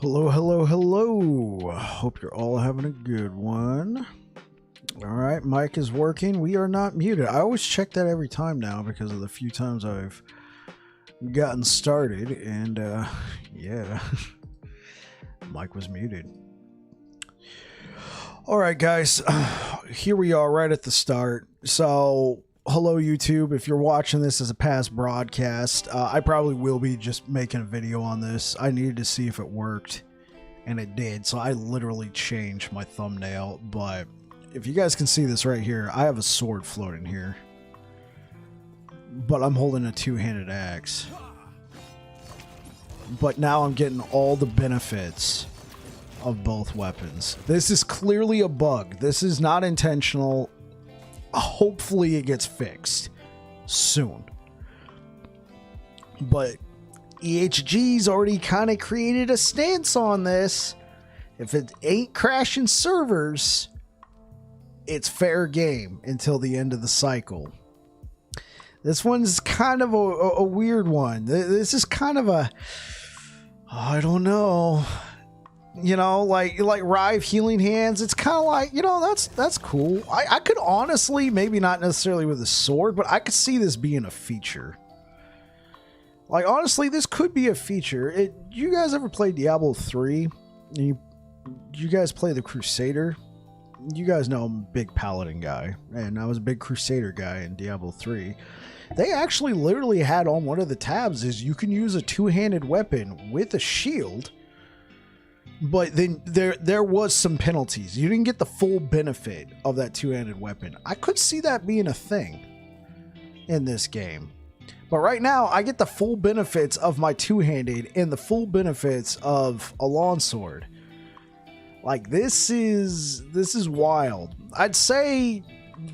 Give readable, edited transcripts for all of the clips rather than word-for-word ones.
Hello, hello, hello. Hope you're all having a good one. All right, mic is working. We are not muted. I always check that every time now because of the few times I've gotten started, and yeah, mic was muted. All right, guys, here we are right at the start. So, hello, YouTube. If you're watching this as a past broadcast, I probably will be just making a video on this. I needed to see if it worked, and it did. So I literally changed my thumbnail. But if you guys can see this right here, I have a sword floating here, but I'm holding a two-handed axe. But now I'm getting all the benefits of both weapons. This is clearly a bug. This is not intentional. Hopefully it gets fixed soon. But EHG's already kind of created a stance on this. If it ain't crashing servers, it's fair game until the end of the cycle. This one's kind of a weird one. This is kind of a, I don't know, you know, like Rive healing hands. It's kind of like, you know, that's cool. I could honestly, maybe not necessarily with a sword, but I could see this being a feature. Like, honestly, this could be a feature. You guys ever play Diablo 3? You guys play the Crusader? You guys know I'm a big Paladin guy, and I was a big Crusader guy in Diablo 3. They actually literally had on one of the tabs is you can use a two-handed weapon with a shield, but then there was some penalties. You didn't get the full benefit of that two-handed weapon. I could see that being a thing in this game. But right now, I get the full benefits of my two-handed and the full benefits of a longsword. Like, this is wild. I'd say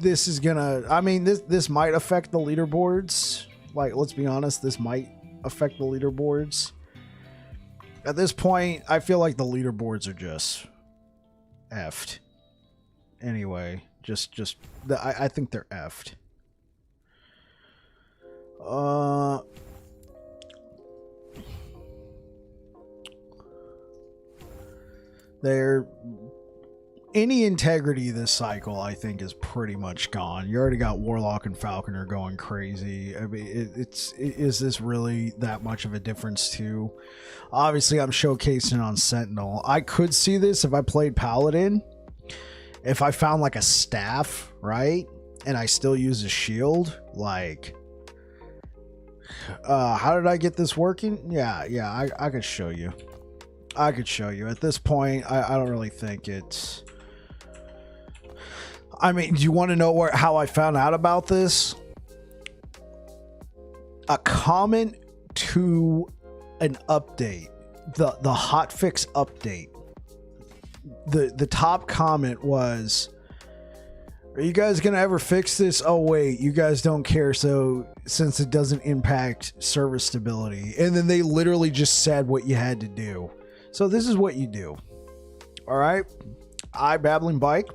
this is gonna, I mean, this might affect the leaderboards. Like, let's be honest, this might affect the leaderboards. At this point, I feel like the leaderboards are just effed. Anyway, I think they're effed. Any integrity this cycle, I think, is pretty much gone. You already got Warlock and Falconer going crazy. I mean, is this really that much of a difference too? Obviously, I'm showcasing on Sentinel. I could see this if I played Paladin. If I found like a staff, right, and I still use a shield, like, how did I get this working? Yeah, I could show you. I could show you. At this point, I don't really think it's... I mean, do you want to know how I found out about this? A comment to an update, the hotfix update. The top comment was, "Are you guys gonna ever fix this? Oh wait, you guys don't care, so since it doesn't impact server stability." And then they literally just said what you had to do. So this is what you do. All right, I, Babbling Bike,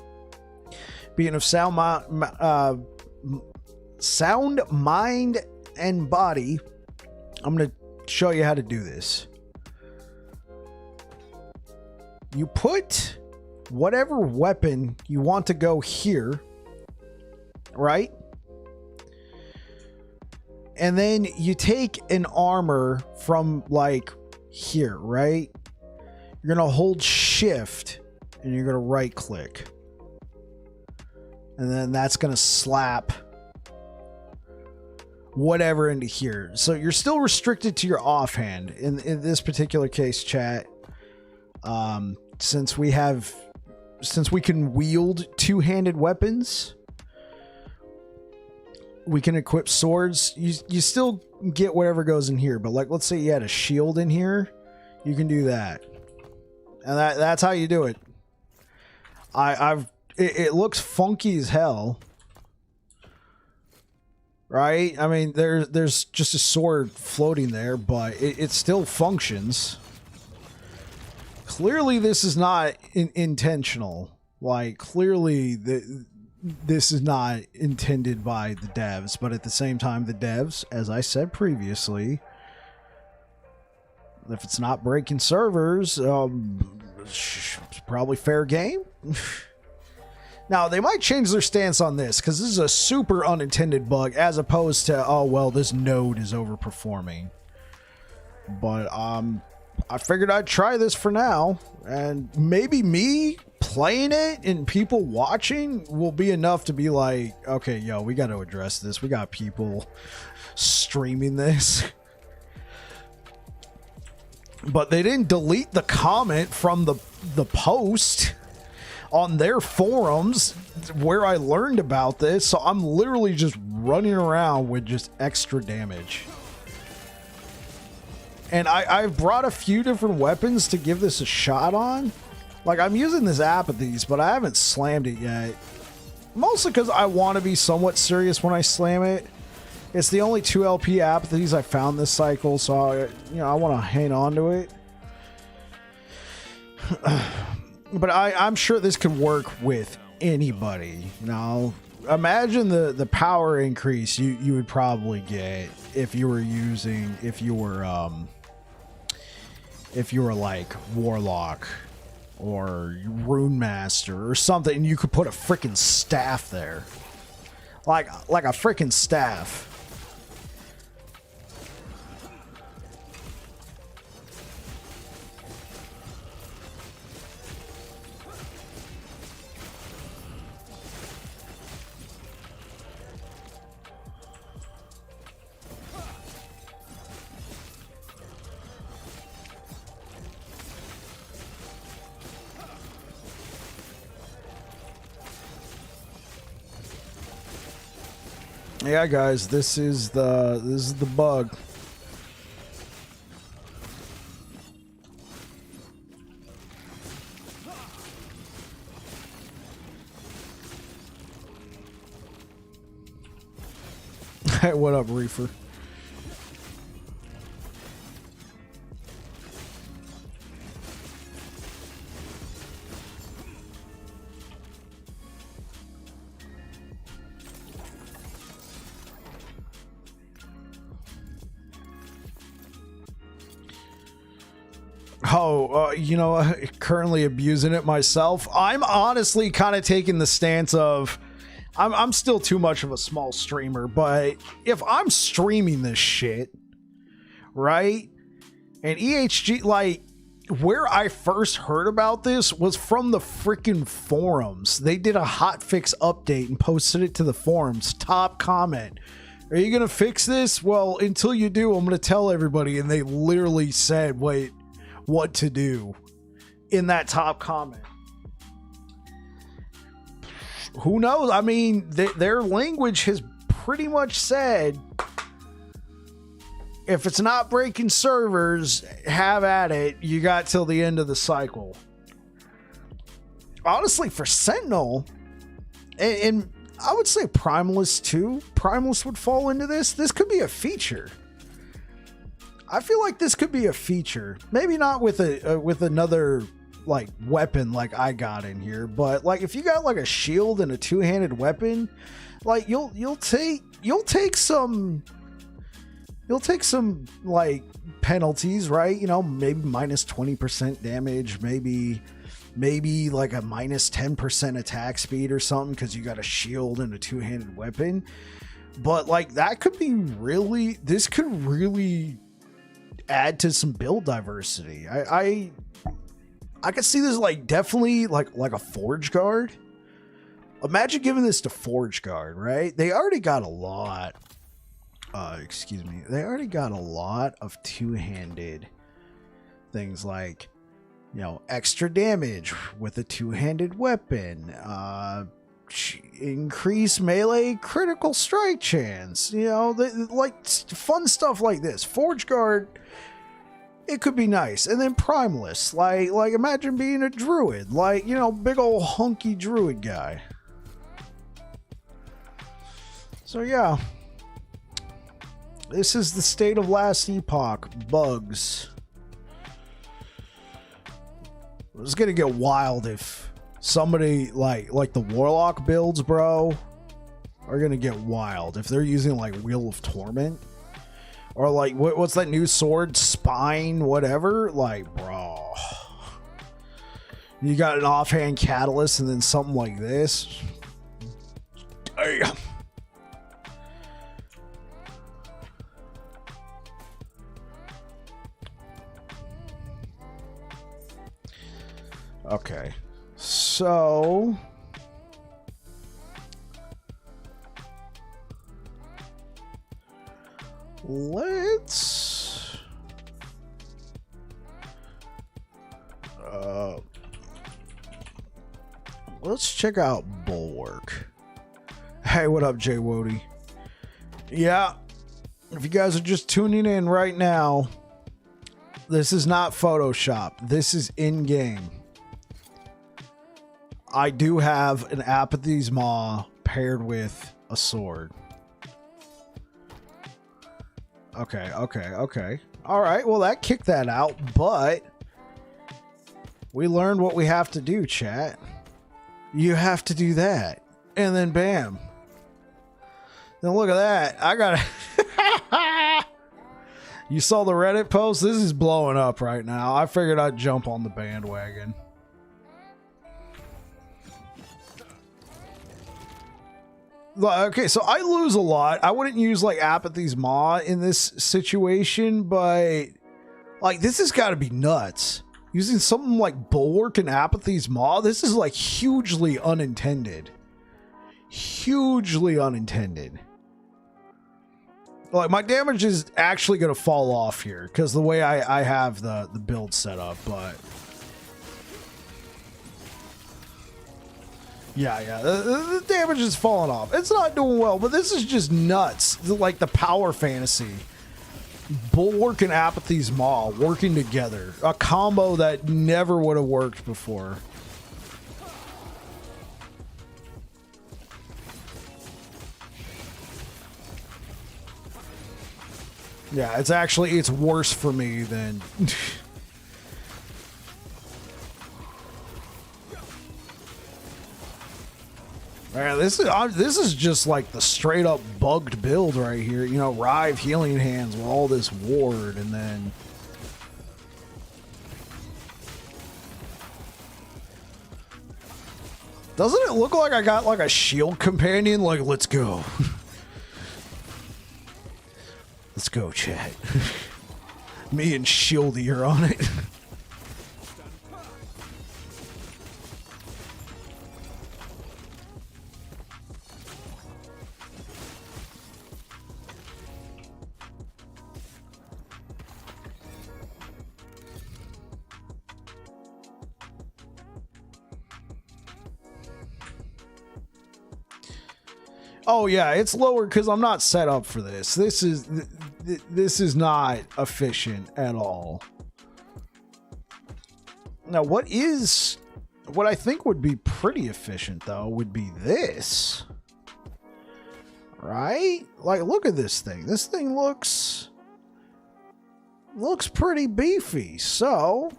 being of sound mind and body, I'm gonna show you how to do this. You put whatever weapon you want to go here, right? And then you take an armor from like here, right? You're gonna hold shift and you're gonna right click, and then that's gonna slap whatever into here. So you're still restricted to your offhand in this particular case, chat. Since we can wield two-handed weapons, we can equip swords. You still get whatever goes in here, but like, let's say you had a shield in here, you can do that, and that's how you do it. It looks funky as hell, right? I mean, there's just a sword floating there, but it still functions. Clearly, this is not intentional. Like, clearly, this is not intended by the devs, but at the same time, the devs, as I said previously, If it's not breaking servers, it's probably fair game. Now, they might change their stance on this because this is a super unintended bug as opposed to, oh, well, this node is overperforming. But I figured I'd try this for now, and maybe me playing it and people watching will be enough to be like, okay, yo, we got to address this. We got people streaming this. But they didn't delete the comment from the post on their forums where I learned about this, so I'm literally just running around with just extra damage. And I've brought a few different weapons to give this a shot on. Like, I'm using this Apathies, but I haven't slammed it yet. Mostly because I want to be somewhat serious when I slam it. It's the only 2 LP Apathies I found this cycle, so I want to hang on to it. But I'm sure this could work with anybody. Now, imagine the power increase you would probably get if you were like Warlock or Rune Master or something, and you could put a freaking staff there. Like a freaking staff. Yeah, guys, this is the bug. Hey, what up, Reefer? Currently abusing it myself. I'm honestly kind of taking the stance of I'm still too much of a small streamer, but if I'm streaming this shit, right? And EHG, like, where I first heard about this was from the freaking forums. They did a hotfix update and posted it to the forums. Top comment. Are you going to fix this? Well, until you do, I'm going to tell everybody. And they literally said, wait, what to do in that top comment. Who knows? I mean, their language has pretty much said, if it's not breaking servers, have at it. You got till the end of the cycle. Honestly, for Sentinel, and I would say Primalist too. Primalist would fall into this. This could be a feature. I feel like this could be a feature. Maybe not with another like weapon like I got in here, but like if you got like a shield and a two-handed weapon, like you'll take some like penalties, right? You know, maybe minus 20% damage, maybe like a minus 10% attack speed or something because you got a shield and a two-handed weapon. But like that could be really, this could really add to some build diversity. I could see this like definitely like a Forge Guard. Imagine giving this to Forge Guard, right? They already got a lot. They already got a lot of two-handed things like, you know, extra damage with a two-handed weapon, increase melee critical strike chance, you know, like fun stuff like this. Forge Guard, it could be nice. And then Primalist, like imagine being a druid, like, you know, big old hunky druid guy. So yeah, this is the state of last epoch. Bugs. It's gonna get wild if somebody like the Warlock builds, bro, are gonna get wild if they're using like Wheel of Torment. Or like, what's that new sword? Spine, whatever? Like, bro. You got an offhand catalyst and then something like this. Damn. Okay. So... let's check out Bulwark. Hey, what up, Jay Wody? Yeah, if you guys are just tuning in right now, this is not Photoshop. This is in-game. I do have an Apathy's Maw paired with a sword. Okay. All right, well, that kicked that out, but we learned what we have to do, chat. You have to do that. And then bam. Then look at that. I got it. You saw the Reddit post? This is blowing up right now. I figured I'd jump on the bandwagon. Okay, so I lose a lot. I wouldn't use like Apathy's Maw in this situation, but like this has got to be nuts. Using something like Bulwark and Apathy's Maw, this is like hugely unintended. Hugely unintended. Like my damage is actually going to fall off here because the way I have the build set up, but... Yeah, the damage is falling off. It's not doing well, but this is just nuts. Like the power fantasy. Bulwark and Apathy's Maw working together. A combo that never would have worked before. Yeah, it's worse for me than... Man, this is just like the straight up bugged build right here. You know, Rive Healing Hands with all this ward, and then... Doesn't it look like I got like a shield companion? Like, let's go. Let's go, chat. Me and Shieldy are on it. Oh yeah, it's lower because I'm not set up for this. This is not efficient at all. Now, what I think would be pretty efficient though would be this, right? Like, look at this thing. This thing looks pretty beefy. So,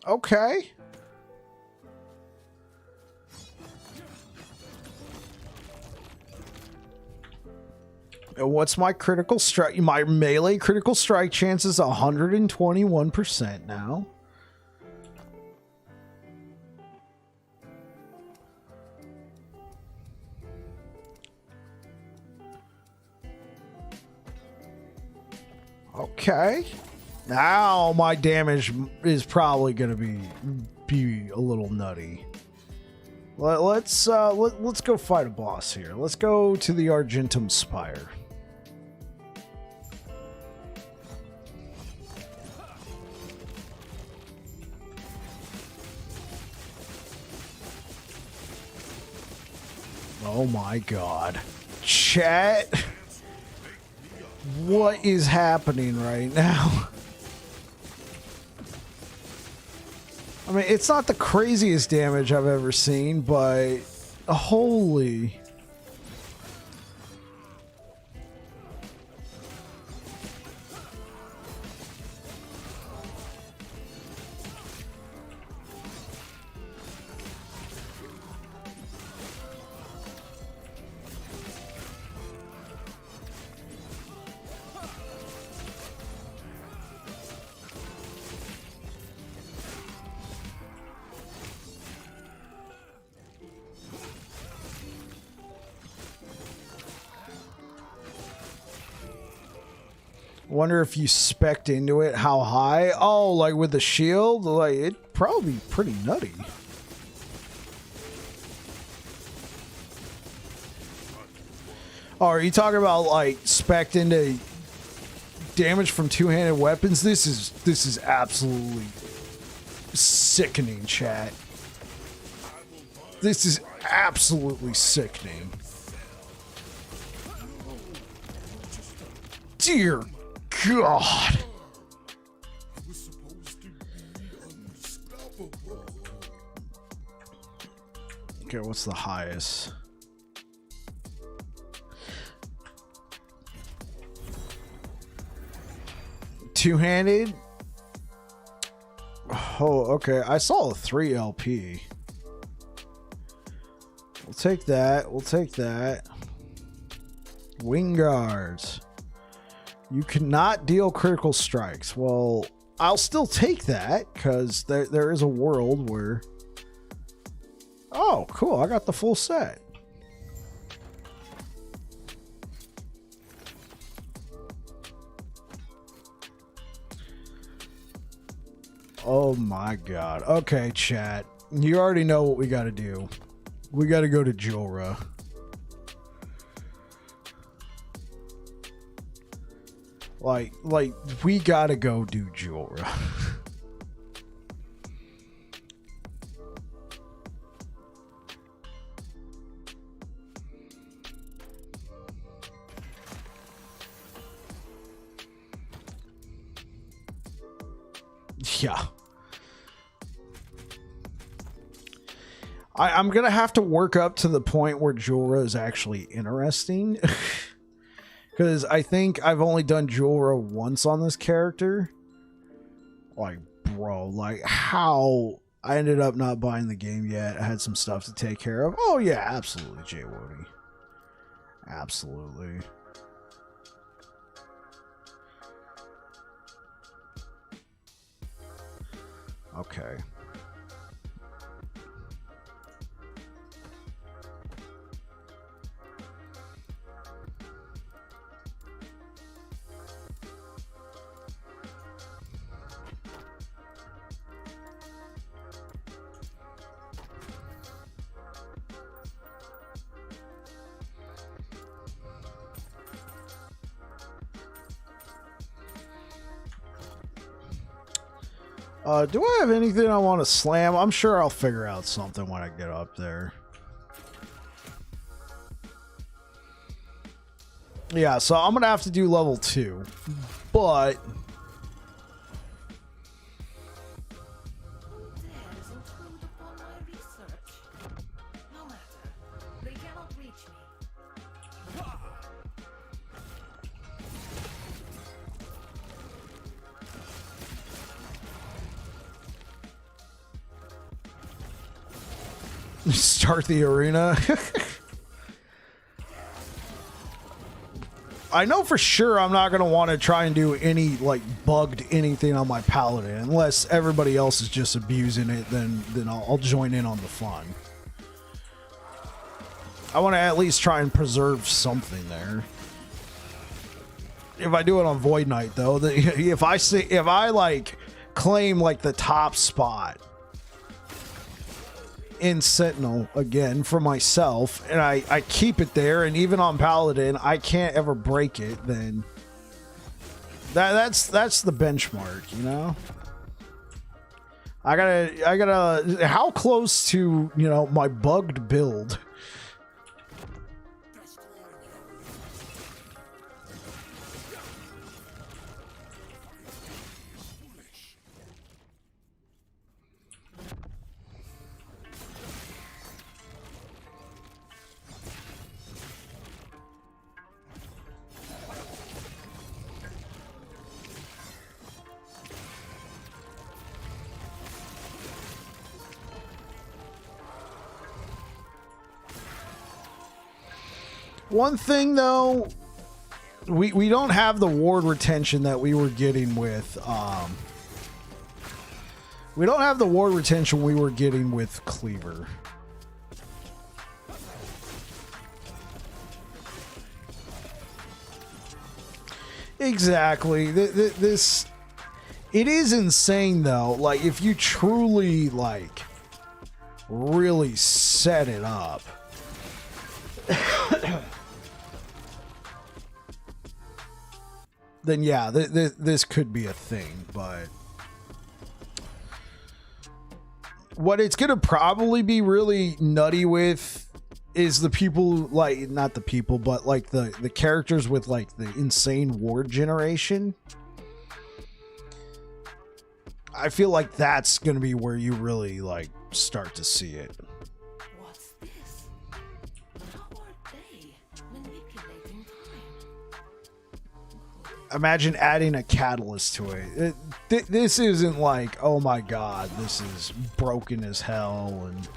okay. What's my critical strike? My melee critical strike chance is 121% now. Okay. Now my damage is probably going to be a little nutty. Let's go fight a boss here. Let's go to the Argentum Spire. Oh my god. Chat. What is happening right now? I mean, it's not the craziest damage I've ever seen, but holy. Wonder if you spec'd into it, how high? Oh, like with the shield? Like, it'd probably be pretty nutty. Oh, are you talking about like spec'd into damage from two-handed weapons? This is absolutely sickening, chat. This is absolutely sickening. Dear God. Okay, what's the highest? Two-handed? Oh, okay. I saw a 3 LP. We'll take that. We'll take that. Wing guards. You cannot deal critical strikes. Well, I'll still take that because there is a world where... Oh, cool. I got the full set. Oh my God. Okay, chat. You already know what we got to do. We got to go to Jorah. Like we got to go do Jorah. Yeah. I'm going to have to work up to the point where Jorah is actually interesting. Because I think I've only done Jorah once on this character. Like, bro, like how I ended up not buying the game yet. I had some stuff to take care of. Oh, yeah, absolutely, Jay Woody. Absolutely. Okay. Do I have anything I want to slam? I'm sure I'll figure out something when I get up there. Yeah, so I'm going to have to do level 2. But... Start the arena. I know for sure I'm not going to want to try and do any like bugged anything on my paladin unless everybody else is just abusing it. Then I'll join in on the fun. I want to at least try and preserve something there. If I do it on Void Knight though, if I like claim like the top spot in Sentinel again for myself and I keep it there, and even on Paladin I can't ever break it, then that's the benchmark, you know. I gotta how close to, you know, my bugged build. One thing though, we don't have the ward retention that we were getting with we don't have the ward retention we were getting with Cleaver. Exactly. This it is insane though. Like if you truly like really set it up. Then yeah, this could be a thing, but what it's gonna probably be really nutty with is the people, like not the people, but like the characters with like the insane ward generation. I feel like that's gonna be where you really like start to see it. What's this? How are they manipulating time? Imagine adding a catalyst to it. This isn't like, oh my god, this is broken as hell. And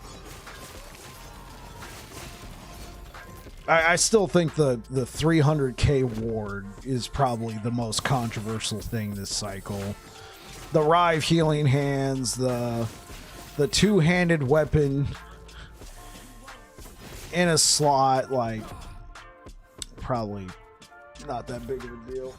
I still think the 300k ward is probably the most controversial thing this cycle. The Rive healing hands, the two-handed weapon in a slot, like probably not that big of a deal.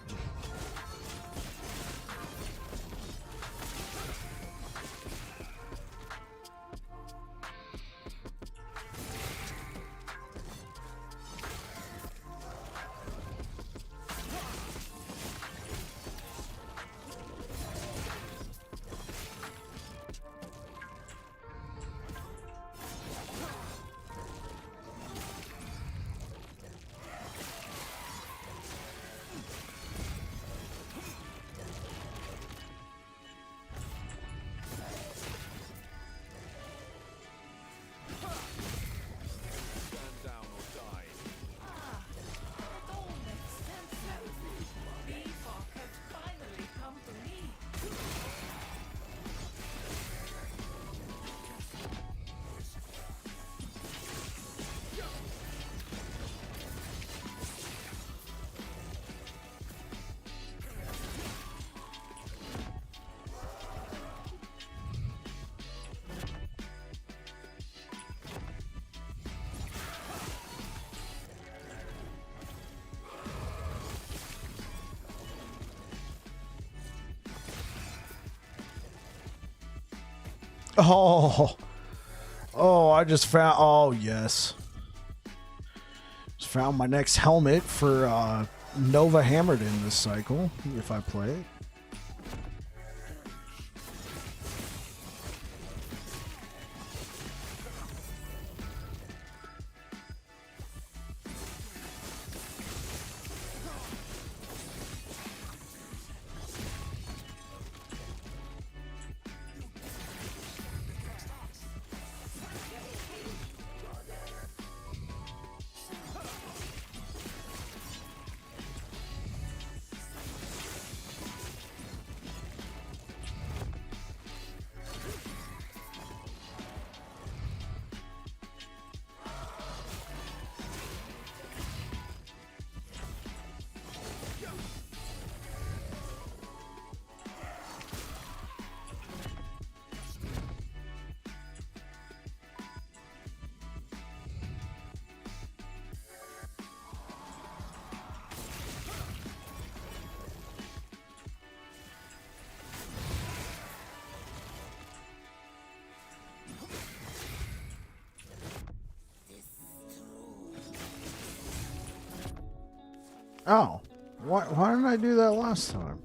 Epoch has finally come to me. Oh, I just found, oh yes. Just found my next helmet for Nova Hammered in this cycle, if I play it. Oh, why didn't I do that last time?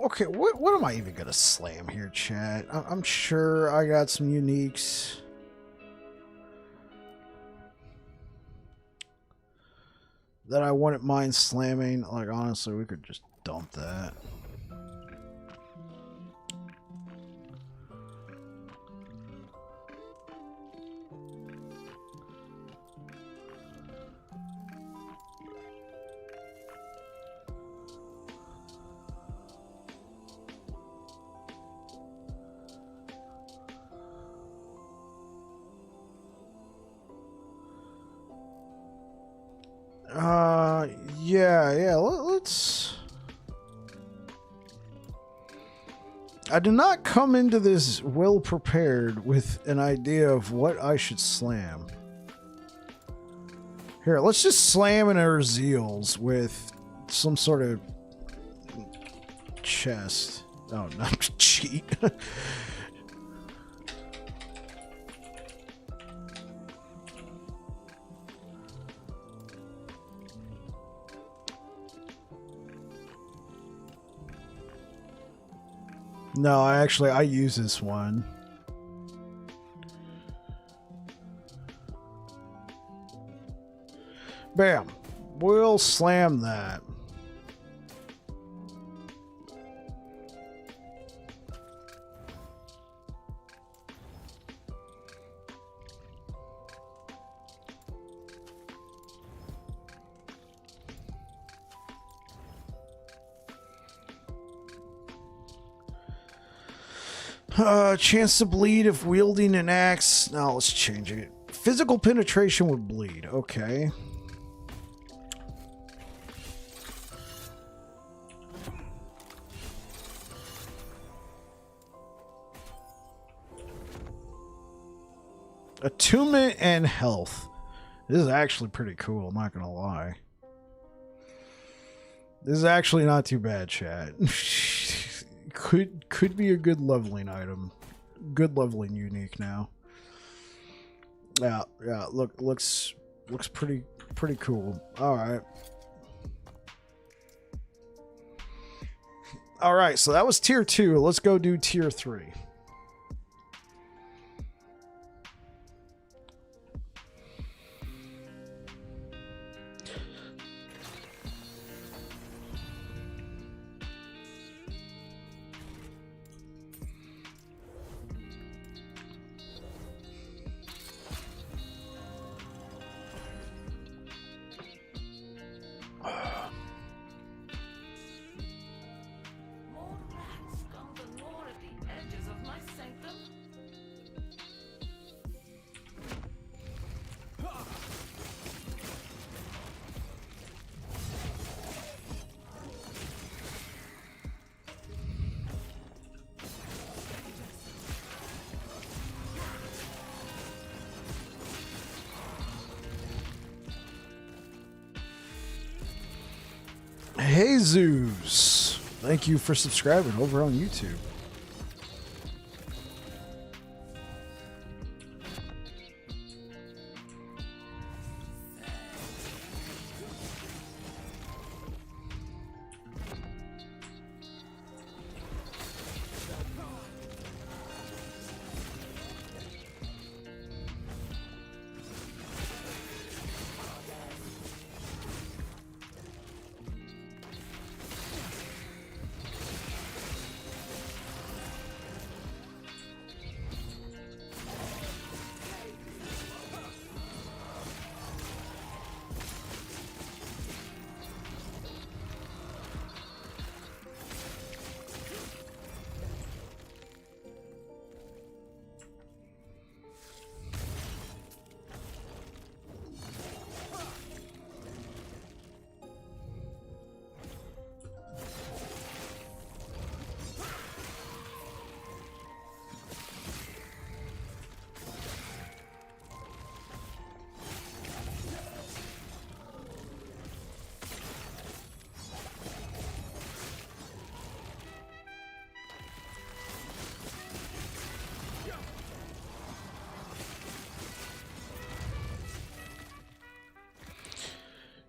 Okay, what am I even gonna slam here, chat? I'm sure I got some uniques. That I wouldn't mind slamming. Like, honestly, we could just dump that. Yeah, let's... I did not come into this well prepared with an idea of what I should slam. Here, let's just slam in our zeals with some sort of chest. Oh, no, cheat. No, I use this one. Bam. We'll slam that. Chance to bleed if wielding an axe. No, let's change it. Physical penetration would bleed. Okay. Attunement and health. This is actually pretty cool, I'm not gonna lie. This is actually not too bad, chat. Could be a good leveling item. Good leveling unique now. Yeah, looks pretty cool. Alright. Alright, so that was tier 2. Let's go do tier 3. More rats come the more at the edges of my sanctum. Jesus. Thank you for subscribing over on YouTube.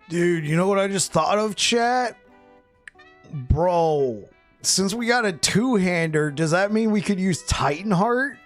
Dude, you know what I just thought of, chat? Bro, since we got a two-hander, does that mean we could use Titan Heart?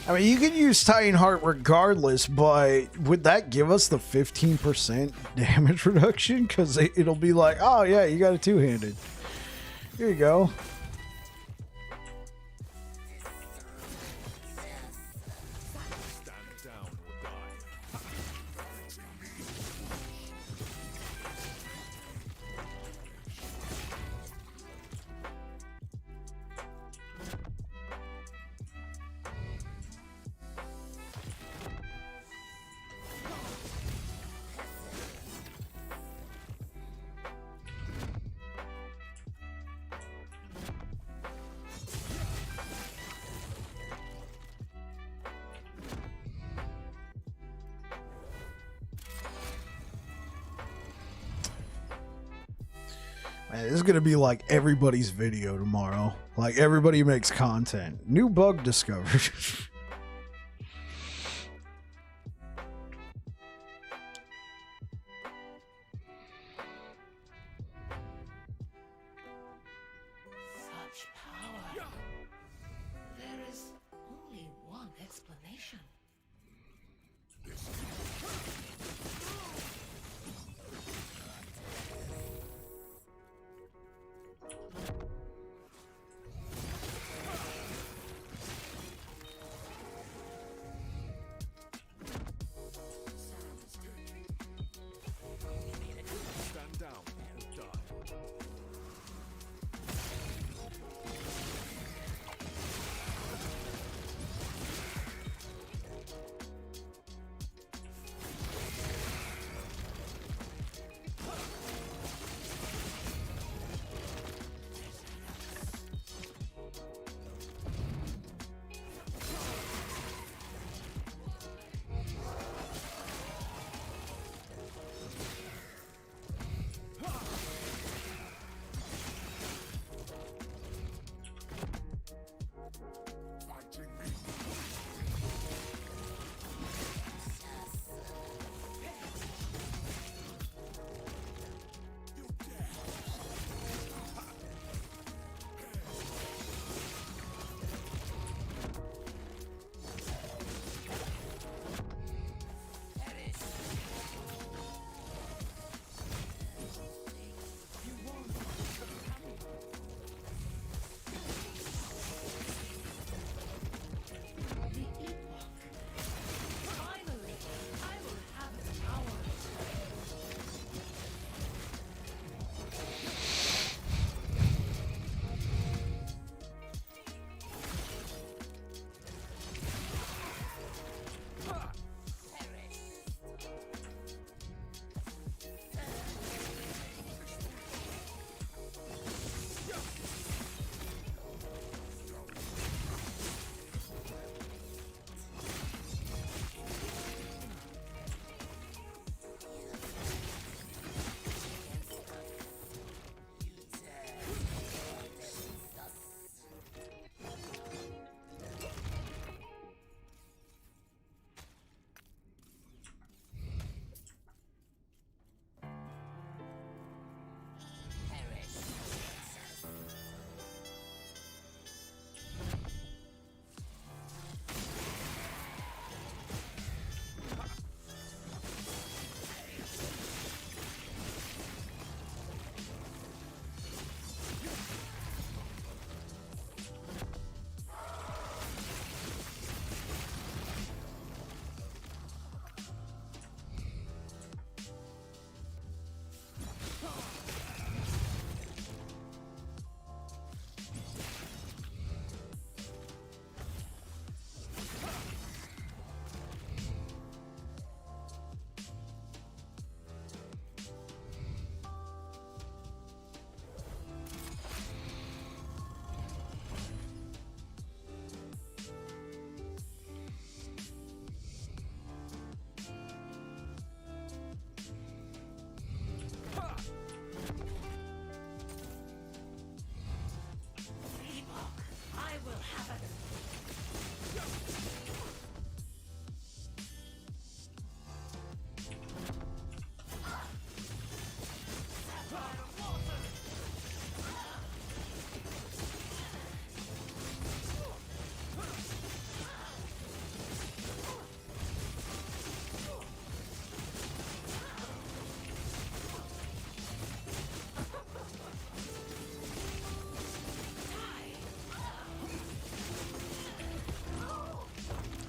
I mean, you can use Titan Heart regardless, but would that give us the 15% damage reduction? Because it'll be like, oh yeah, you got a two-handed. Here you go. Man, this is going to be like everybody's video tomorrow. Like everybody makes content. New bug discovered. Such power. There is only one explanation.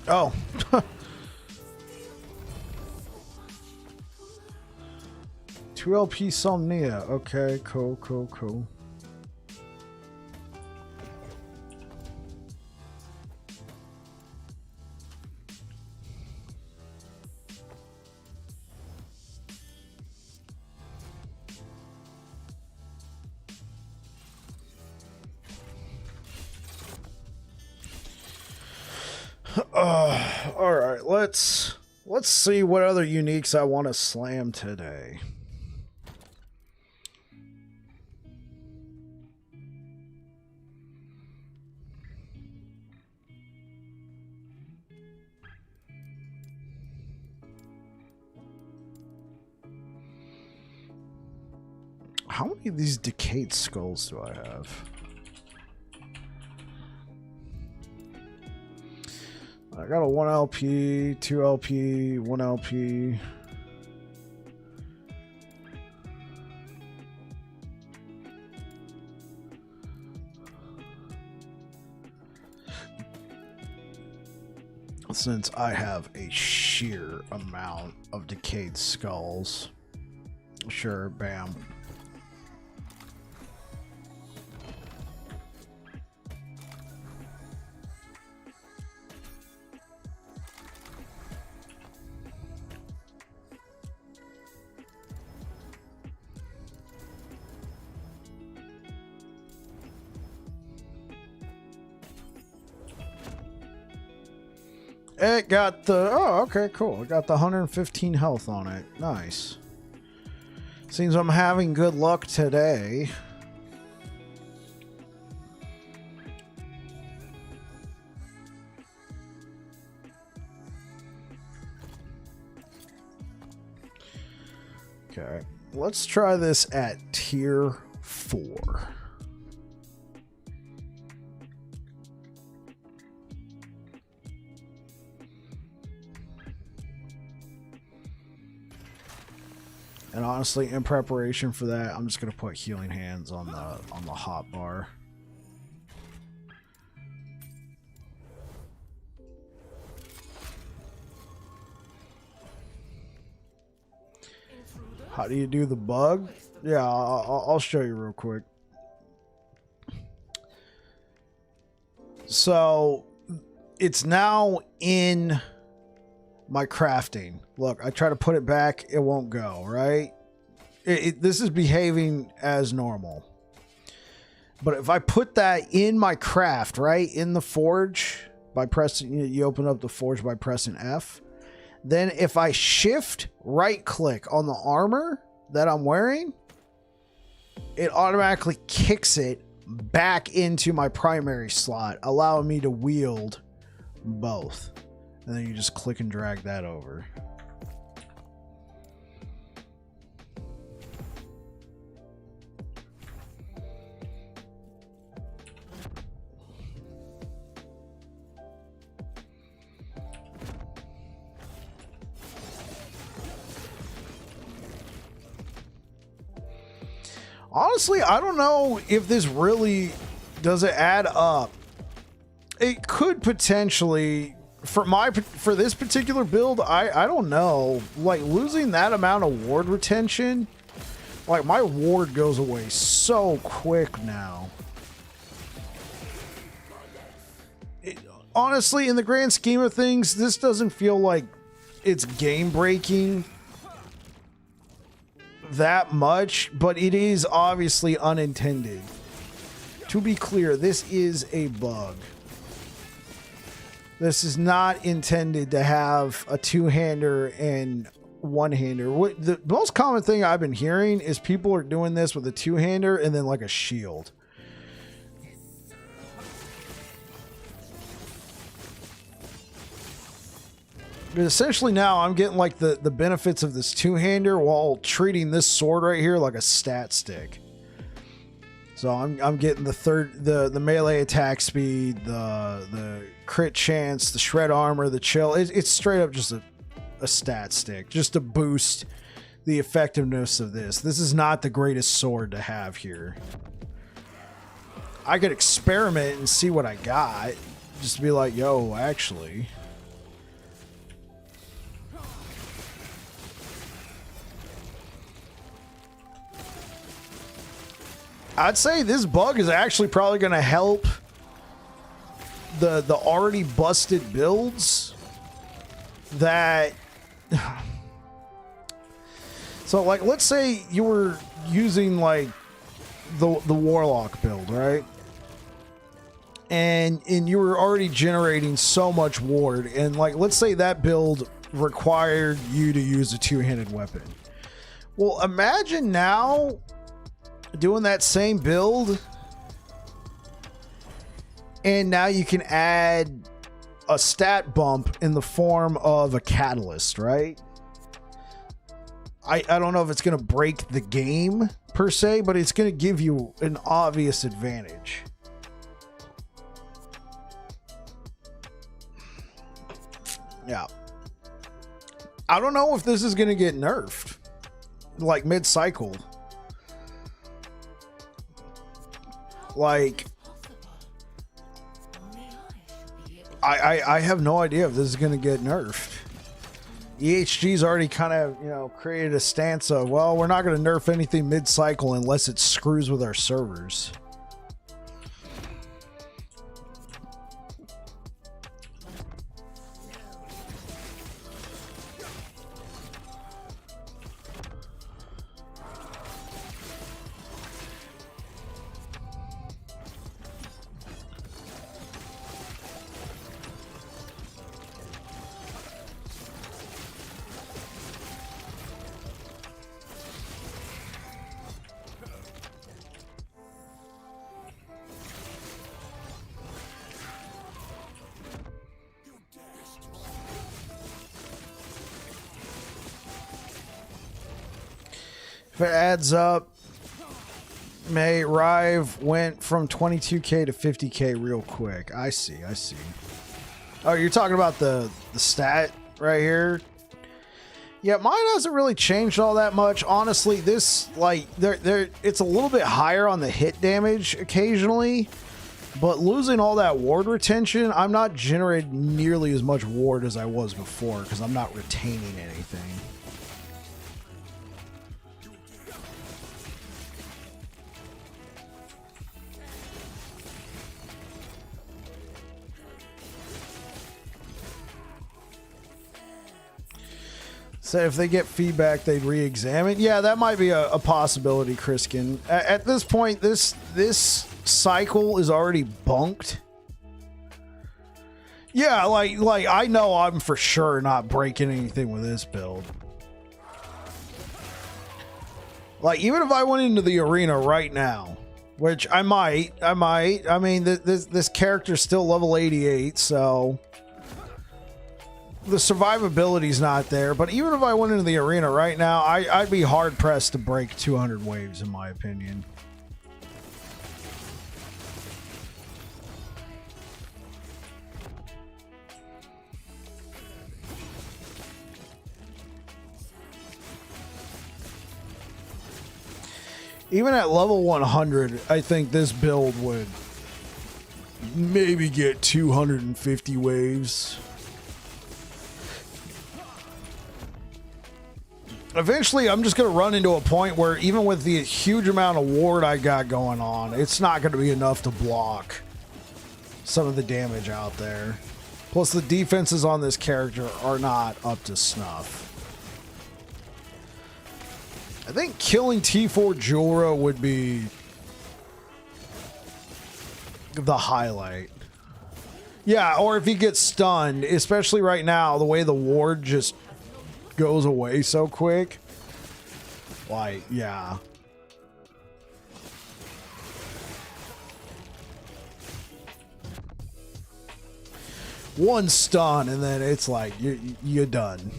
Oh. 2 LP Somnia. Okay, cool, cool, cool. All right, let's see what other uniques I want to slam today. How many of these decayed skulls do I have? I got a 1 LP, 2 LP, 1 LP. Since I have a sheer amount of decayed skulls. Sure, bam. It got the... Oh, okay, cool. It got the 115 health on it. Nice. Seems I'm having good luck today. Okay. Let's try this at tier 4. And honestly, in preparation for that, I'm just gonna put healing hands on the hot bar. How do you do the bug? Yeah, I'll show you real quick. So it's now in my crafting. Look, I try to put it back, it won't go, right? This is behaving as normal. But if I put that in my craft, right, in the forge, by pressing, you open up the forge by pressing F. Then if I shift right click on the armor that I'm wearing, it automatically kicks it back into my primary slot, allowing me to wield both. And then you just click and drag that over. Honestly, I don't know if this really does it add up. It could potentially, for this particular build, I don't know. Like losing that amount of ward retention, like my ward goes away so quick now. Honestly, in the grand scheme of things, this doesn't feel like it's game breaking that much, but it is obviously unintended. To be clear, this is a bug. This is not intended to have a two-hander and one-hander. What the most common thing I've been hearing is people are doing this with a two-hander and then like a shield. But essentially now I'm getting like the benefits of this two-hander while treating this sword right here like a stat stick. So I'm getting the melee attack speed, the crit chance, the shred armor, the chill. It's straight up just a stat stick, just to boost the effectiveness of this. This is not the greatest sword to have here. I could experiment and see what I got, just to be like, yo, actually. I'd say this bug is actually probably going to help the already busted builds that. So, like, let's say you were using like the warlock build, right? And you were already generating so much ward, and like, let's say that build required you to use a two-handed weapon. Well, imagine now doing that same build, and now you can add a stat bump in the form of a catalyst, right? I don't know if it's going to break the game per se, but it's going to give you an obvious advantage. Yeah. I don't know if this is going to get nerfed like mid-cycle. Like, I have no idea if this is going to get nerfed. EHG's already kind of, you know, created a stance of, well, we're not going to nerf anything mid-cycle unless it screws with our servers. If it adds up, May Rive went from 22k to 50k real quick. I see. Oh, you're talking about the stat right here? Yeah, mine hasn't really changed all that much. Honestly, this, like, it's a little bit higher on the hit damage occasionally, but losing all that ward retention, I'm not generating nearly as much ward as I was before because I'm not retaining anything. So if they get feedback, they'd re-examine. Yeah, that might be a possibility, Kriskin. At this point, this cycle is already bunked. Yeah, like I know I'm for sure not breaking anything with this build. Like, even if I went into the arena right now, which I might. I mean, this character's still level 88, so the survivability's not there. But even if I went into the arena right now, I'd be hard pressed to break 200 waves, in my opinion. Even at level 100, I think this build would maybe get 250 waves. Eventually, I'm just going to run into a point where even with the huge amount of ward I got going on, it's not going to be enough to block some of the damage out there. Plus, the defenses on this character are not up to snuff. I think killing T4 Jorah would be the highlight. Yeah, or if he gets stunned, especially right now, the way the ward just goes away so quick. Like, yeah. One stun and then it's like you're done.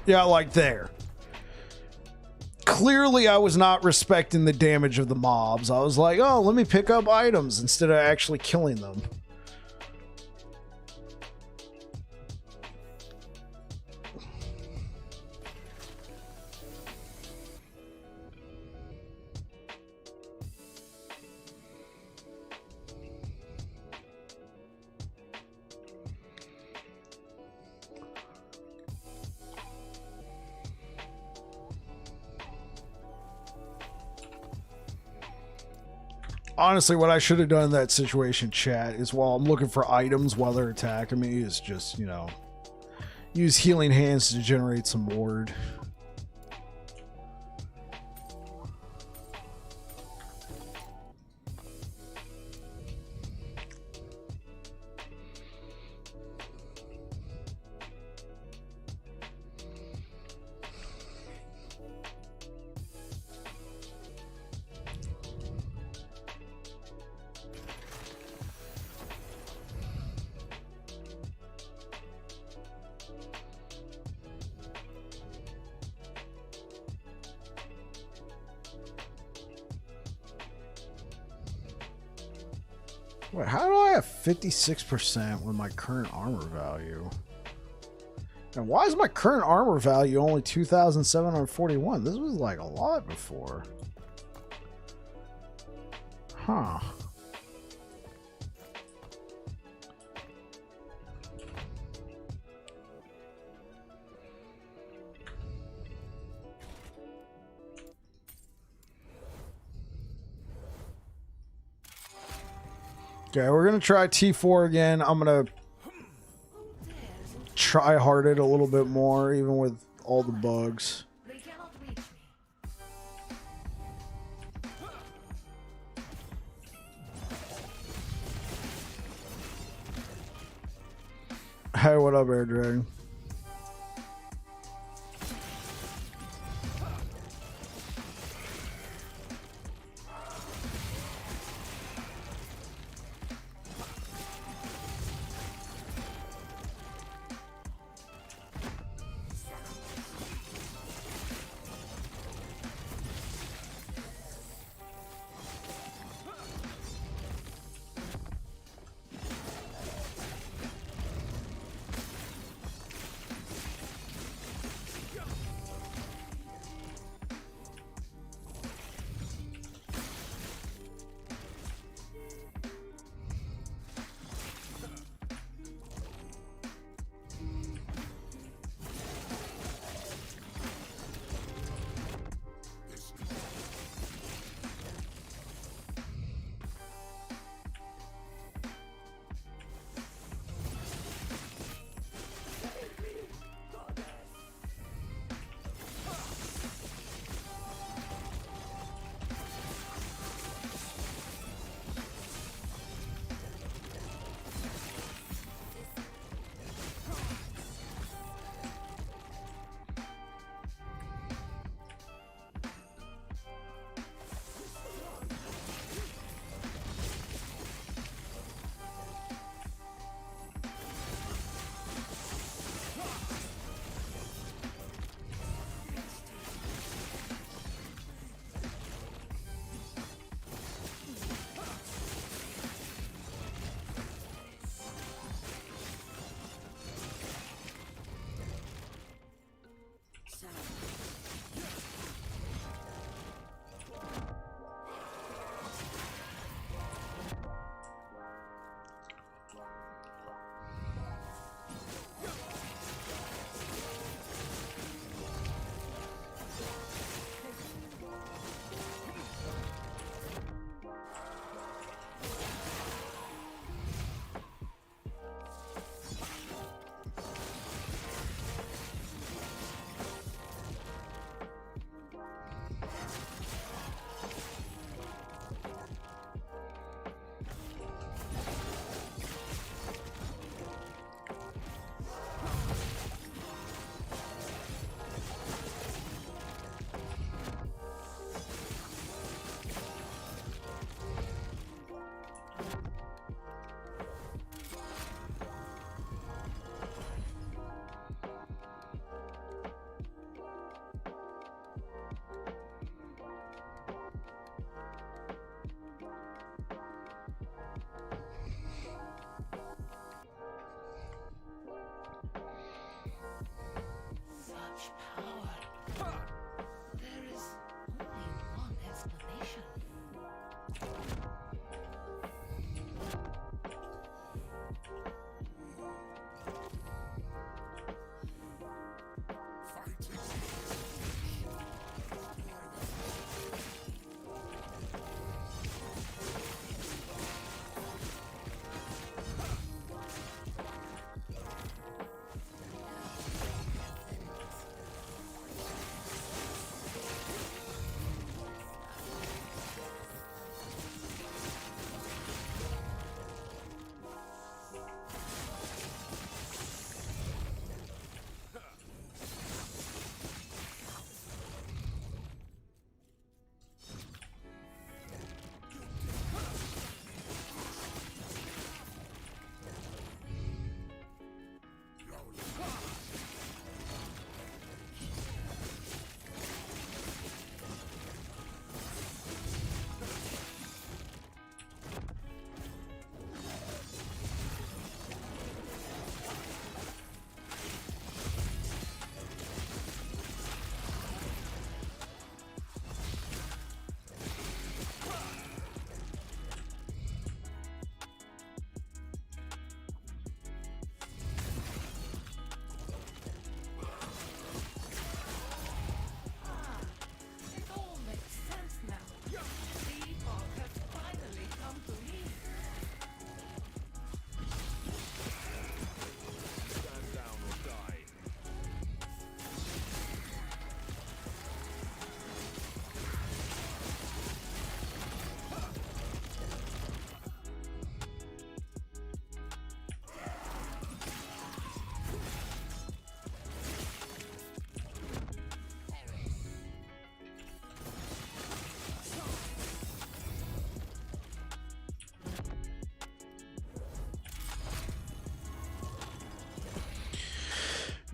Yeah, like there. Clearly, I was not respecting the damage of the mobs. I was like, oh, let me pick up items instead of actually killing them. Honestly, what I should have done in that situation, chat, is while I'm looking for items while they're attacking me, is just, you know, use healing hands to generate some ward. Wait, how do I have 56% with my current armor value? And why is my current armor value only 2,741? This was like a lot before. Huh. Okay, we're gonna try T4 again. I'm gonna try hard it a little bit more, even with all the bugs. They cannot reach me. Hey, what up, Air Dragon?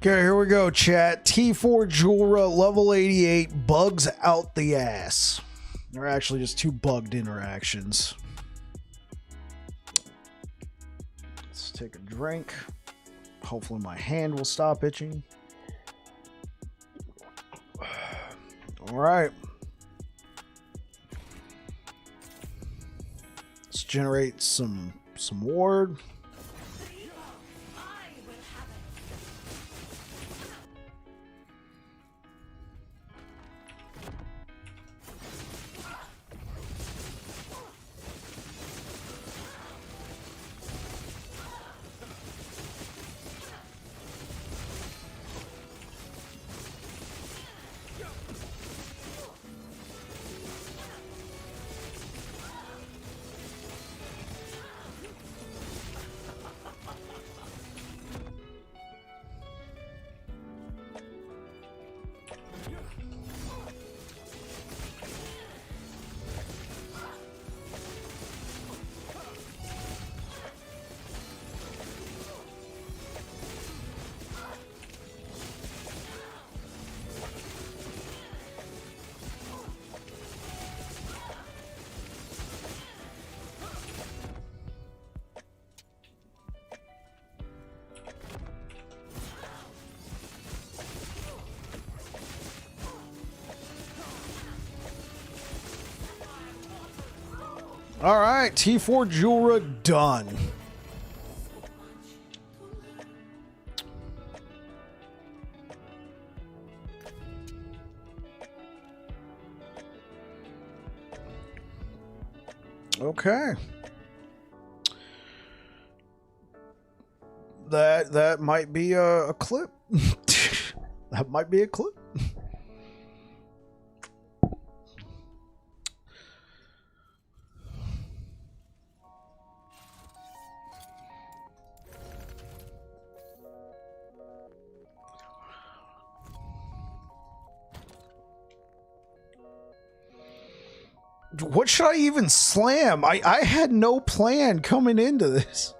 Okay, here we go, chat. T4 Jura, level 88, bugs out the ass. They're actually just two bugged interactions. Let's take a drink. Hopefully my hand will stop itching. All right. Let's generate some ward. All right, T4 Jura done. Okay. That might be a clip. That might be a clip. What should I even slam? I had no plan coming into this.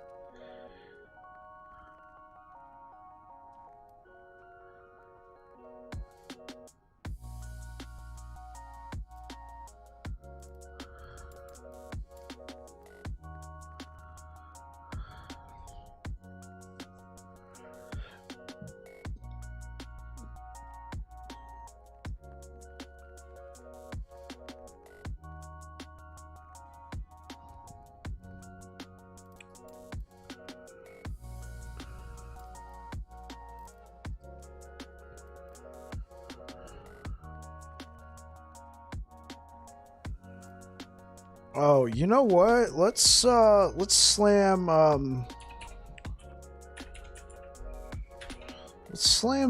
Oh, you know what? Let's slam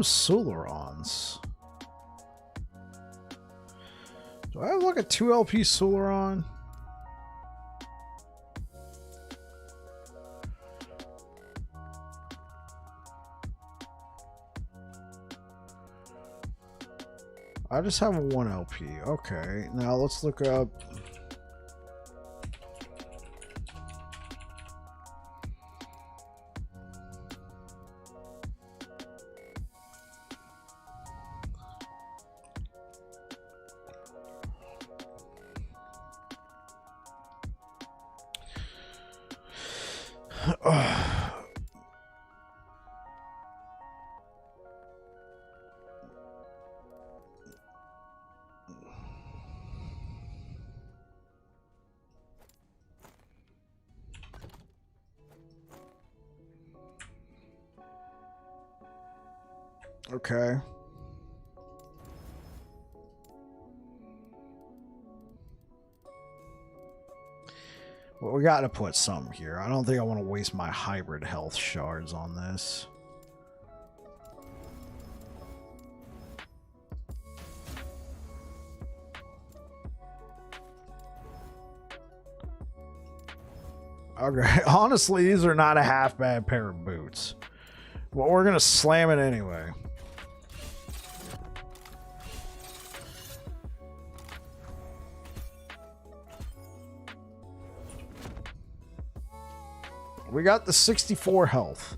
Solarons. Do I have like a 2 LP Solaron? I just have a 1 LP. Okay, now let's look up. Okay. Well, we got to put some here. I don't think I want to waste my hybrid health shards on this. Okay, honestly, these are not a half bad pair of boots. Well, we're going to slam it anyway. We got the 64 health.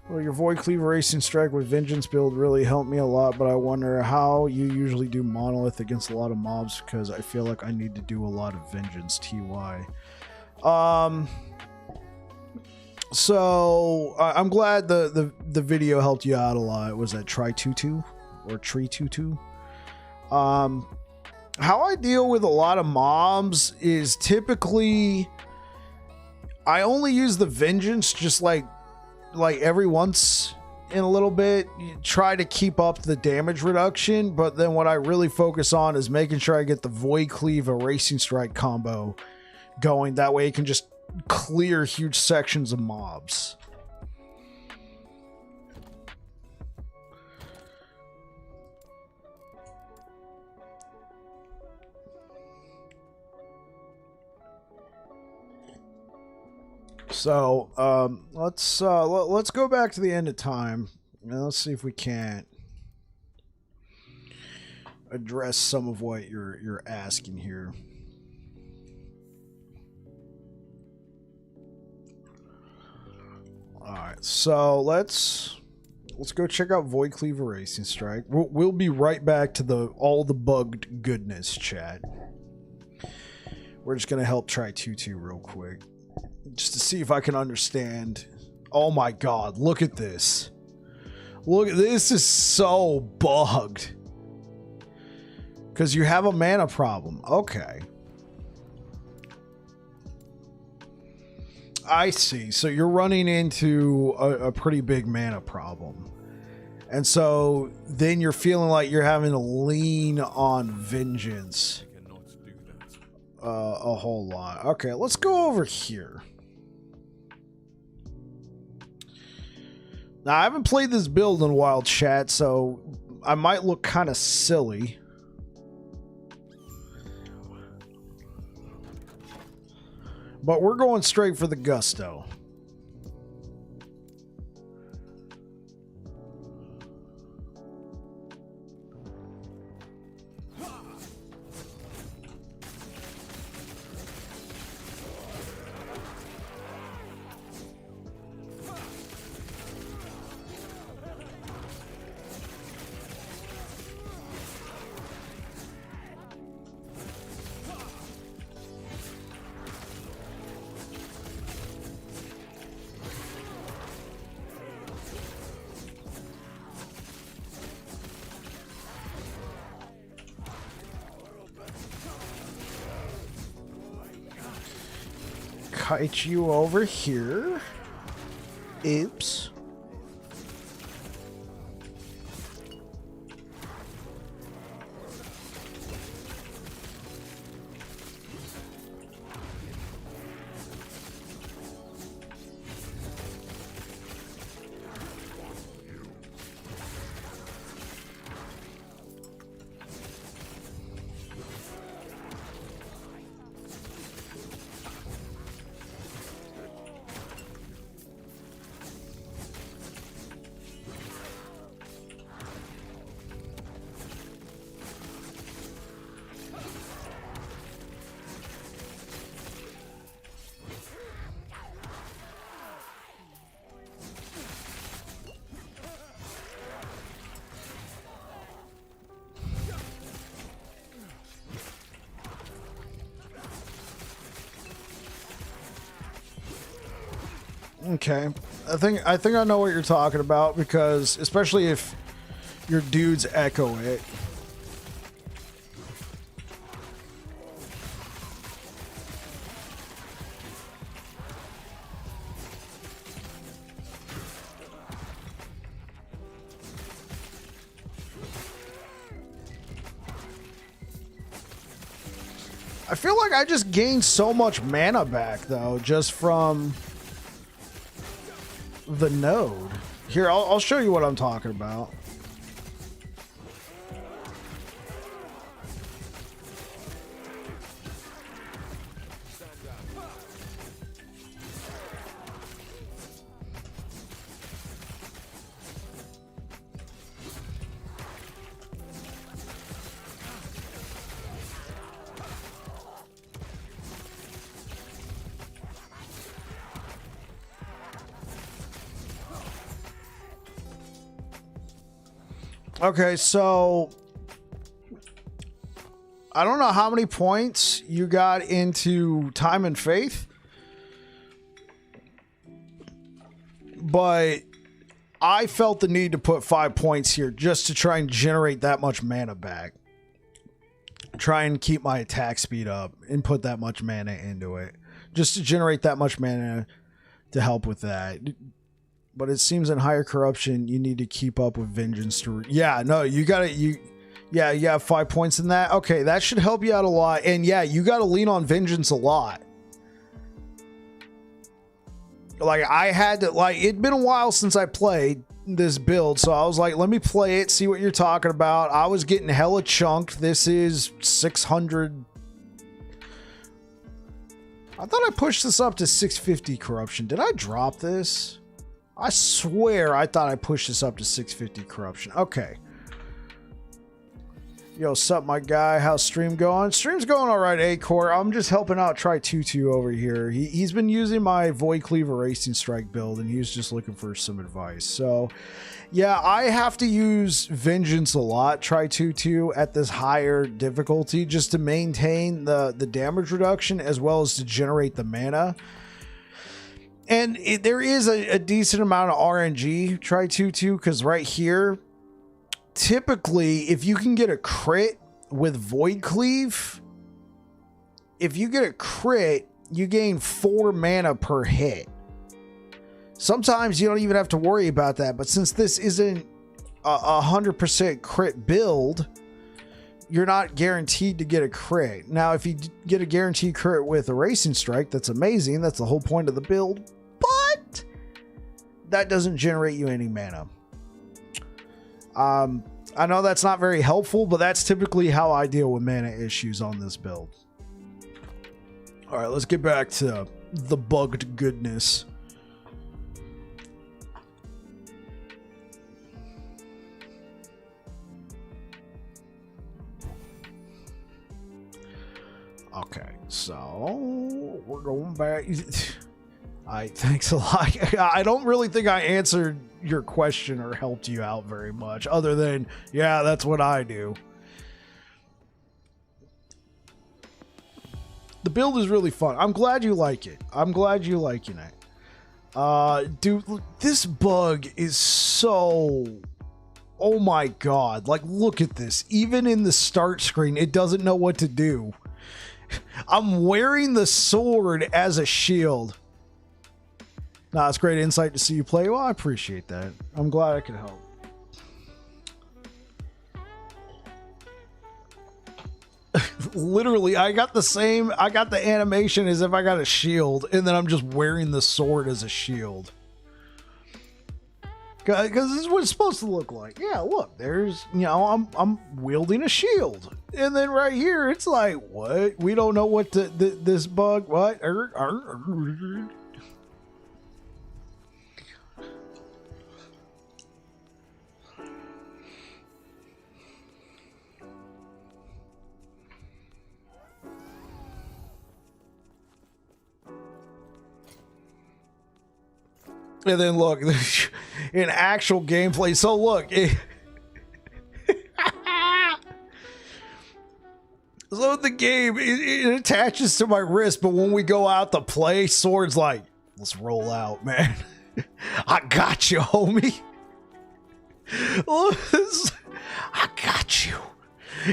Well, your Void Cleaver Racing Strike with Vengeance build really helped me a lot, but I wonder how you usually do Monolith against a lot of mobs, because I feel like I need to do a lot of Vengeance TY. So I'm glad the video helped you out a lot. Was that Try Tutu or Tree Tutu? How I deal with a lot of mobs is typically I only use the Vengeance just like every once in a little bit. You try to keep up the damage reduction, but then what I really focus on is making sure I get the Void Cleave a Racing Strike combo going. That way it can just clear huge sections of mobs. So let's go back to the end of time and let's see if we can't address some of what you're asking here. All right, so let's go check out Void Cleaver Racing Strike. We'll be right back to all the bugged goodness, chat. We're just gonna help try Tutu real quick, just to see if I can understand. Oh my god, look at this. Look, this is so bugged. Because you have a mana problem. Okay. I see. So you're running into a pretty big mana problem. And so then you're feeling like you're having to lean on Vengeance a whole lot. Okay, let's go over here. Now, I haven't played this build in a while, chat, so I might look kind of silly. But we're going straight for the gusto. Kite you over here. Oops. Okay, I think I know what you're talking about, because especially if your dudes echo it. I feel like I just gained so much mana back though, just from the node. Here, I'll show you what I'm talking about. Okay, so I don't know how many points you got into Time and Faith, but I felt the need to put 5 points here just to try and generate that much mana back. Try and keep my attack speed up and put that much mana into it. Just to generate that much mana to help with that. But it seems in higher corruption, you need to keep up with vengeance to... Yeah, no, you gotta... Yeah, you have 5 points in that. Okay, that should help you out a lot. And yeah, you gotta lean on vengeance a lot. Like, I had to... Like, it'd been a while since I played this build, so I was like, let me play it, see what you're talking about. I was getting hella chunked. This is 600... I thought I pushed this up to 650 corruption. Did I drop this? I swear I thought I pushed this up to 650 corruption. Okay. Yo, sup, my guy? How's stream going? Stream's going all right, A-Core. I'm just helping out Try Tutu over here. He's been using my Void Cleaver Racing Strike build, and he was just looking for some advice. So, yeah, I have to use Vengeance a lot, Try Tutu, at this higher difficulty, just to maintain the damage reduction as well as to generate the mana. And there is a decent amount of RNG, Try Tutu, because right here... Typically, if you can get a crit with Void Cleave, if you get a crit, you gain 4 mana per hit. Sometimes you don't even have to worry about that, but since this isn't a 100% crit build, you're not guaranteed to get a crit. Now, if you get a guaranteed crit with a Racing Strike, that's amazing. That's the whole point of the build, but that doesn't generate you any mana. I know that's not very helpful, but that's typically how I deal with mana issues on this build. All right, let's get back to the bugged goodness. Okay, so we're going back. Thanks a lot. I don't really think I answered your question or helped you out very much, other than, yeah, that's what I do. The build is really fun. I'm glad you like it. I'm glad you liking it. Dude, this bug is so... Oh my god. Like, look at this. Even in the start screen, it doesn't know what to do. I'm wearing the sword as a shield. Nah, it's great insight to see you play. Well, I appreciate that. I'm glad I could help. Literally, I got the animation as if I got a shield, and then I'm just wearing the sword as a shield. Because this is what it's supposed to look like. Yeah, look, there's, you know, I'm wielding a shield. And then right here, it's like, what? We don't know what this bug, what? And then look, in actual gameplay. So look, so the game, it attaches to my wrist, but when we go out to play, sword's like, let's roll out, man. I got you, homie. I got you.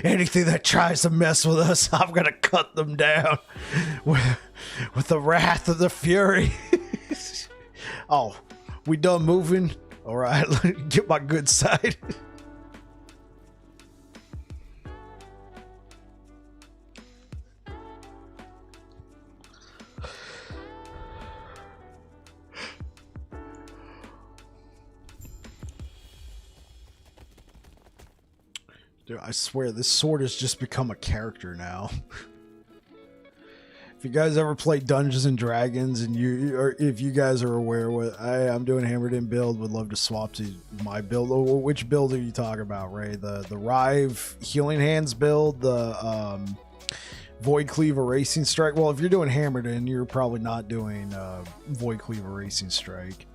Anything that tries to mess with us, I'm gonna cut them down with the wrath of the fury. Oh, we done moving? All right, let me get my good side. Dude, I swear this sword has just become a character now. If you guys ever play Dungeons and Dragons, and or if you guys are aware what I'm doing, Hammered In build, would love to swap to my build. Which build are you talking about, Ray? The Rive Healing Hands build, the Void Cleaver Racing Strike. Well, if you're doing Hammered In, you're probably not doing Void Cleaver Racing Strike.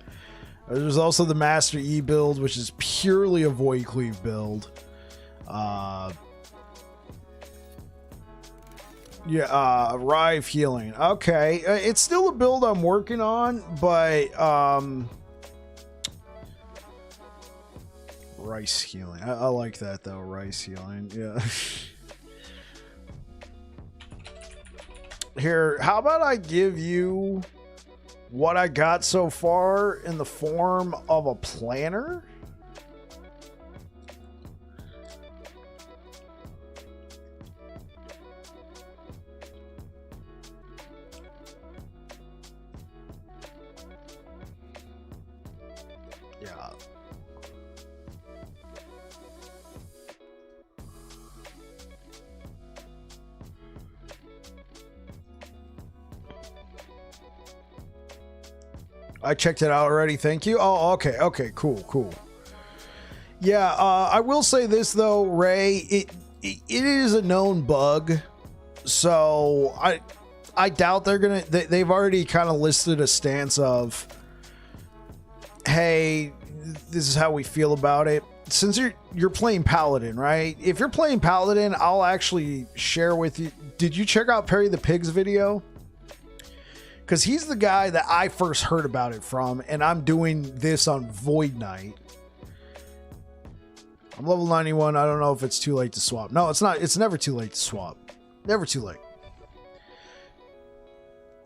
There's also the Master E build, which is purely a Void Cleave build. Rive Healing. Okay, it's still a build I'm working on, but Rice Healing. I like that though. Rice Healing. Yeah. Here, how about I give you what I got so far in the form of a planner? Yeah. I checked it out already. Thank you. Oh, okay. Okay, cool. Yeah, I will say this though, Ray, it is a known bug. So I doubt they've already kind of listed a stance of, hey, this is how we feel about it. Since you're playing Paladin, right? If you're playing Paladin, I'll actually share with you. Did you check out Perry the Pig's video? Because he's the guy that I first heard about it from, and I'm doing this on Void Knight. I'm level 91. I don't know if it's too late to swap. No, it's not. It's never too late to swap. Never too late.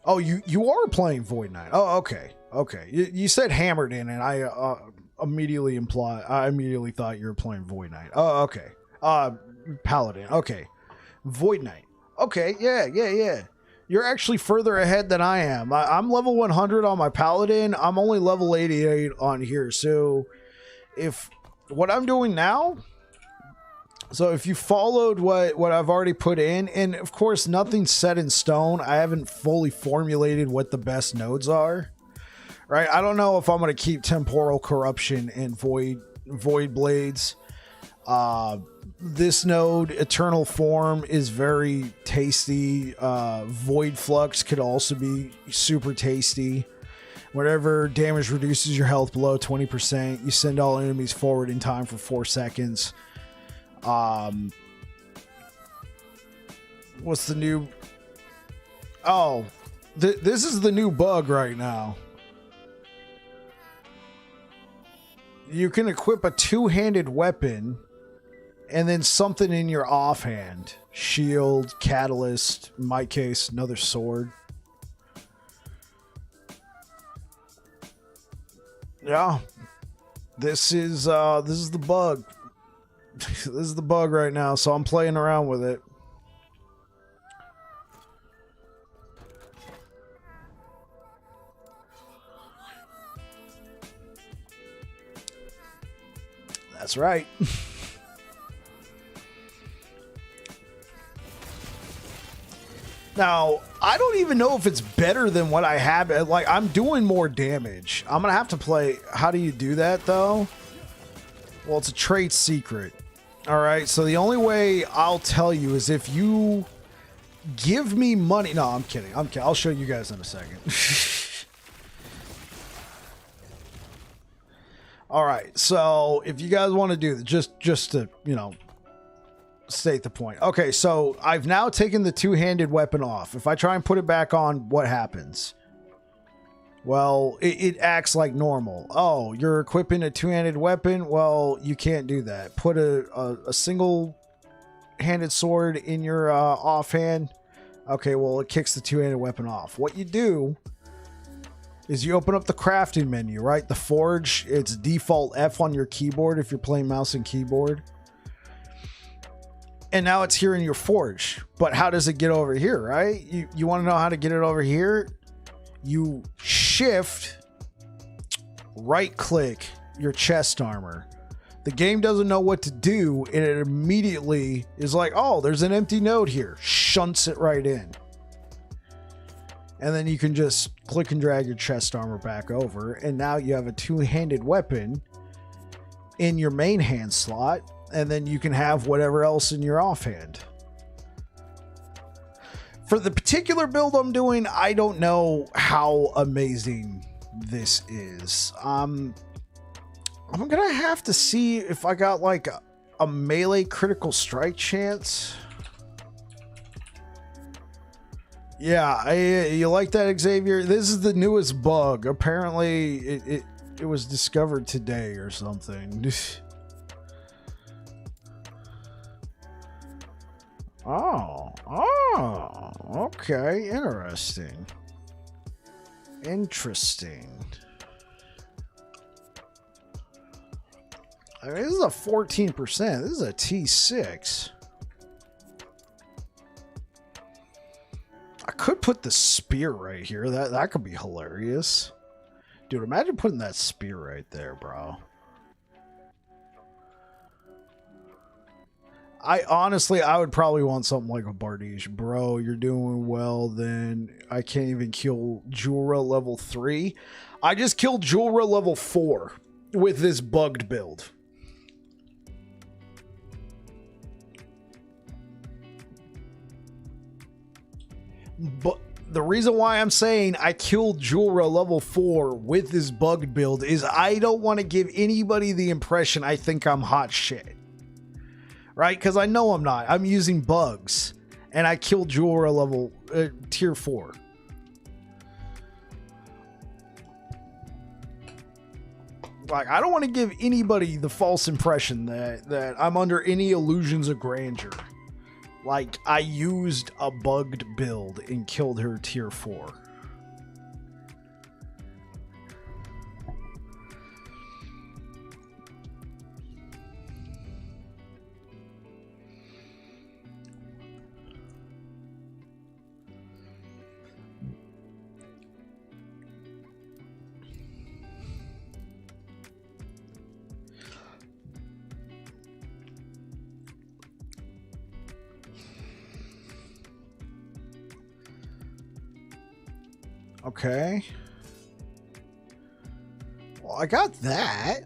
Oh, you are playing Void Knight. Oh, okay. Okay. You said Hammered in, and I immediately thought you were playing Void Knight. Oh, okay. Paladin. Okay. Void Knight. Okay. Yeah. You're actually further ahead than I am. I'm level 100 on my Paladin. I'm only level 88 on here. So if what I'm doing now, so if you followed what I've already put in, and of course nothing's set in stone. I haven't fully formulated what the best nodes are, right? I don't know if I'm going to keep Temporal Corruption and Void Blades. This node, Eternal Form, is very tasty. Void Flux could also be super tasty. Whatever damage reduces your health below 20%, you send all enemies forward in time for 4 seconds. What's the new? Oh, this is the new bug right now. You can equip a two-handed weapon and then something in your offhand. Shield, catalyst, in my case, another sword. Yeah. This is the bug. This is the bug right now, so I'm playing around with it. That's right. Now, I don't even know if it's better than what I have. Like, I'm doing more damage. I'm going to have to play. How do you do that, though? Well, it's a trade secret. All right. So the only way I'll tell you is if you give me money. No, I'm kidding. I'll show you guys in a second. All right. So if you guys want to do that, just to, state the point. Okay, so I've now taken the two-handed weapon off. If I try and put it back on, what happens? Well, it acts like normal. Oh, you're equipping a two-handed weapon? Well, you can't do that. Put a single-handed sword in your offhand. Okay, well, it kicks the two-handed weapon off. What you do is you open up the crafting menu, right? The forge, it's default F on your keyboard if you're playing mouse and keyboard. And now it's here in your forge. But how does it get over here, right? You want to know how to get it over here? You shift, right click your chest armor. The game doesn't know what to do, and it immediately is like, oh, there's an empty node here. Shunts it right in. And then you can just click and drag your chest armor back over. And now you have a two-handed weapon in your main hand slot. And then you can have whatever else in your offhand. For the particular build I'm doing, I don't know how amazing this is. I'm gonna have to see if I got like a melee critical strike chance. Yeah, you like that, Xavier? This is the newest bug. Apparently, it was discovered today or something. Oh, okay, interesting. I mean, this is a 14%. This is a T6. I could put the spear right here. That could be hilarious. Dude, imagine putting that spear right there, bro. I would probably want something like a Bardiche. Bro, you're doing well, then I can't even kill Jura level 3. I just killed Jura level 4 with this bugged build. But the reason why I'm saying I killed Jura level 4 with this bugged build is I don't want to give anybody the impression I think I'm hot shit. Right? Because I know I'm not. I'm using bugs. And I killed Jura level tier 4. Like, I don't want to give anybody the false impression that I'm under any illusions of grandeur. Like, I used a bugged build and killed her tier 4. Okay. Well, I got that.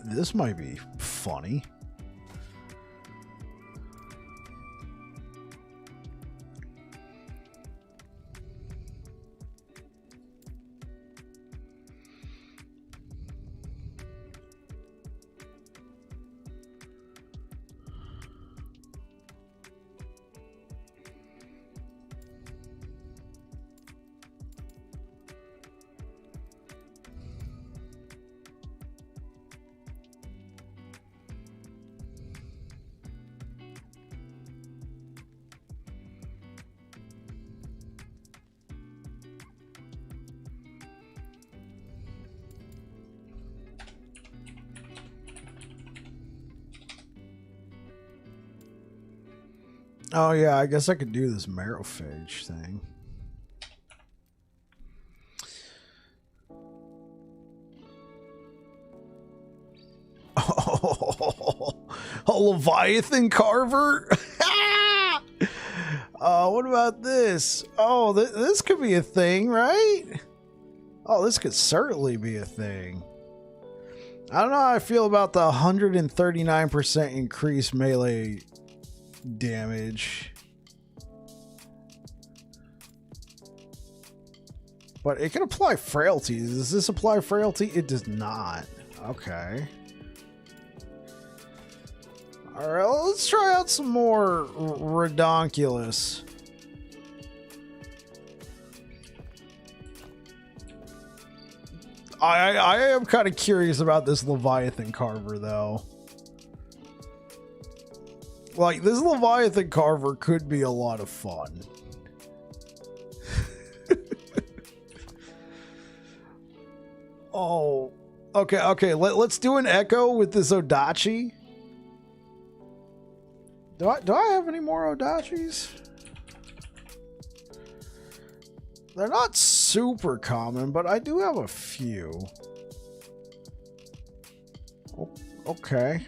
This might be funny. Oh yeah, I guess I could do this marrowphage thing. Oh, a Leviathan carver? What about this? Oh, this could be a thing, right? Oh, this could certainly be a thing. I don't know how I feel about the 139% increased melee damage. But it can apply frailty. Does this apply frailty? It does not. Okay. Alright, let's try out some more redonkulous. I am kind of curious about this Leviathan carver, though. Like, this Leviathan carver could be a lot of fun. Oh, okay. Let's do an echo with this Odachi. Do I have any more Odachis? They're not super common, but I do have a few. Oh, okay.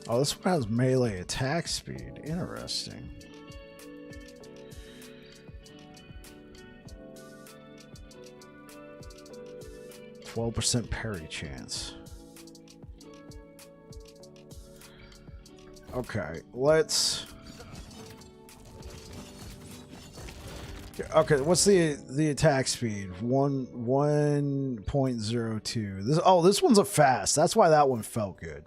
Oh, this one has melee attack speed. Interesting. %12 parry chance. Okay, let's... Okay, what's the attack speed? 1.02. This one's a fast. That's why that one felt good.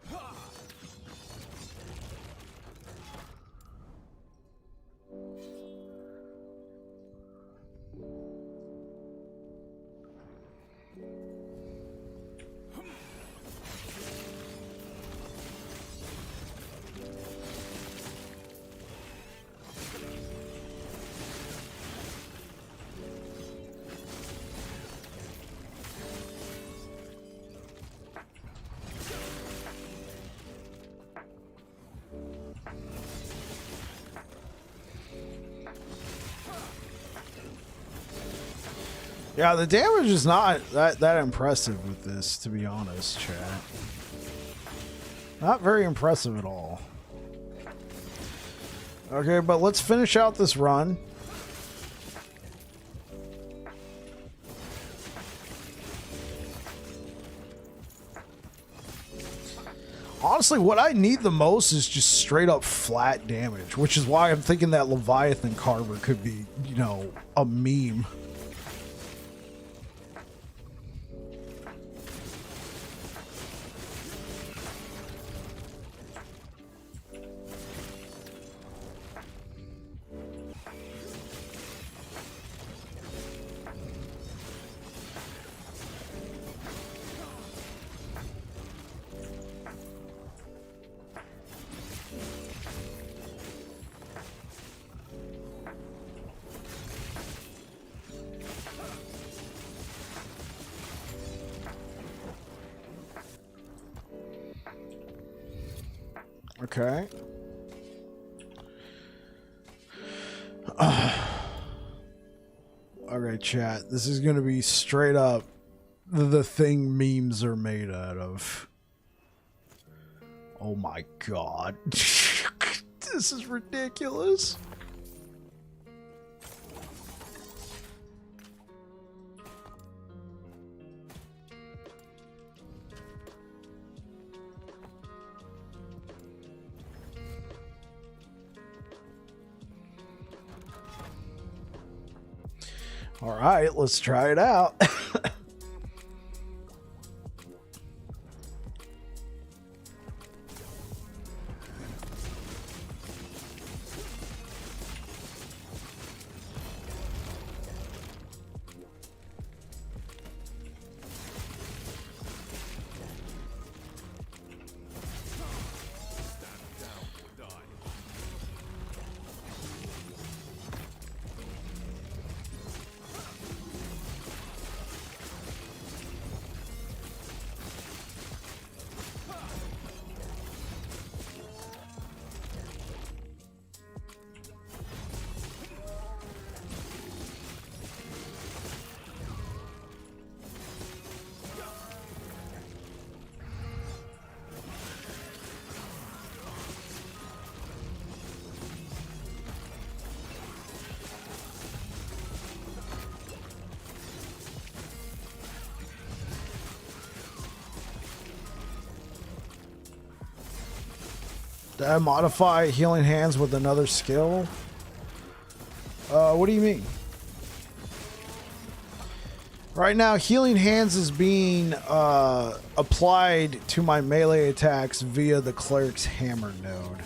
Yeah, the damage is not that impressive with this, to be honest, chat. Not very impressive at all. Okay, but let's finish out this run. Honestly, what I need the most is just straight up flat damage, which is why I'm thinking that Leviathan Carver could be, you know, a meme. Okay. Okay, chat. This is going to be straight up the thing memes are made out of. Oh my god. This is ridiculous. All right, let's try it out. Did I modify healing hands with another skill? What do you mean? Right now, healing hands is being applied to my melee attacks via the cleric's hammer node.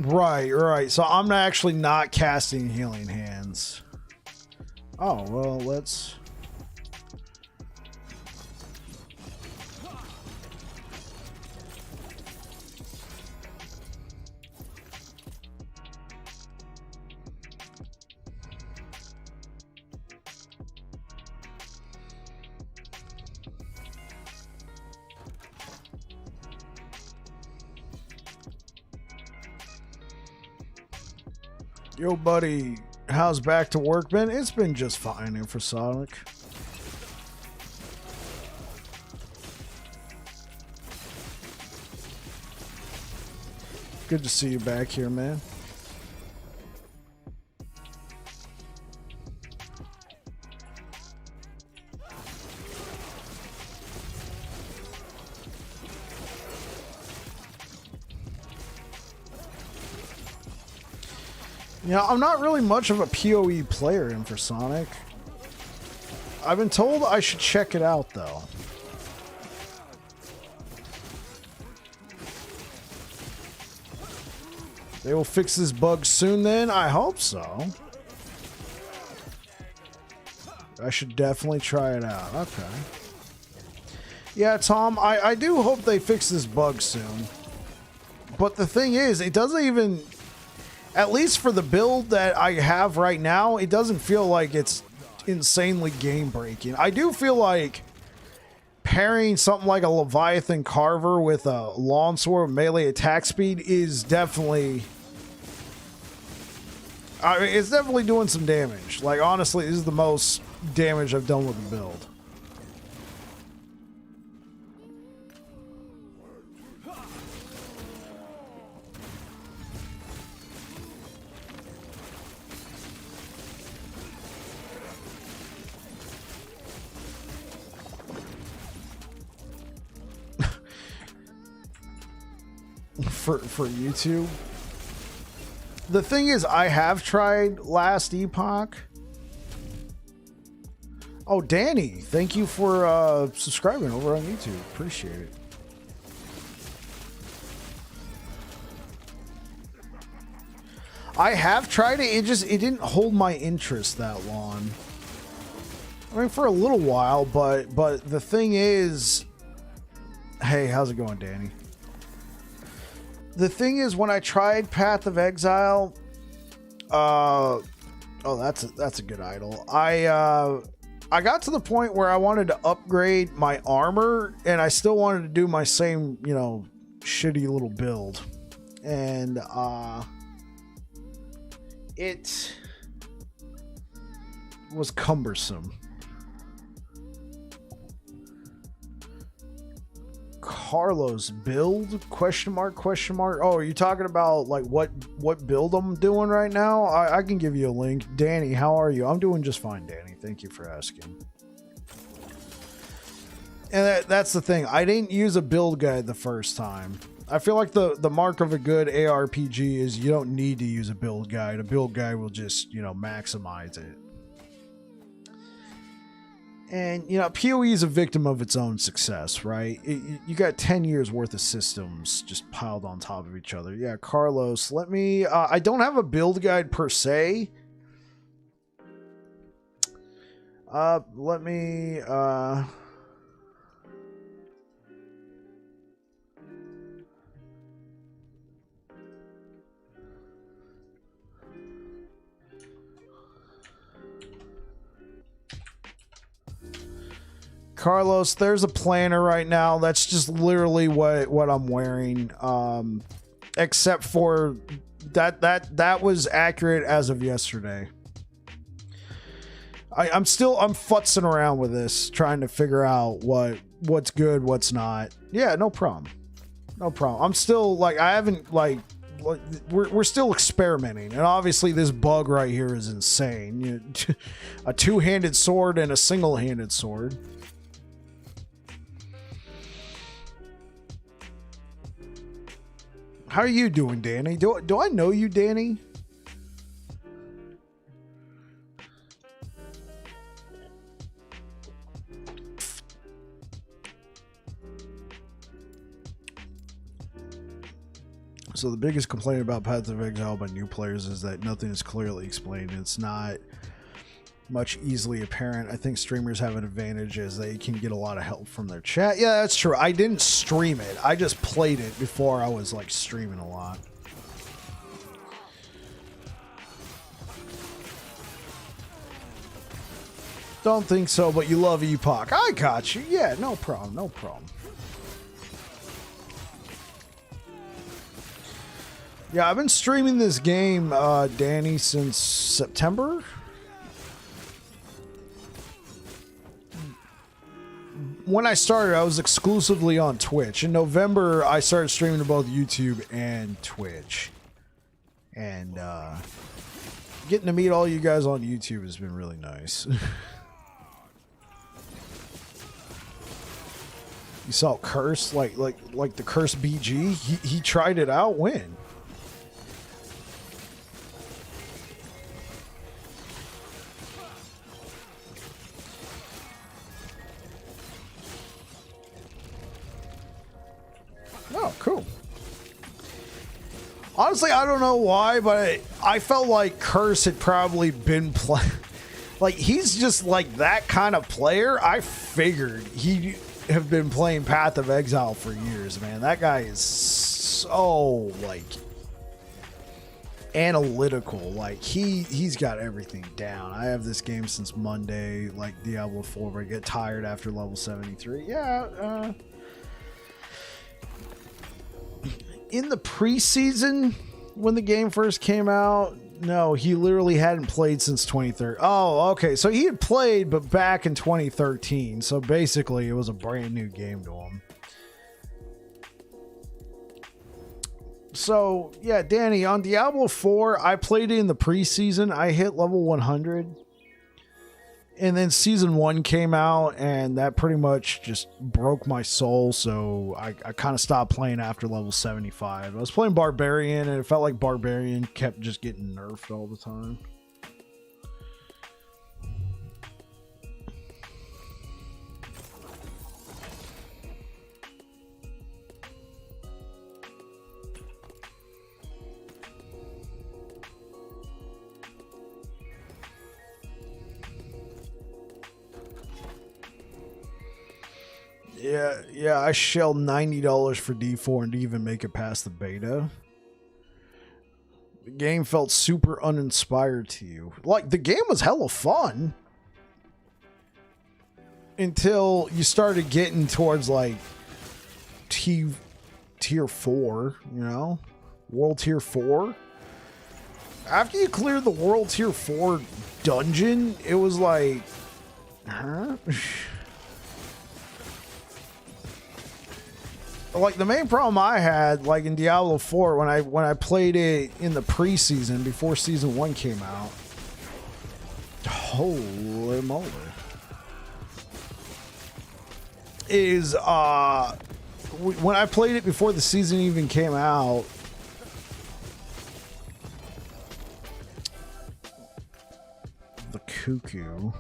Right. So I'm actually not casting healing hands. Oh, well, let's... Yo, buddy, how's back to work been? It's been just fine for Sonic. Good to see you back here, man. You know, I'm not really much of a PoE player in for Sonic. I've been told I should check it out, though. They will fix this bug soon then? I hope so. I should definitely try it out. Okay. Yeah, Tom, I do hope they fix this bug soon. But the thing is, it doesn't even... At least for the build that I have right now, it doesn't feel like it's insanely game-breaking. I do feel like pairing something like a Leviathan Carver with a Longsword melee attack speed is definitely... I mean, it's definitely doing some damage. Like, honestly, this is the most damage I've done with the build. For YouTube. The thing is, I have tried last Epoch. Oh, Danny, thank you for subscribing over on YouTube. Appreciate it. I have tried it. It didn't hold my interest that long. I mean, for a little while, but the thing is, hey, how's it going, Danny? The thing is, when I tried Path of Exile, oh, that's a good idol. I got to the point where I wanted to upgrade my armor, and I still wanted to do my same, you know, shitty little build, and it was cumbersome. Carlos build ? Oh, are you talking about like what build I'm doing right now? I can give you a link. Danny, how are you? I'm doing just fine, Danny. Thank you for asking. And that's the thing. I didn't use a build guide the first time. I feel like the mark of a good ARPG is you don't need to use a build guide. A build guide will just, you know, maximize it. And, you know, PoE is a victim of its own success, right? You got 10 years worth of systems just piled on top of each other. Yeah, Carlos, let me... I don't have a build guide per se. Let me... Carlos, there's a planner right now. That's just literally what I'm wearing. Except for that was accurate as of yesterday. I'm futzing around with this, trying to figure out what's good, what's not. Yeah, no problem. No problem. I'm still like, I haven't like we're still experimenting, and obviously this bug right here is insane. You know, a two-handed sword and a single-handed sword. How are you doing, Danny? Do I know you, Danny? So the biggest complaint about Path of Exile by new players is that nothing is clearly explained. It's not much easily apparent. I think streamers have an advantage as they can get a lot of help from their chat. Yeah, that's true. I didn't stream it. I just played it before I was like streaming a lot. Don't think so, but you love Epoch. I got you. Yeah, no problem. No problem. Yeah, I've been streaming this game, Danny, since September. When I started, I was exclusively on Twitch. In November, I started streaming to both YouTube and Twitch. And getting to meet all you guys on YouTube has been really nice. You saw Curse, like the Curse BG. He tried it out. When? Oh, cool. Honestly, I don't know why, but I felt like Curse had probably been playing. Like, he's just like that kind of player. I figured he'd have been playing Path of Exile for years, man. That guy is so, like, analytical. Like, he's got everything down. I have this game since Monday, like Diablo 4, where I get tired after level 73. Yeah, in the preseason, when the game first came out, no, he literally hadn't played since 2013. Oh, okay. So he had played, but back in 2013. So basically, it was a brand new game to him. So, yeah, Danny, on Diablo 4, I played it in the preseason. I hit level 100. And then season 1 came out, and that pretty much just broke my soul. So I kind of stopped playing after level 75. I was playing Barbarian, and it felt like Barbarian kept just getting nerfed all the time. Yeah, I shelled $90 for D4 and didn't even make it past the beta. The game felt super uninspired to you. Like, the game was hella fun. Until you started getting towards, like, tier 4, you know? World tier 4. After you cleared the world tier 4 dungeon, it was like, huh? Like, the main problem I had, like in Diablo 4, when I played it in the preseason before season 1 came out, holy moly, is when I played it before the season even came out, the cuckoo.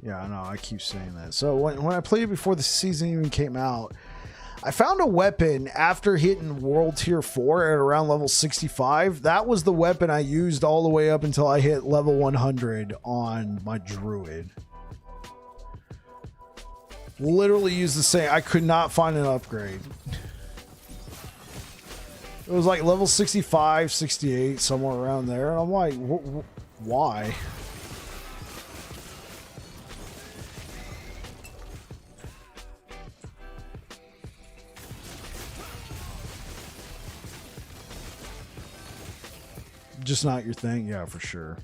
Yeah, I know, I keep saying that. So when I played it before the season even came out, I found a weapon after hitting World Tier 4 at around level 65. That was the weapon I used all the way up until I hit level 100 on my Druid. Literally used the same. I could not find an upgrade. It was like level 65, 68, somewhere around there. And I'm like, why? Just not your thing? Yeah, for sure.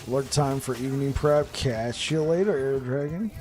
Alert time for evening prep. Catch you later, Air Dragon.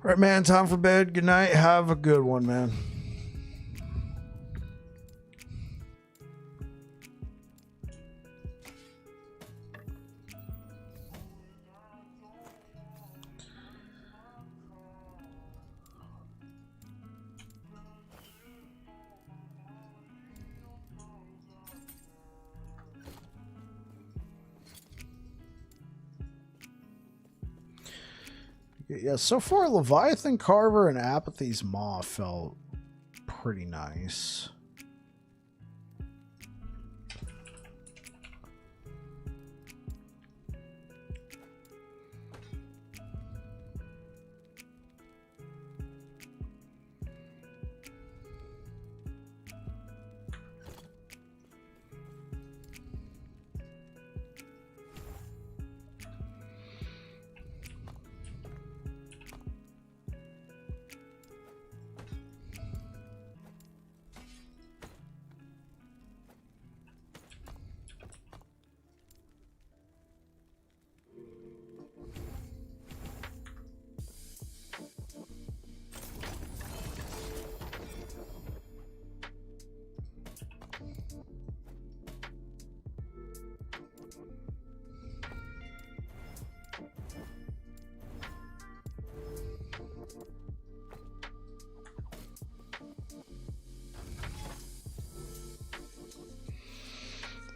Right, man. Time for bed. Good night. Have a good one, man. Yeah, so far Leviathan Carver and Apathy's Maw felt pretty nice.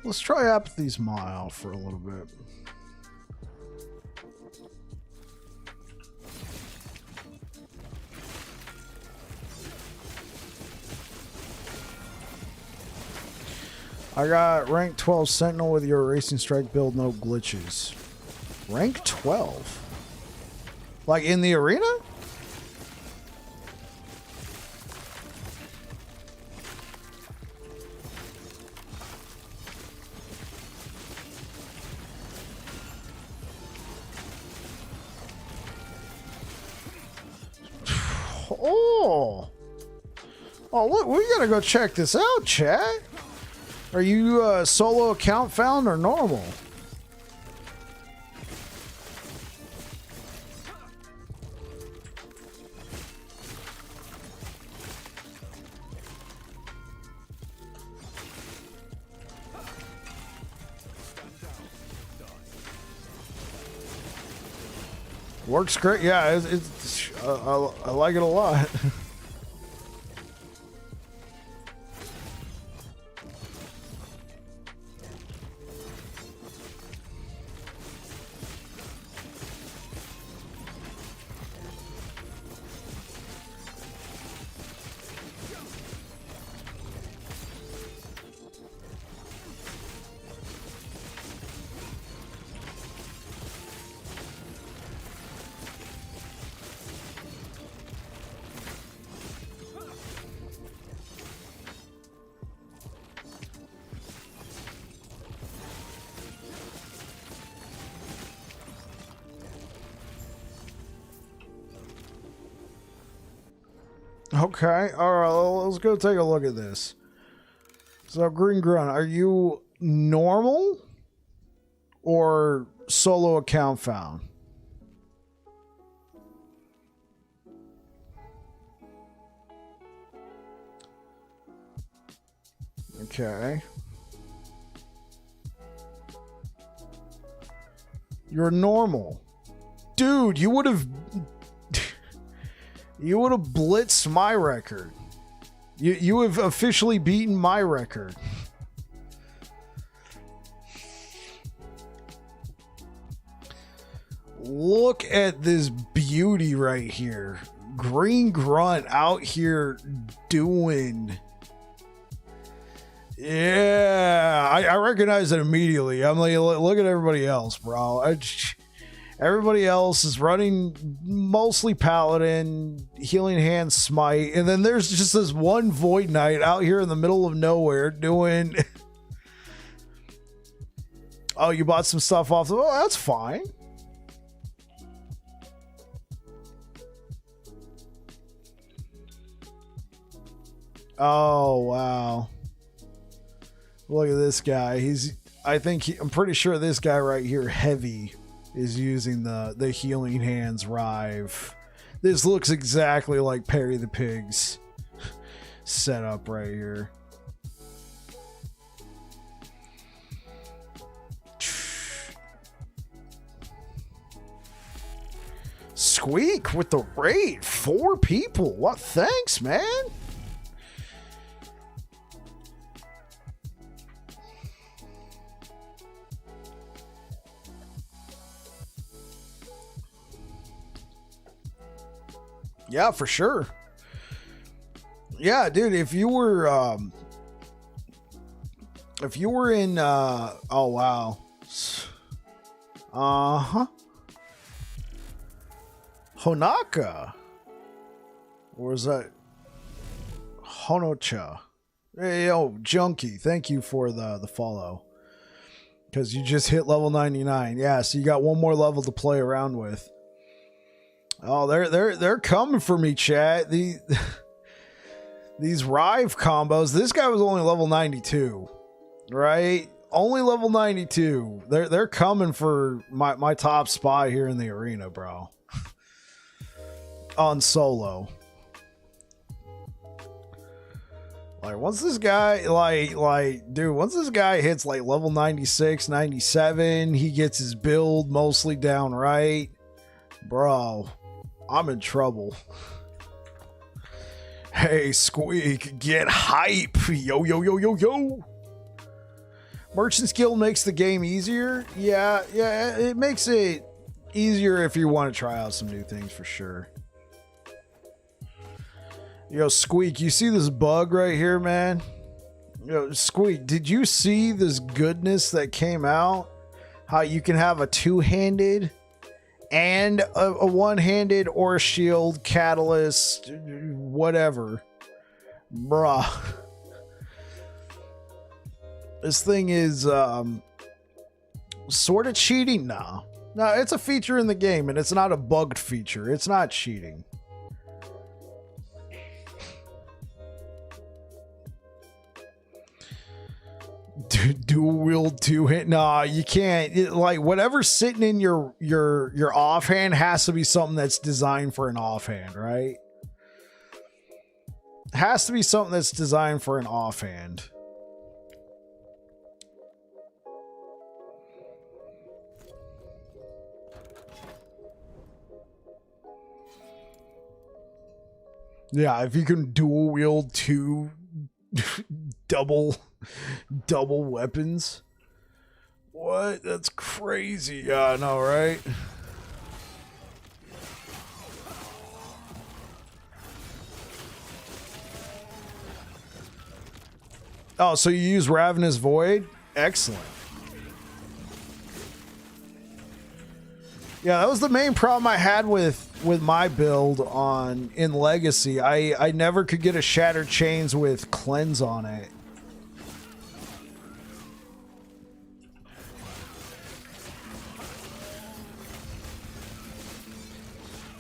Let's try Apathy's Maw out for a little bit. I got rank 12 Sentinel with your Racing Strike build, no glitches. Rank 12? Like in the arena? Oh, look, we gotta go check this out, chat. Are you solo account found or normal? Works great. Yeah, I like it a lot. Okay, alright, let's go take a look at this. So, Green Grunt, are you normal or solo account found? Okay. You're normal. Dude, you would have... You would have blitzed my record. You have officially beaten my record. Look at this beauty right here. Green Grunt out here doing... Yeah, I recognize it immediately. I'm like, look at everybody else, bro. Everybody else is running mostly Paladin, Healing Hand Smite, and then there's just this one Void Knight out here in the middle of nowhere doing... Oh, you bought some stuff off the... Oh, that's fine. Oh, wow. Look at this guy. I'm pretty sure this guy right here, Heavy, is using the Healing Hands Rive. This looks exactly like Perry the Pig's setup right here. Squeak with the raid. 4 people. What? Thanks, man. Yeah, for sure. Yeah, dude, if you were in oh wow. Uh-huh. Honaka. Or is that Honocha? Hey, yo, Junkie, thank you for the follow. Because you just hit level 99. Yeah, so you got one more level to play around with. Oh, they're coming for me, chat. These Rive combos. This guy was only level 92, right? Only level 92. They're coming for my top spot here in the arena, bro. On solo. Like once this guy once this guy hits like level 96, 97, he gets his build mostly down right. Bro, I'm in trouble. Hey, Squeak, get hype. Yo, yo, yo, yo, yo. Merchant's Guild makes the game easier. Yeah, it makes it easier if you want to try out some new things for sure. Yo, Squeak, you see this bug right here, man? Yo, Squeak, did you see this goodness that came out? How you can have a two-handed and a one-handed or shield, catalyst, whatever. Bruh. This thing is sort of cheating now. No, it's a feature in the game, and it's not a bugged feature. It's not cheating. Dual wield two-hand. Nah, you can't. Like whatever's sitting in your offhand has to be something that's designed for an offhand, right? Has to be something that's designed for an offhand. Yeah, if you can dual wield two double weapons. What? That's crazy. Yeah, I know, right? Oh, so you use Ravenous Void? Excellent. Yeah, that was the main problem I had with my build in Legacy. I never could get a Shattered Chains with Cleanse on it.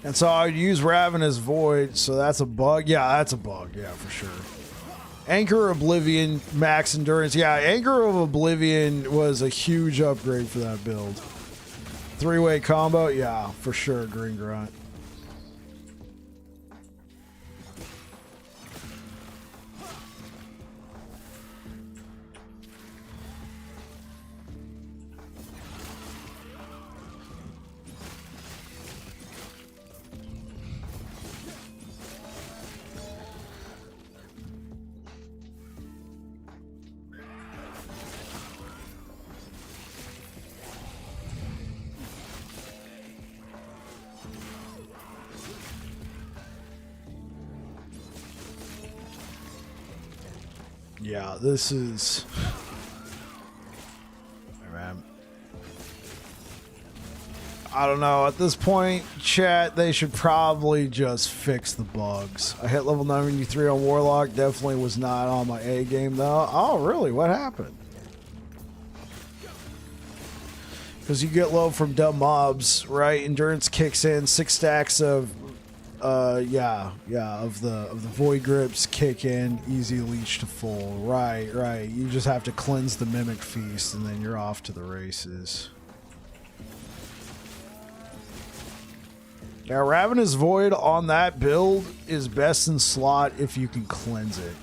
And so I'd use Ravenous Void, so that's a bug. Yeah, that's a bug. Yeah, for sure. Anchor Oblivion, max endurance. Yeah, Anchor of Oblivion was a huge upgrade for that build. 3-way combo. Yeah, for sure. Green Grunt. Yeah, this is... Man. I don't know. At this point, chat, they should probably just fix the bugs. I hit level 93 on Warlock. Definitely was not on my A game, though. Oh, really? What happened? Because you get low from dumb mobs, right? Endurance kicks in. 6 stacks of... of the void grips kick in, easy leech to full. Right. You just have to cleanse the Mimic Feast and then you're off to the races. Now, Ravenous Void on that build is best in slot if you can cleanse it.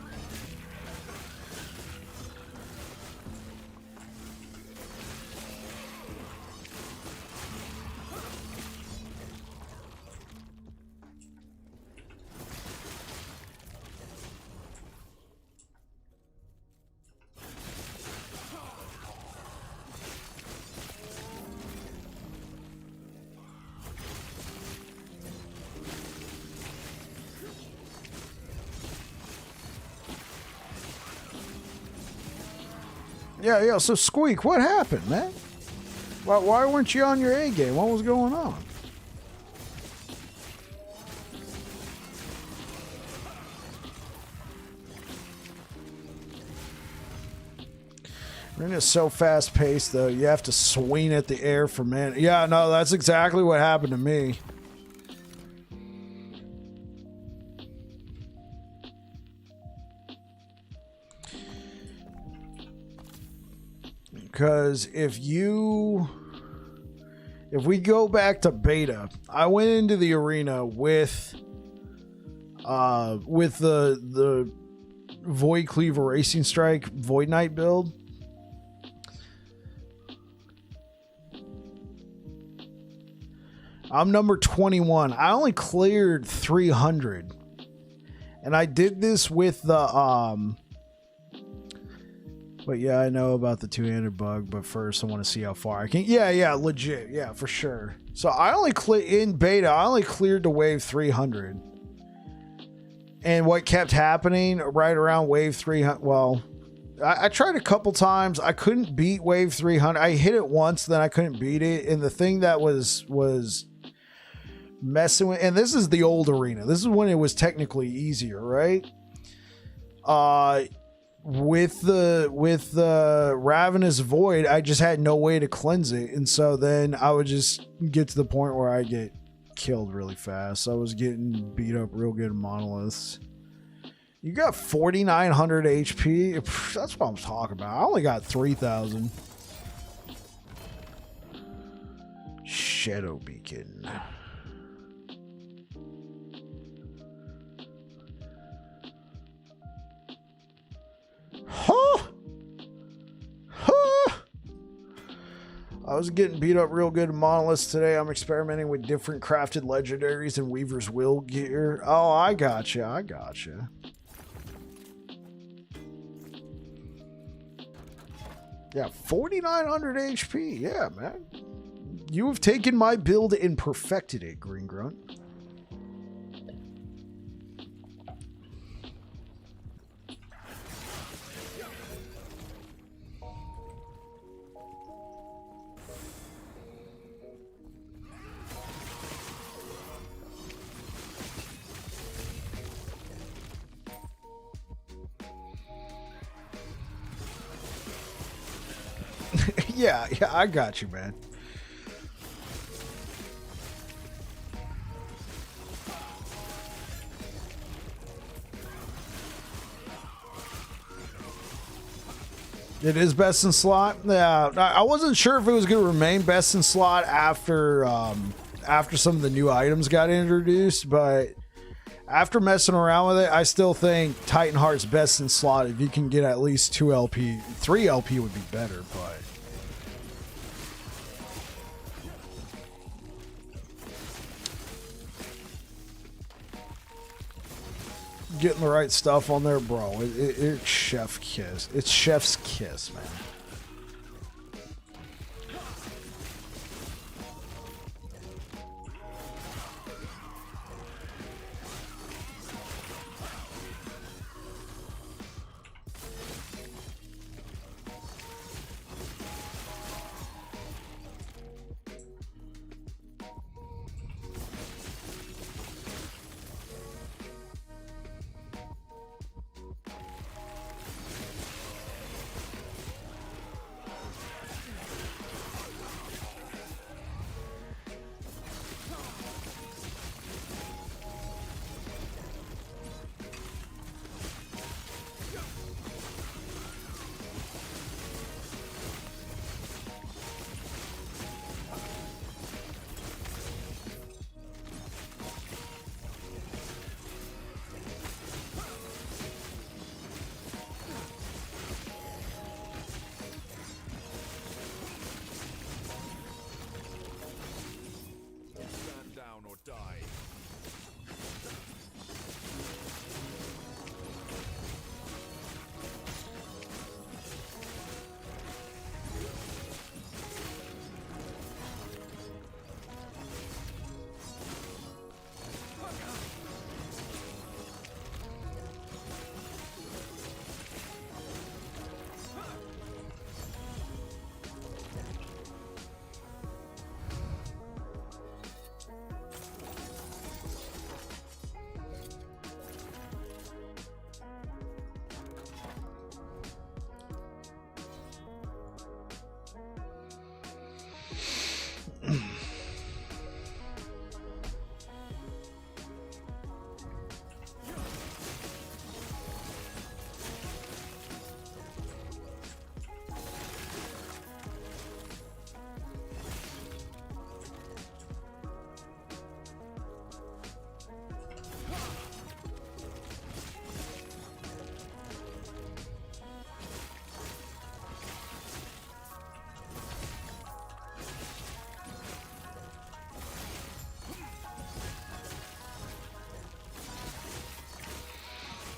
Yeah, so Squeak, what happened, man? Why weren't you on your A game? What was going on? Arena is so fast paced, though. You have to swing at the air for man. Yeah, no, that's exactly what happened to me. Because if we go back to beta, I went into the arena with the Void Cleaver Racing Strike Void Knight build. I'm number 21. I only cleared 300. And I did this with the but yeah, I know about the two-handed bug, but first I want to see how far I can. Yeah, legit. Yeah, for sure. So I only in beta, I only cleared to wave 300. And what kept happening right around wave 300, well, I tried a couple times. I couldn't beat wave 300. I hit it once, then I couldn't beat it. And the thing that was messing with, and this is the old arena. This is when it was technically easier, right? With the Ravenous Void, I just had no way to cleanse it, and so then I would just get to the point where I get killed really fast. I was getting beat up real good in Monoliths. You got 4,900 HP. That's what I'm talking about. I only got 3,000. Shadow Beacon. Huh? I was getting beat up real good in Monoliths today. I'm experimenting with different crafted legendaries and Weaver's Will gear. Oh, I gotcha. Yeah, 4,900 HP. Yeah, man. You have taken my build and perfected it, Green Grunt. Yeah, I got you, man. It is best in slot. Yeah, I wasn't sure if it was going to remain best in slot after some of the new items got introduced, but after messing around with it, I still think Titan Heart's best in slot. If you can get at least 2 LP, 3 LP would be better, but getting the right stuff on there, bro. It's chef kiss. It's chef's kiss, man.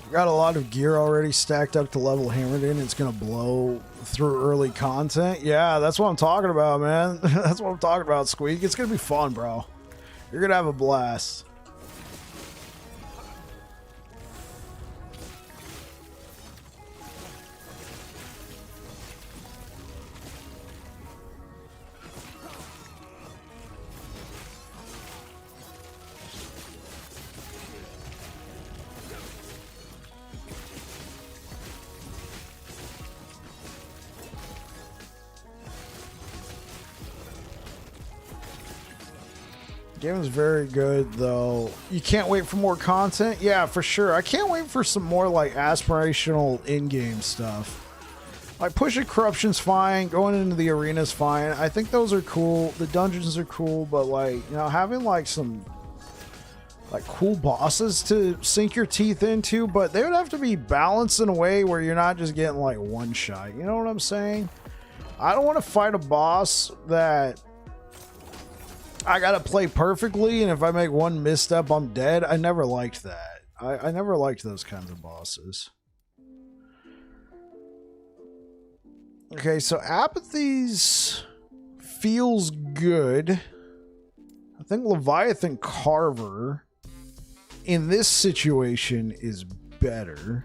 Got a lot of gear already stacked up to level hammered in. It's gonna blow through early content. Yeah, that's what I'm talking about, man. That's what I'm talking about, Squeak. It's gonna be fun, bro. You're gonna have a blast. Game is very good, though. You can't wait for more content? Yeah, for sure. I can't wait for some more, like, aspirational in-game stuff. Like, pushing corruption's fine. Going into the arena's fine. I think those are cool. The dungeons are cool, but, like, you know, having, like, some, like, cool bosses to sink your teeth into, but they would have to be balanced in a way where you're not just getting, like, one shot. You know what I'm saying? I don't want to fight a boss that I gotta play perfectly, and if I make one misstep, I'm dead. I never liked that. I never liked those kinds of bosses. Okay, so Apathy's feels good. I think Leviathan Carver in this situation is better.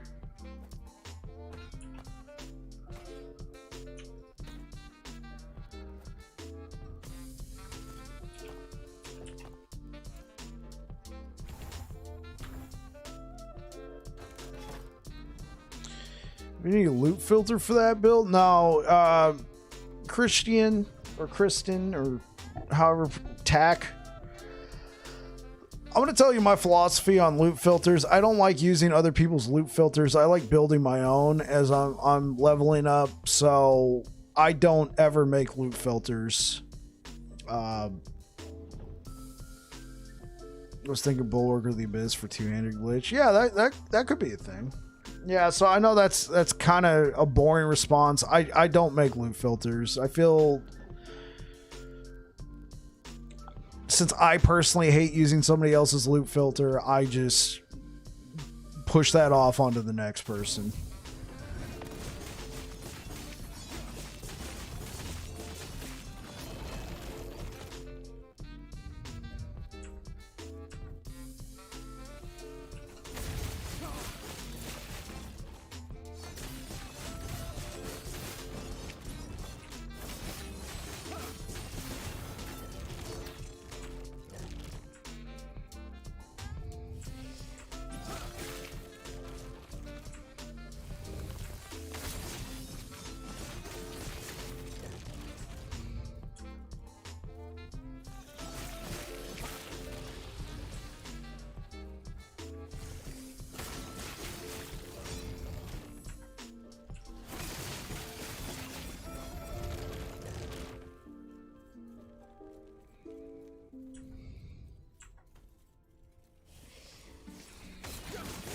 We need a loot filter for that build? No, Christian or Kristen or however, Tack. I'm going to tell you my philosophy on loot filters. I don't like using other people's loot filters. I like building my own as I'm leveling up. So I don't ever make loot filters. I was thinking Bulwark of the Abyss for two-handed glitch. Yeah, that could be a thing. Yeah, so I know that's kind of a boring response. I don't make loot filters. I feel, since I personally hate using somebody else's loot filter, I just push that off onto the next person.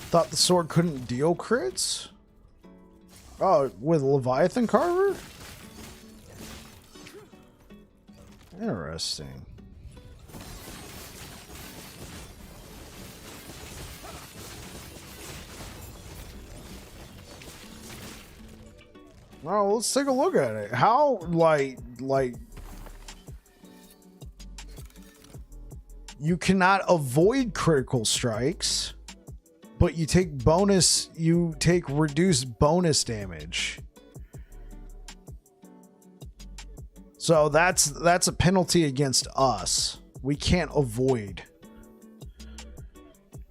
Thought the sword couldn't deal crits? Oh, with Leviathan Carver? Interesting. Well, let's take a look at it. How, like you cannot avoid critical strikes, but you take reduced bonus damage. So that's a penalty against us. We can't avoid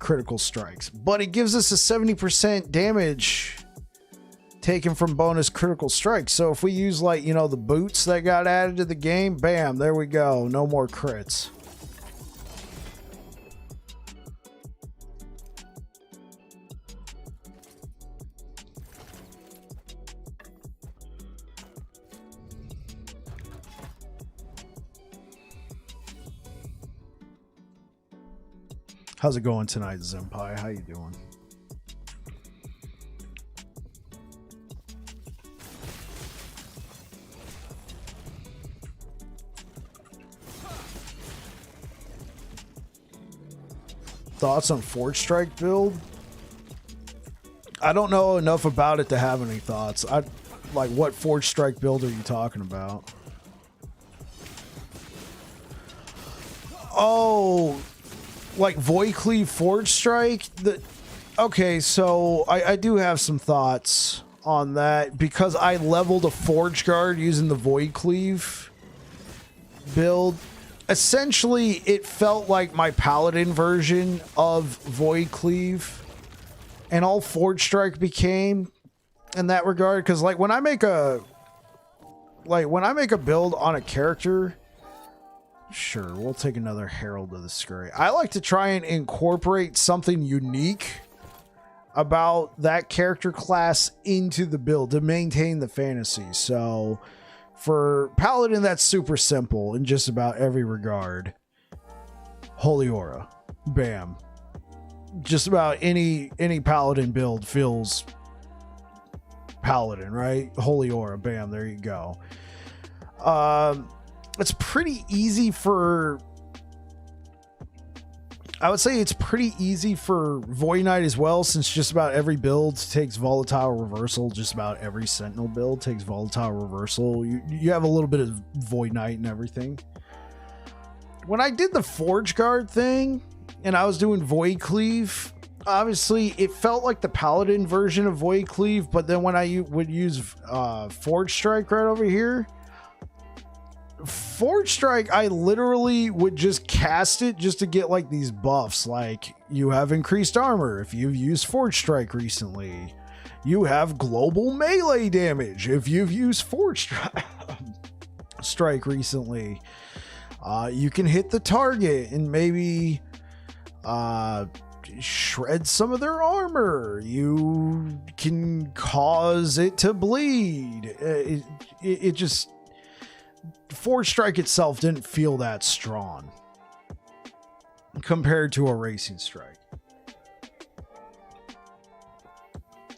critical strikes, but it gives us a 70% damage taken from bonus critical strikes. So if we use, like, you know, the boots that got added to the game, bam, there we go. No more crits. How's it going tonight, Zenpai? How you doing? Thoughts on Forge Strike build? I don't know enough about it to have any thoughts. Like, what Forge Strike build are you talking about? Oh, like Void Cleave Forge Strike? Okay, so I do have some thoughts on that because I leveled a Forge Guard using the Void Cleave build. Essentially, it felt like my Paladin version of Void Cleave, and all Forge Strike became in that regard. Because like when I make a build on a character, sure, we'll take another Herald of the Scurry. I like to try and incorporate something unique about that character class into the build to maintain the fantasy. So for Paladin, that's super simple in just about every regard. Holy Aura. Bam. Just about any Paladin build feels Paladin, right? Holy Aura. Bam. There you go. It's pretty easy for... I would say it's pretty easy for Void Knight as well, since just about every build takes Volatile Reversal. Just about every Sentinel build takes Volatile Reversal. You have a little bit of Void Knight and everything. When I did the Forge Guard thing, and I was doing Void Cleave, obviously it felt like the Paladin version of Void Cleave, but then when I would use Forge Strike right over here, Forge Strike, I literally would just cast it just to get like these buffs, like you have increased armor if you've used Forge Strike recently. You have global melee damage if you've used Forge Strike recently. You can hit the target and maybe shred some of their armor. You can cause it to bleed. It just... Forge Strike itself didn't feel that strong compared to a Racing Strike.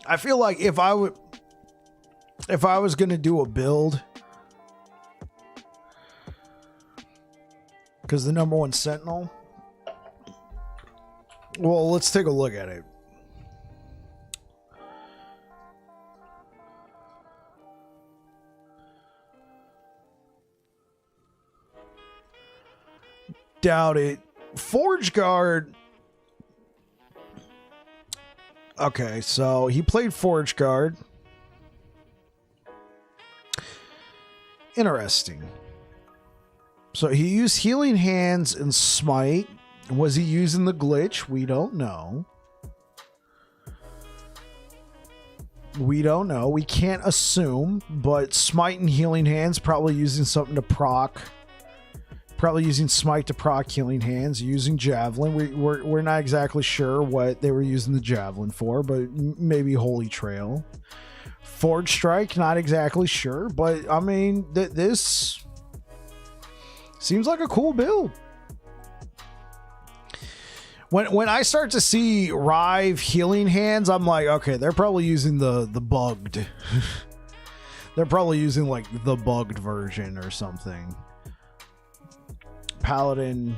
I feel like if I was going to do a build, because the number one Sentinel, well, let's take a look at it. Doubt it. Forge Guard. Okay, so he played Forge Guard. Interesting. So he used Healing Hands and Smite. Was he using the glitch? We don't know. We don't know. We can't assume, but Smite and Healing Hands probably using something to proc. Probably using Smite to proc Healing Hands, using Javelin. We're not exactly sure what they were using the Javelin for, but maybe Holy Trail. Forge Strike, not exactly sure, but I mean, this seems like a cool build. When I start to see Rive Healing Hands, I'm like, okay, they're probably using the bugged. They're probably using like the bugged version or something. Paladin.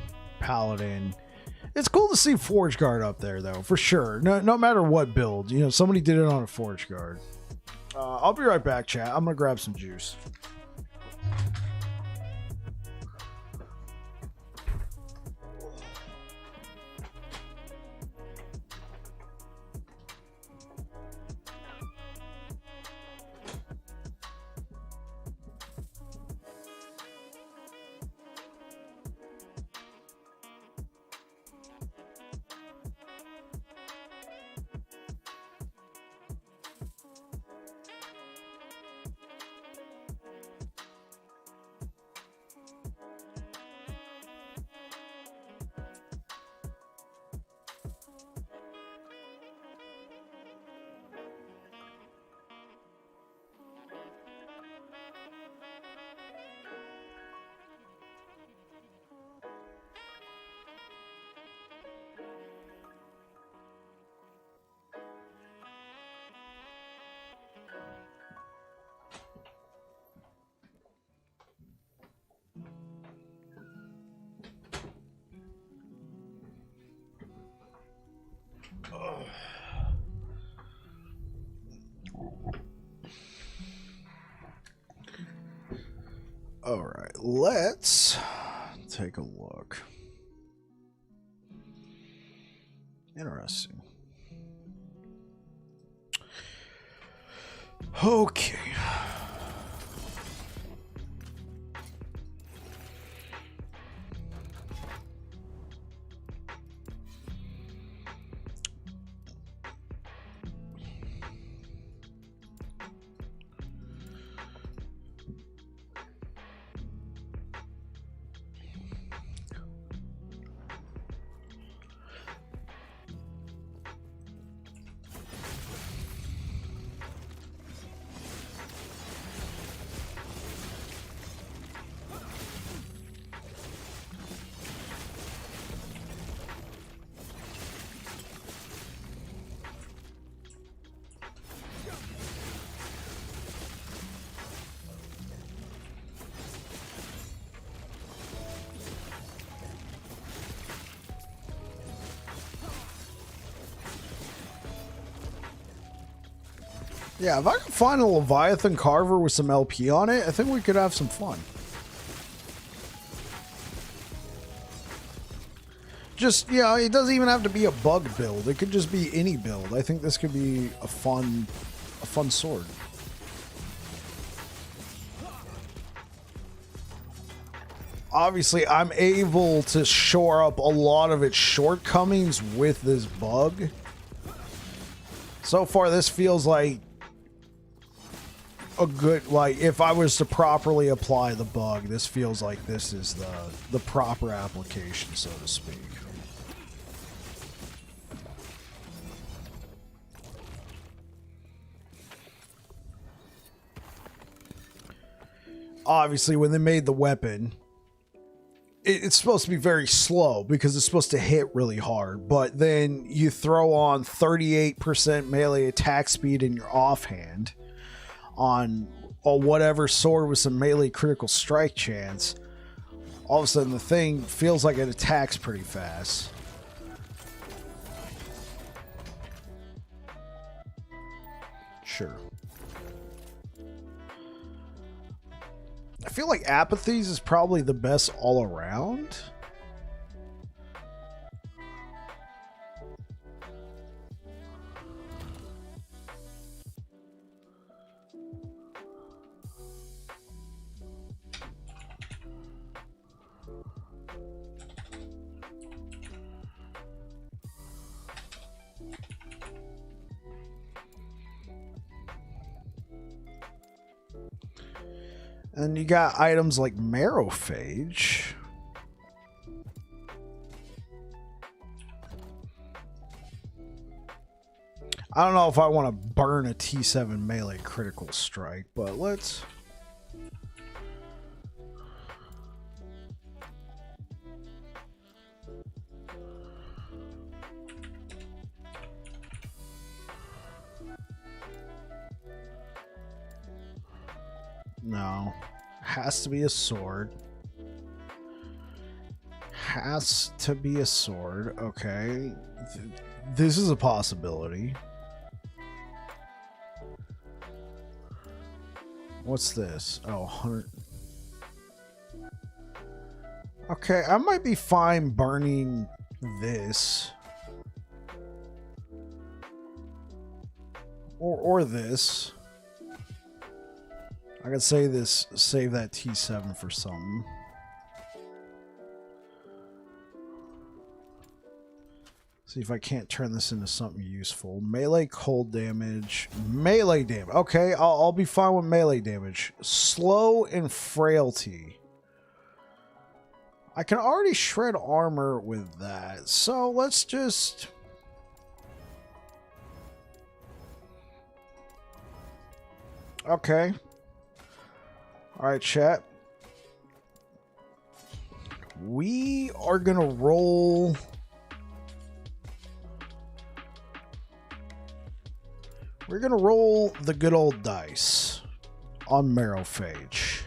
It's cool to see Forge Guard up there, though, for sure. No matter what build, you know, somebody did it on a Forge Guard. I'll be right back, chat. I'm gonna grab some juice. All right, let's take a look. Interesting. Okay. Yeah, if I could find a Leviathan Carver with some LP on it, I think we could have some fun. Just, you know, it doesn't even have to be a bug build. It could just be any build. I think this could be a fun sword. Obviously, I'm able to shore up a lot of its shortcomings with this bug. So far, this feels like a good, like, if I was to properly apply the bug, this feels like this is the proper application, so to speak. Obviously, when they made the weapon, it's supposed to be very slow because it's supposed to hit really hard, but then you throw on 38% melee attack speed in your offhand on whatever sword with some melee critical strike chance. All of a sudden the thing feels like it attacks pretty fast. Sure. I feel like Apathies is probably the best all around. And you got items like Marrowphage. I don't know if I want to burn a T7 melee critical strike, but let's... No. Has to be a sword. Has to be a sword. Okay. This is a possibility. What's this? Oh, 100. Okay, I might be fine burning this. Or this. I could say this, save that T7 for something. See if I can't turn this into something useful. Melee cold damage. Melee damage. Okay, I'll be fine with melee damage. Slow and frailty. I can already shred armor with that. So let's just... Okay. Alright, chat. We are gonna roll... We're gonna roll the good old dice on Marrowphage.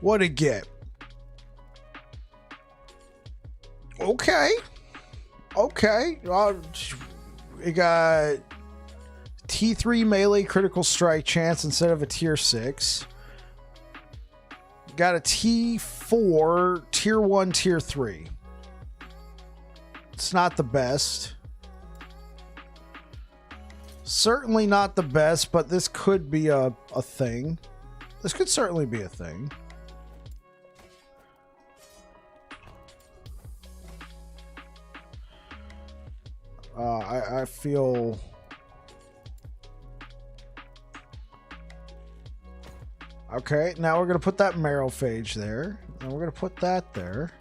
What'd it get? Okay. Okay. It got T3 melee critical strike chance instead of a tier 6. Got a T4 tier 1 tier 3. It's not the best. Certainly not the best, but this could be a thing. This could certainly be a thing. I feel... Okay, now we're going to put that Marrowphage there. And we're going to put that there.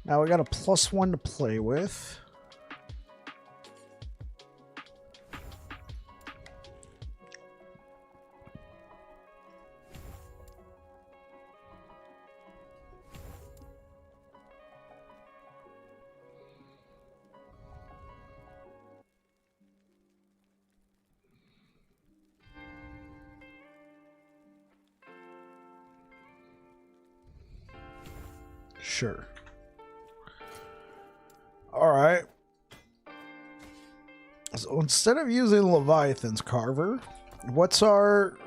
Now we got a +1 to play with. Sure. All right. So instead of using Leviathan's Carver, what's our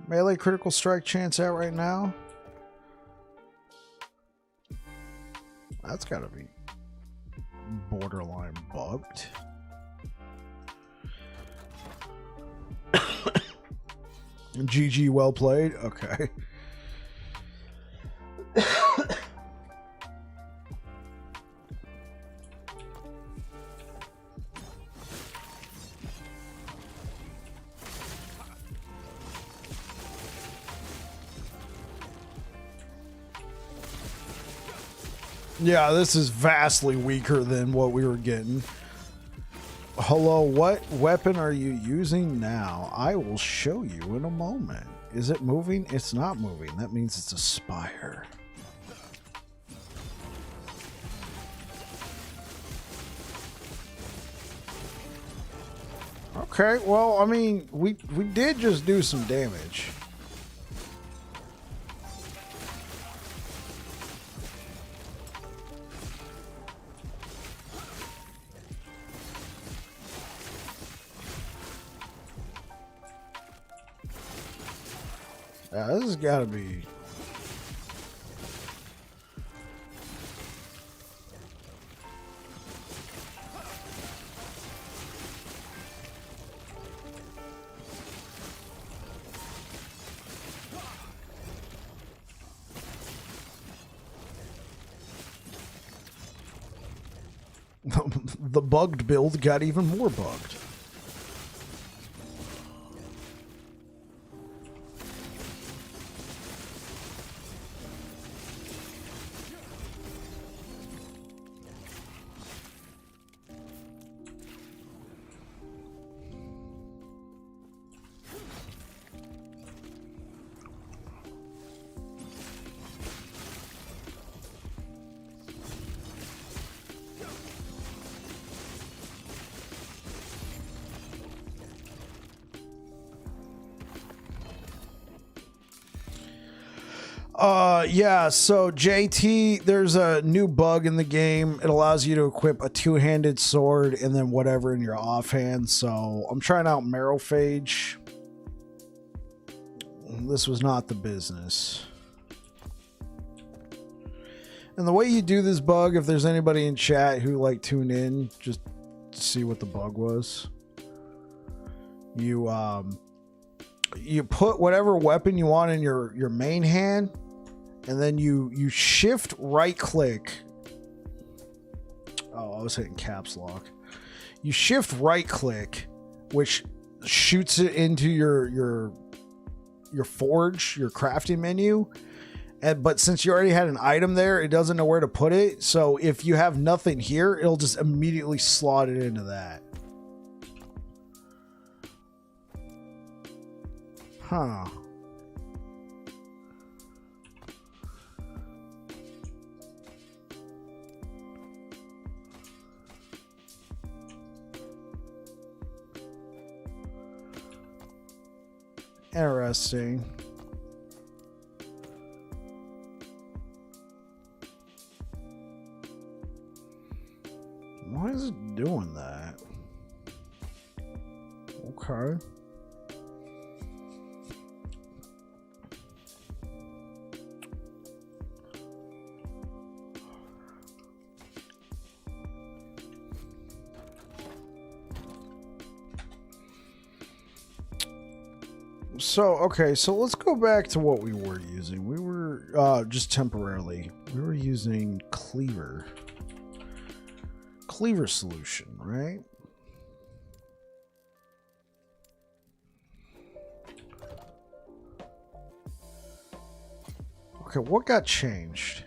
melee critical strike chance at right now? That's got to be borderline bugged. GG, well played. Okay. Yeah, this is vastly weaker than what we were getting. Hello, what weapon are you using now? I will show you in a moment. Is it moving? It's not moving. That means it's a spire. Okay, well, I mean, we did just do some damage. Yeah, this has got to be... The bugged build got even more bugged. Yeah, so JT, there's a new bug in the game. It allows you to equip a two-handed sword and then whatever in your offhand. So I'm trying out Marrowphage. This was not the business. And the way you do this bug, if there's anybody in chat who like tune in, just see what the bug was. You put whatever weapon you want in your main hand, and then you shift right click. Oh, I was hitting caps lock. You shift right click, which shoots it into your forge, your crafting menu. But since you already had an item there, it doesn't know where to put it. So if you have nothing here, it'll just immediately slot it into that. Huh. Interesting. Why is it doing that? Okay. So, okay, so let's go back to what we were using. We were, just temporarily, we were using Cleaver. Cleaver solution, right? Okay, what got changed?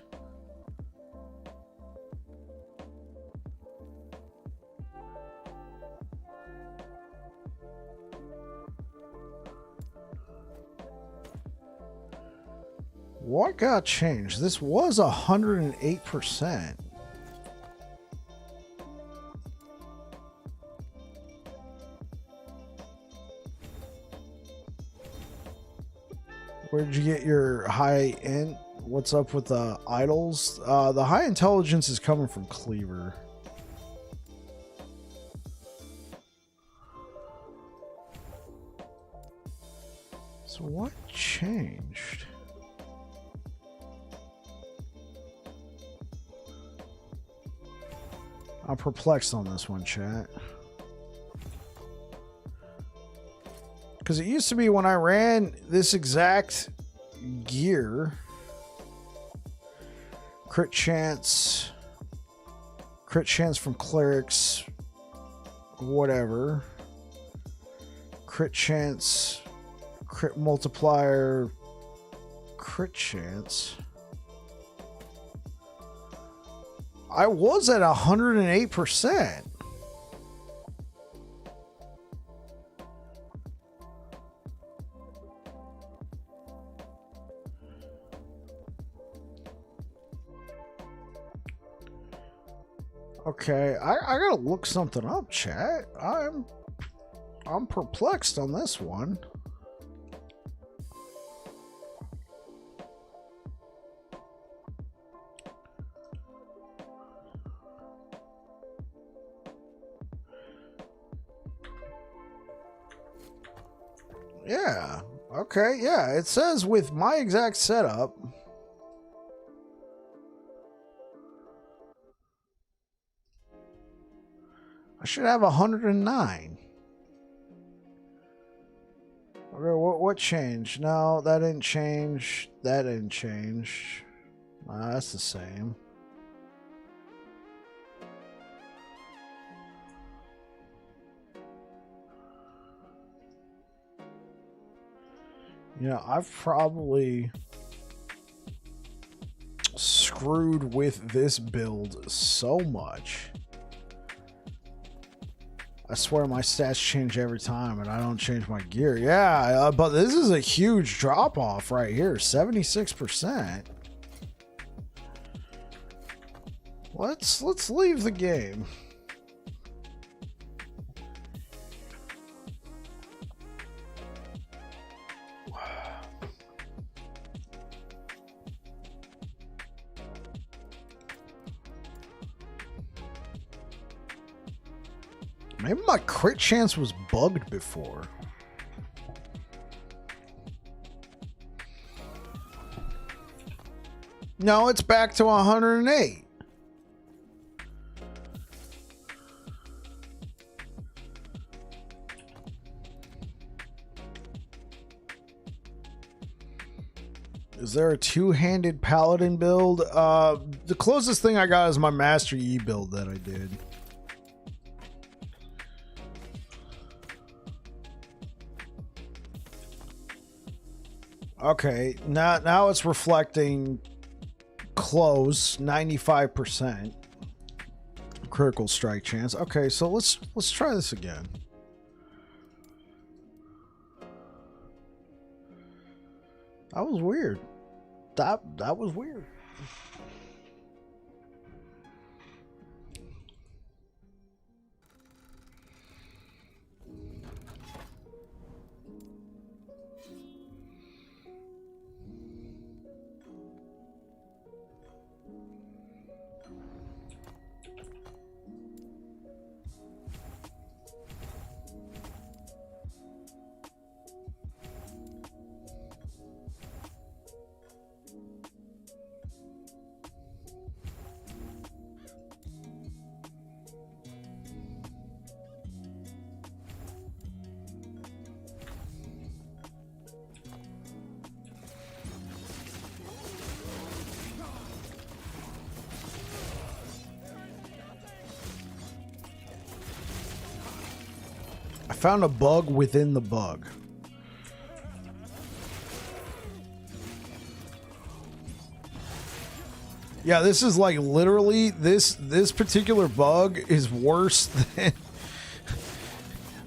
What got changed? This was 108%. Where'd you get your high int? What's up with the idols? The high intelligence is coming from Cleaver. So what changed? I'm perplexed on this one, chat. Because it used to be when I ran this exact gear, crit chance from clerics, whatever, crit chance, crit multiplier, crit chance. I was at 108%. Okay, I gotta look something up, chat. I'm perplexed on this one. Yeah. Okay, yeah. It says with my exact setup. I should have 109. Okay, what changed? No, that didn't change. That didn't change. That's the same. You know, I've probably screwed with this build so much. I swear my stats change every time and I don't change my gear. Yeah, but this is a huge drop off right here. 76%. Let's leave the game. Maybe my crit chance was bugged before. No, it's back to 108. Is there a two-handed paladin build? The closest thing I got is my Master Yi build that I did. Okay, now it's reflecting close, 95% critical strike chance. Okay, so let's try this again. That was weird. That was weird. I found a bug within the bug. Yeah, this is like literally this particular bug is worse than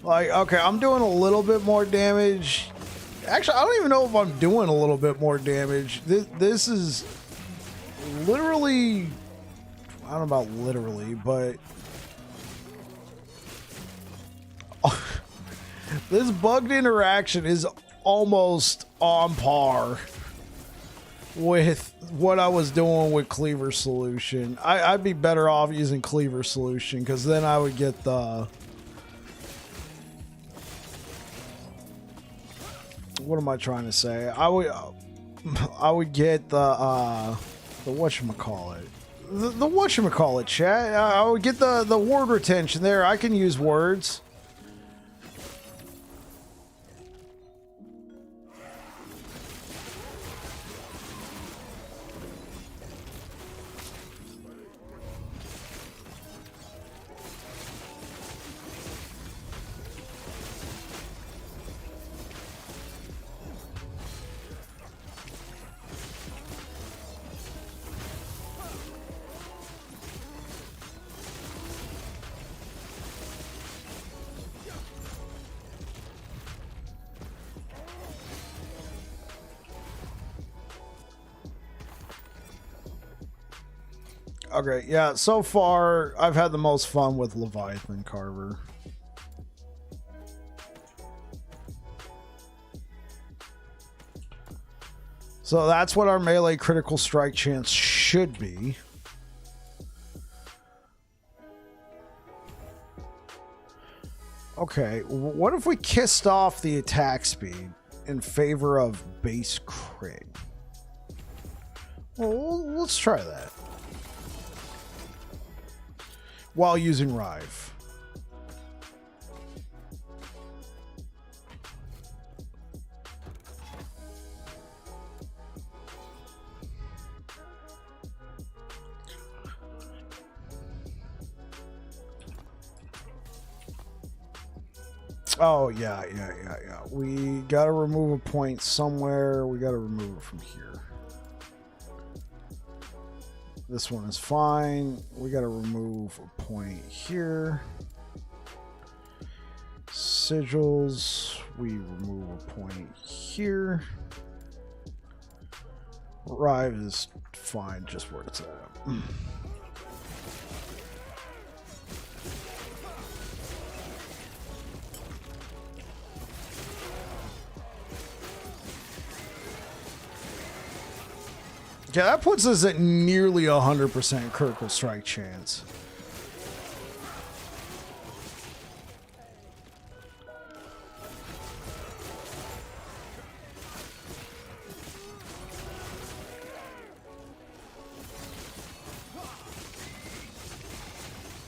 like, okay, I'm doing a little bit more damage. Actually, I don't even know if I'm doing a little bit more damage. This is literally, I don't know about literally, but this bugged interaction is almost on par with what I was doing with Cleaver Solution. I'd be better off using Cleaver Solution because then I would get the... What am I trying to say? I would get the whatchamacallit. The whatchamacallit, chat. I would get the word retention there. I can use words. Okay, yeah, so far I've had the most fun with Leviathan Carver. So that's what our melee critical strike chance should be. Okay, what if we kissed off the attack speed in favor of base crit? Well, let's try that. While using Rive. Oh, yeah. We gotta remove a point somewhere. We gotta remove it from here. This one is fine. We gotta remove a point here. Sigils, we remove a point here. Rive is fine just where it's at. Yeah, that puts us at nearly 100% critical strike chance.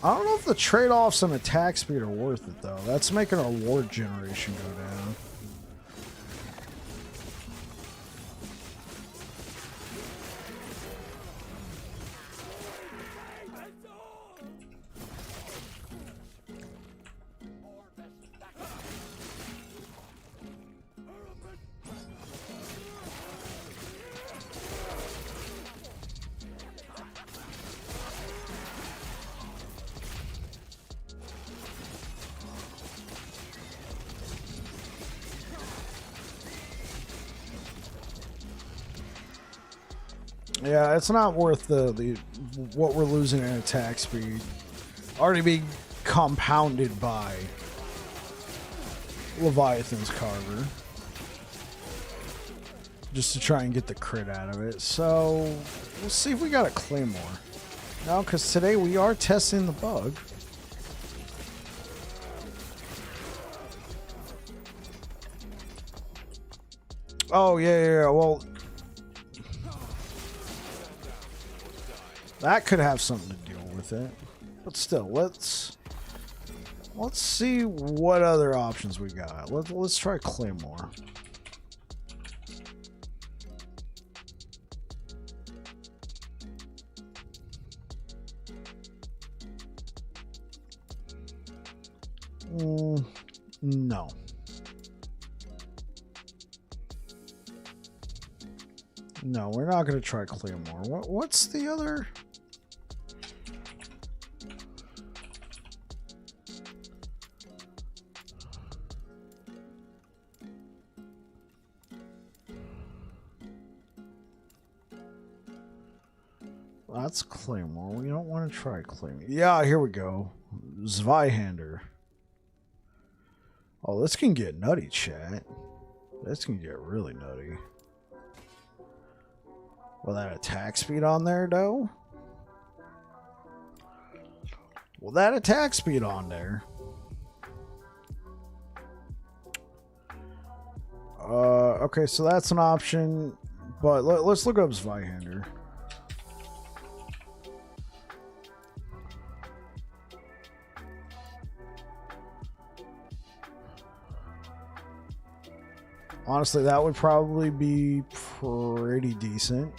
I don't know if the trade-offs on attack speed are worth it, though. That's making our ward generation go down. Yeah, it's not worth the what we're losing in attack speed. Already being compounded by Leviathan's Carver. Just to try and get the crit out of it. So, we'll see if we got a Claymore. No, because today we are testing the bug. Oh, yeah. Well, that could have something to do with it. But still, let's see what other options we got. Let's try Claymore. No. No, we're not going to try Claymore. What's the other? That's Claymore. We don't want to try Claymore. Yeah, here we go. Zweihander. Oh, this can get nutty, chat. This can get really nutty. Will that attack speed on there, though? Will that attack speed on there? Okay, so that's an option. But let's look up Zweihander. Honestly, that would probably be pretty decent.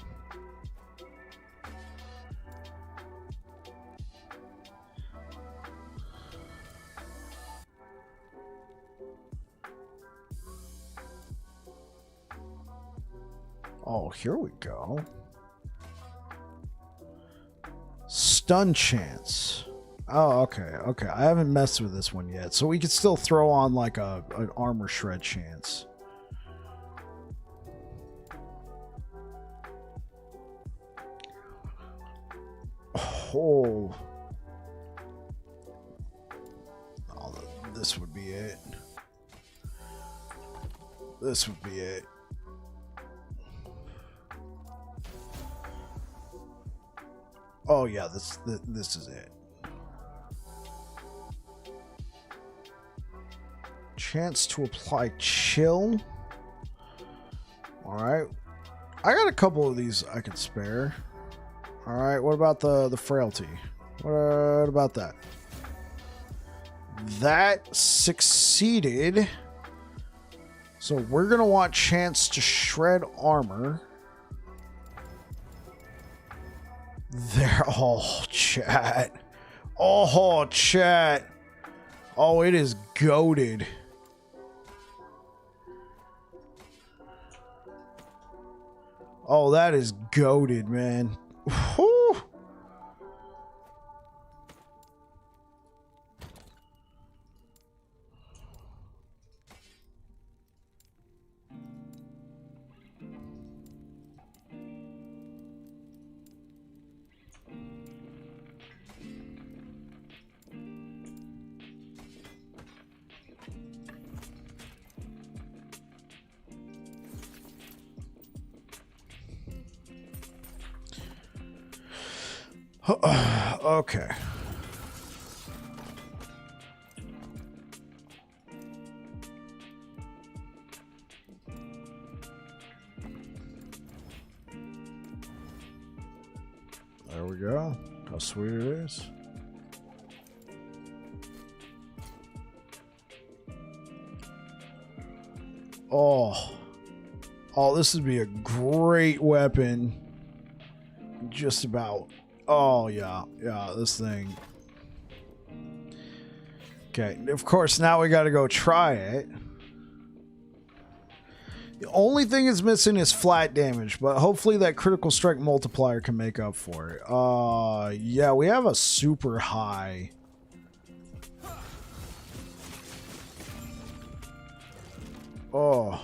Oh, here we go. Stun chance. Oh, okay, okay. I haven't messed with this one yet, so we could still throw on like an armor shred chance. Oh. Oh, this would be it. This would be it. Oh yeah, this is it. Chance to apply chill. All right, I got a couple of these I could spare. All right, what about the frailty? What about that? That succeeded. So we're gonna want chance to shred armor. There, oh chat, oh chat, oh it is goated. Oh, that is goated, man. Whew. Okay. There we go. How sweet it is. Oh. Oh, this would be a great weapon. Just about. Oh, yeah. Yeah, this thing. Okay. Of course, now we got to go try it. The only thing it's missing is flat damage, but hopefully that critical strike multiplier can make up for it. Yeah, we have a super high. Oh.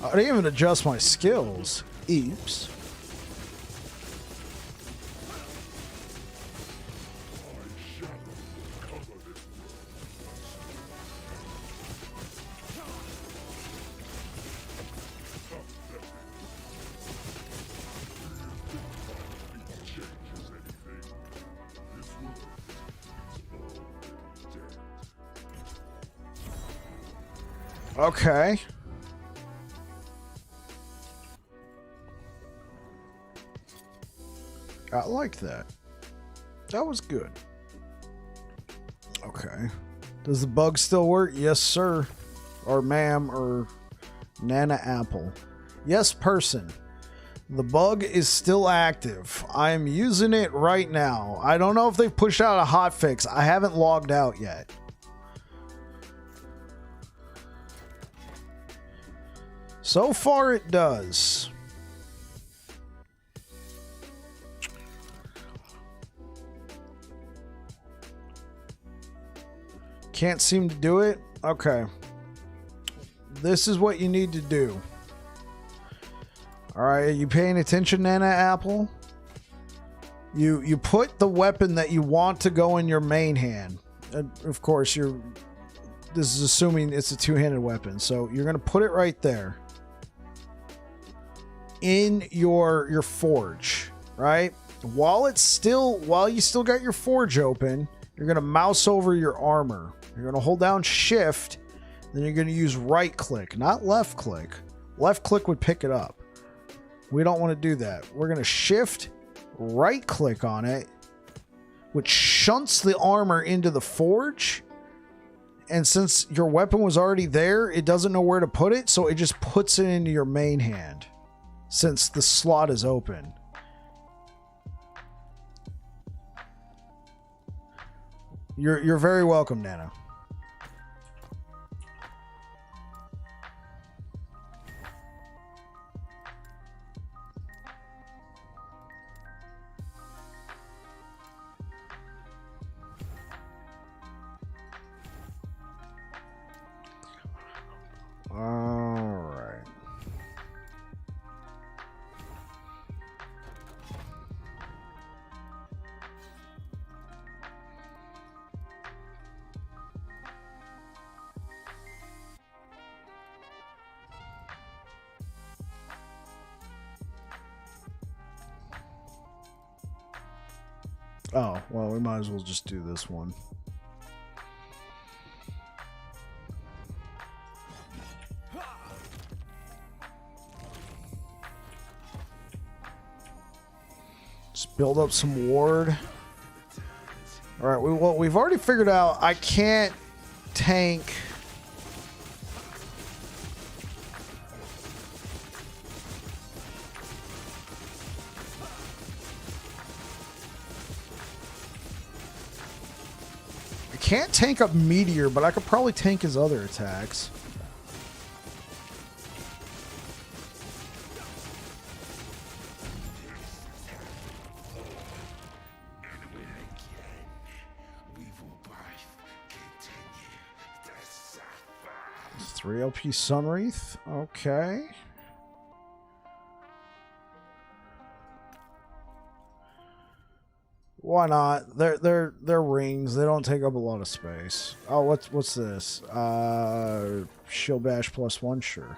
I didn't even adjust my skills. Oops. Okay. I like that. That was good. Okay. Does the bug still work? Yes, sir. Or ma'am, or Nana Apple. Yes, person. The bug is still active. I am using it right now. I don't know if they've pushed out a hotfix. I haven't logged out yet. So far, it does. Can't seem to do it? Okay. This is what you need to do. Alright, are you paying attention, Nana Apple? You put the weapon that you want to go in your main hand. Of course, this is assuming it's a two-handed weapon. So you're going to put it right there. In your forge, right? While you still got your forge open, you're going to mouse over your armor. You're going to hold down shift, then you're going to use right click, not left click. Left click would pick it up. We don't want to do that. We're going to shift, right click on it, which shunts the armor into the forge. And since your weapon was already there, it doesn't know where to put it, so it just puts it into your main hand since the slot is open. You're very welcome, Nana. All right. Oh, well, we might as well just do this one. Just build up some ward. All right, we've already figured out I can't tank. Can't tank up Meteor, but I could probably tank his other attacks. It's 3 LP Sunwreath. Okay. Why not? They're rings. They don't take up a lot of space. Oh, what's this? Shield bash +1, sure.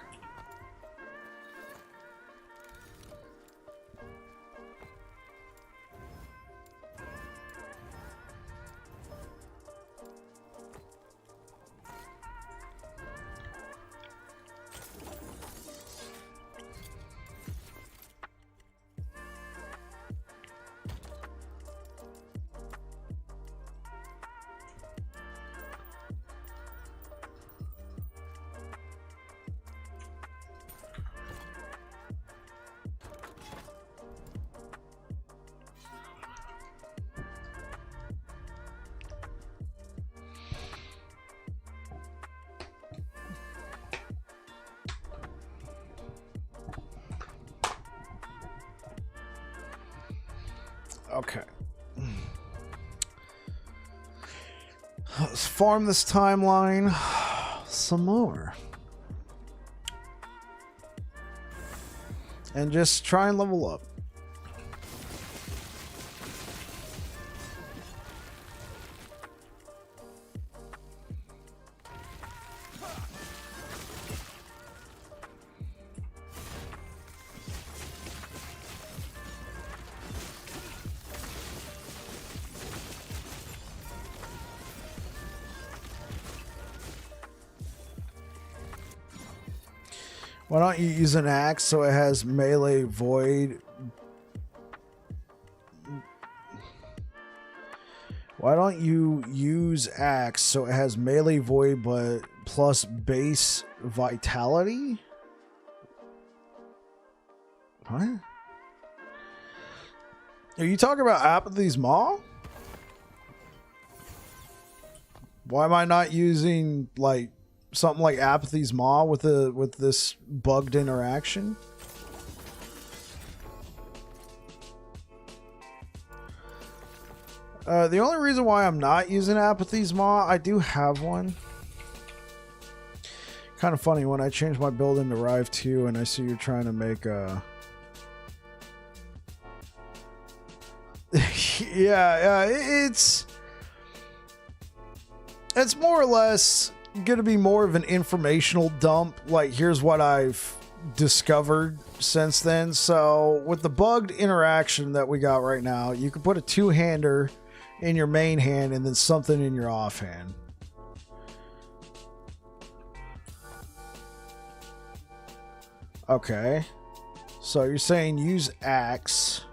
Okay. Let's farm this timeline some more. And just try and level up. Why don't you use an axe so it has melee void? Why don't you use axe so it has melee void but plus base vitality? What? Are you talking about Apathy's Maw? Why am I not using like something like Apathy's Maw with this bugged interaction? The only reason why I'm not using Apathy's Maw, I do have one. Kind of funny when I change my build into Rive 2 and I see you're trying to make a... yeah, it's more or less going to be more of an informational dump. Like, here's what I've discovered since then. So with the bugged interaction that we got right now, you can put a two-hander in your main hand and then something in your offhand. Okay, so you're saying use axe.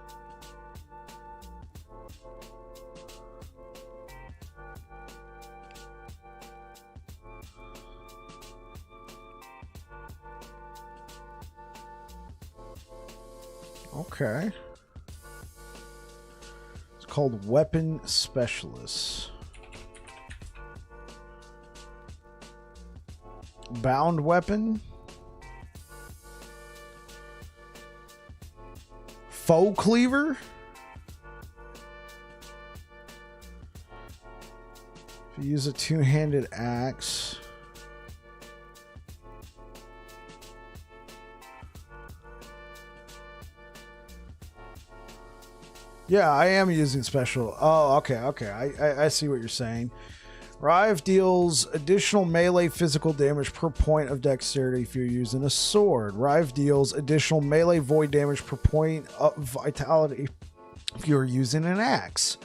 Okay. It's called Weapon Specialist. Bound weapon. Foe cleaver. If you use a two-handed axe. Yeah, I am using special. Oh, okay. I see what you're saying. Rive deals additional melee physical damage per point of dexterity if you're using a sword. Rive deals additional melee void damage per point of vitality if you're using an axe.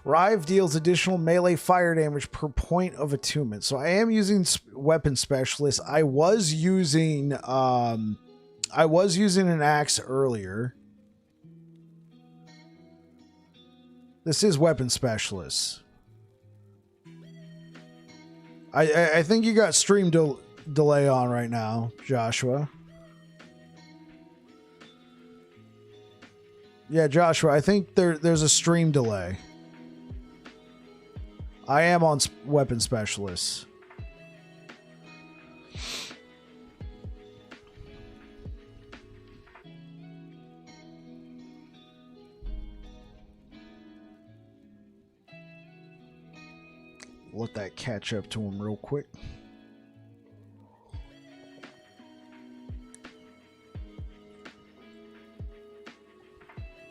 Rive deals additional melee fire damage per point of attunement. So I am using weapon specialist. I was using an axe earlier. This is weapon specialist. I think you got stream delay on right now, Joshua. Yeah, Joshua, I think there's a stream delay. I am on weapon specialist. Let that catch up to him real quick.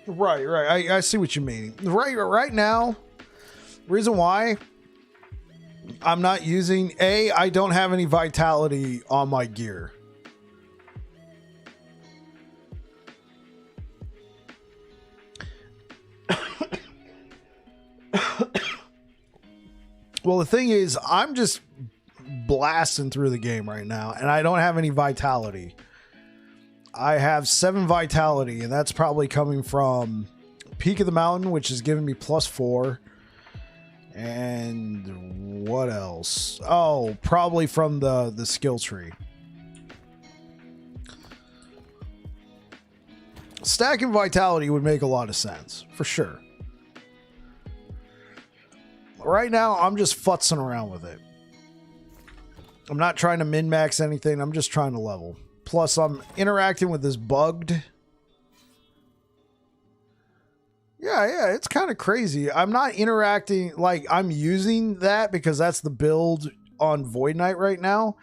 Right. I see what you mean. Right now, reason why I'm not using I don't have any vitality on my gear. Well, the thing is, I'm just blasting through the game right now, and I don't have any vitality. I have 7 vitality, and that's probably coming from Peak of the Mountain, which is giving me +4. And what else? Oh, probably from the skill tree. Stacking vitality would make a lot of sense, for sure. Right now, I'm just futzing around with it. I'm not trying to min-max anything. I'm just trying to level. Plus, I'm interacting with this bugged. Yeah, it's kind of crazy. I'm not interacting, like, I'm using that because that's the build on Void Knight right now.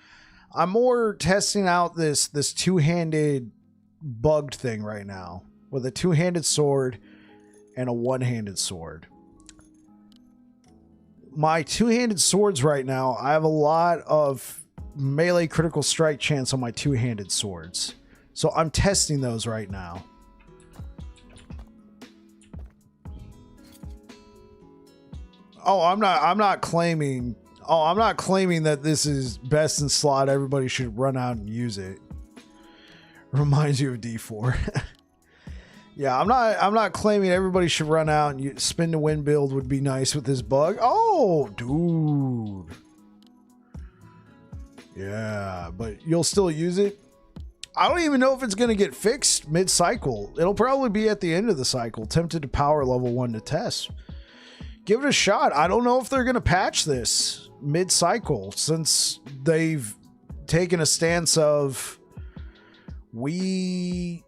I'm more testing out this two-handed bugged thing right now with a two-handed sword and a one-handed sword. My two-handed swords right now, I have a lot of melee critical strike chance on my two-handed swords. So I'm testing those right now. Oh, I'm not claiming that this is best in slot. Everybody should run out and use it. Reminds you of D4. Yeah, I'm not claiming everybody should run out and spin to win build would be nice with this bug. Oh, dude. Yeah, but you'll still use it. I don't even know if it's going to get fixed mid-cycle. It'll probably be at the end of the cycle. Tempted to power level 1 to test. Give it a shot. I don't know if they're going to patch this mid-cycle since they've taken a stance of we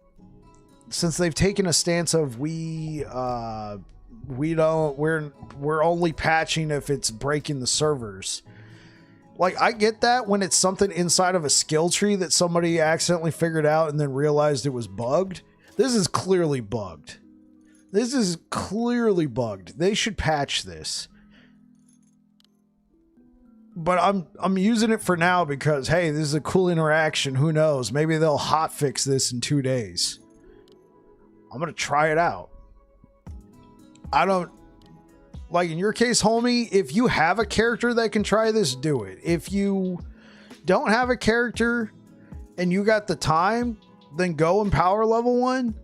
don't, we're only patching if it's breaking the servers. Like, I get that when it's something inside of a skill tree that somebody accidentally figured out and then realized it was bugged. This is clearly bugged. This is clearly bugged. They should patch this. But I'm using it for now because, hey, this is a cool interaction. Who knows? Maybe they'll hotfix this in 2 days. I'm going to try it out. I don't... Like in your case, homie, if you have a character that can try this, do it. If you don't have a character and you got the time, then go and power level 1.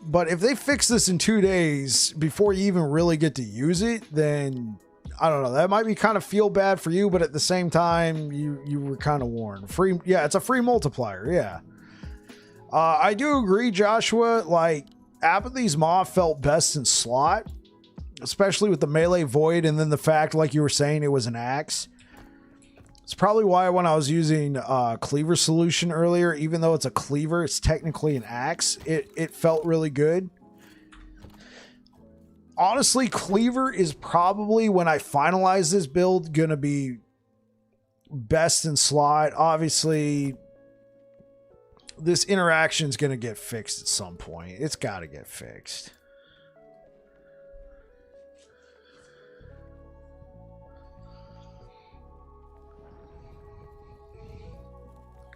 But if they fix this in 2 days before you even really get to use it, then I don't know. That might be kind of feel bad for you, but at the same time, you were kind of warned. Free, yeah, it's a free multiplier. Yeah. I do agree, Joshua. Like, Apathy's Maw felt best in slot, especially with the melee void, and then the fact, like you were saying, it was an axe. It's probably why when I was using Cleaver Solution earlier, even though it's a cleaver, it's technically an axe. It felt really good. Honestly, Cleaver is probably, when I finalize this build, going to be best in slot. Obviously, this interaction is going to get fixed at some point. It's got to get fixed.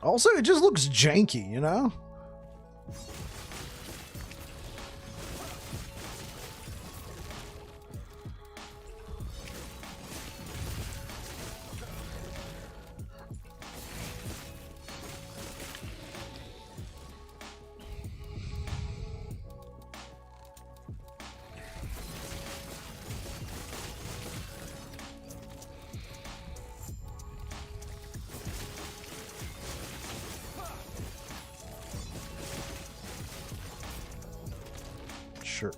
Also, it just looks janky, you know? Sure.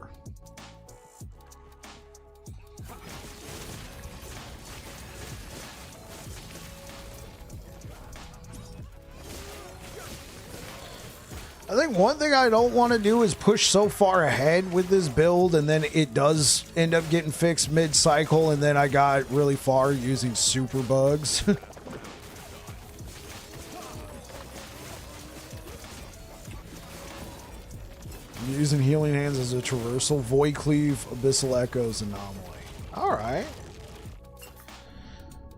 I think one thing I don't want to do is push so far ahead with this build and then it does end up getting fixed mid-cycle and then I got really far using super bugs. Using Healing Hands as a traversal, Void Cleave, Abyssal Echoes, Anomaly. Alright.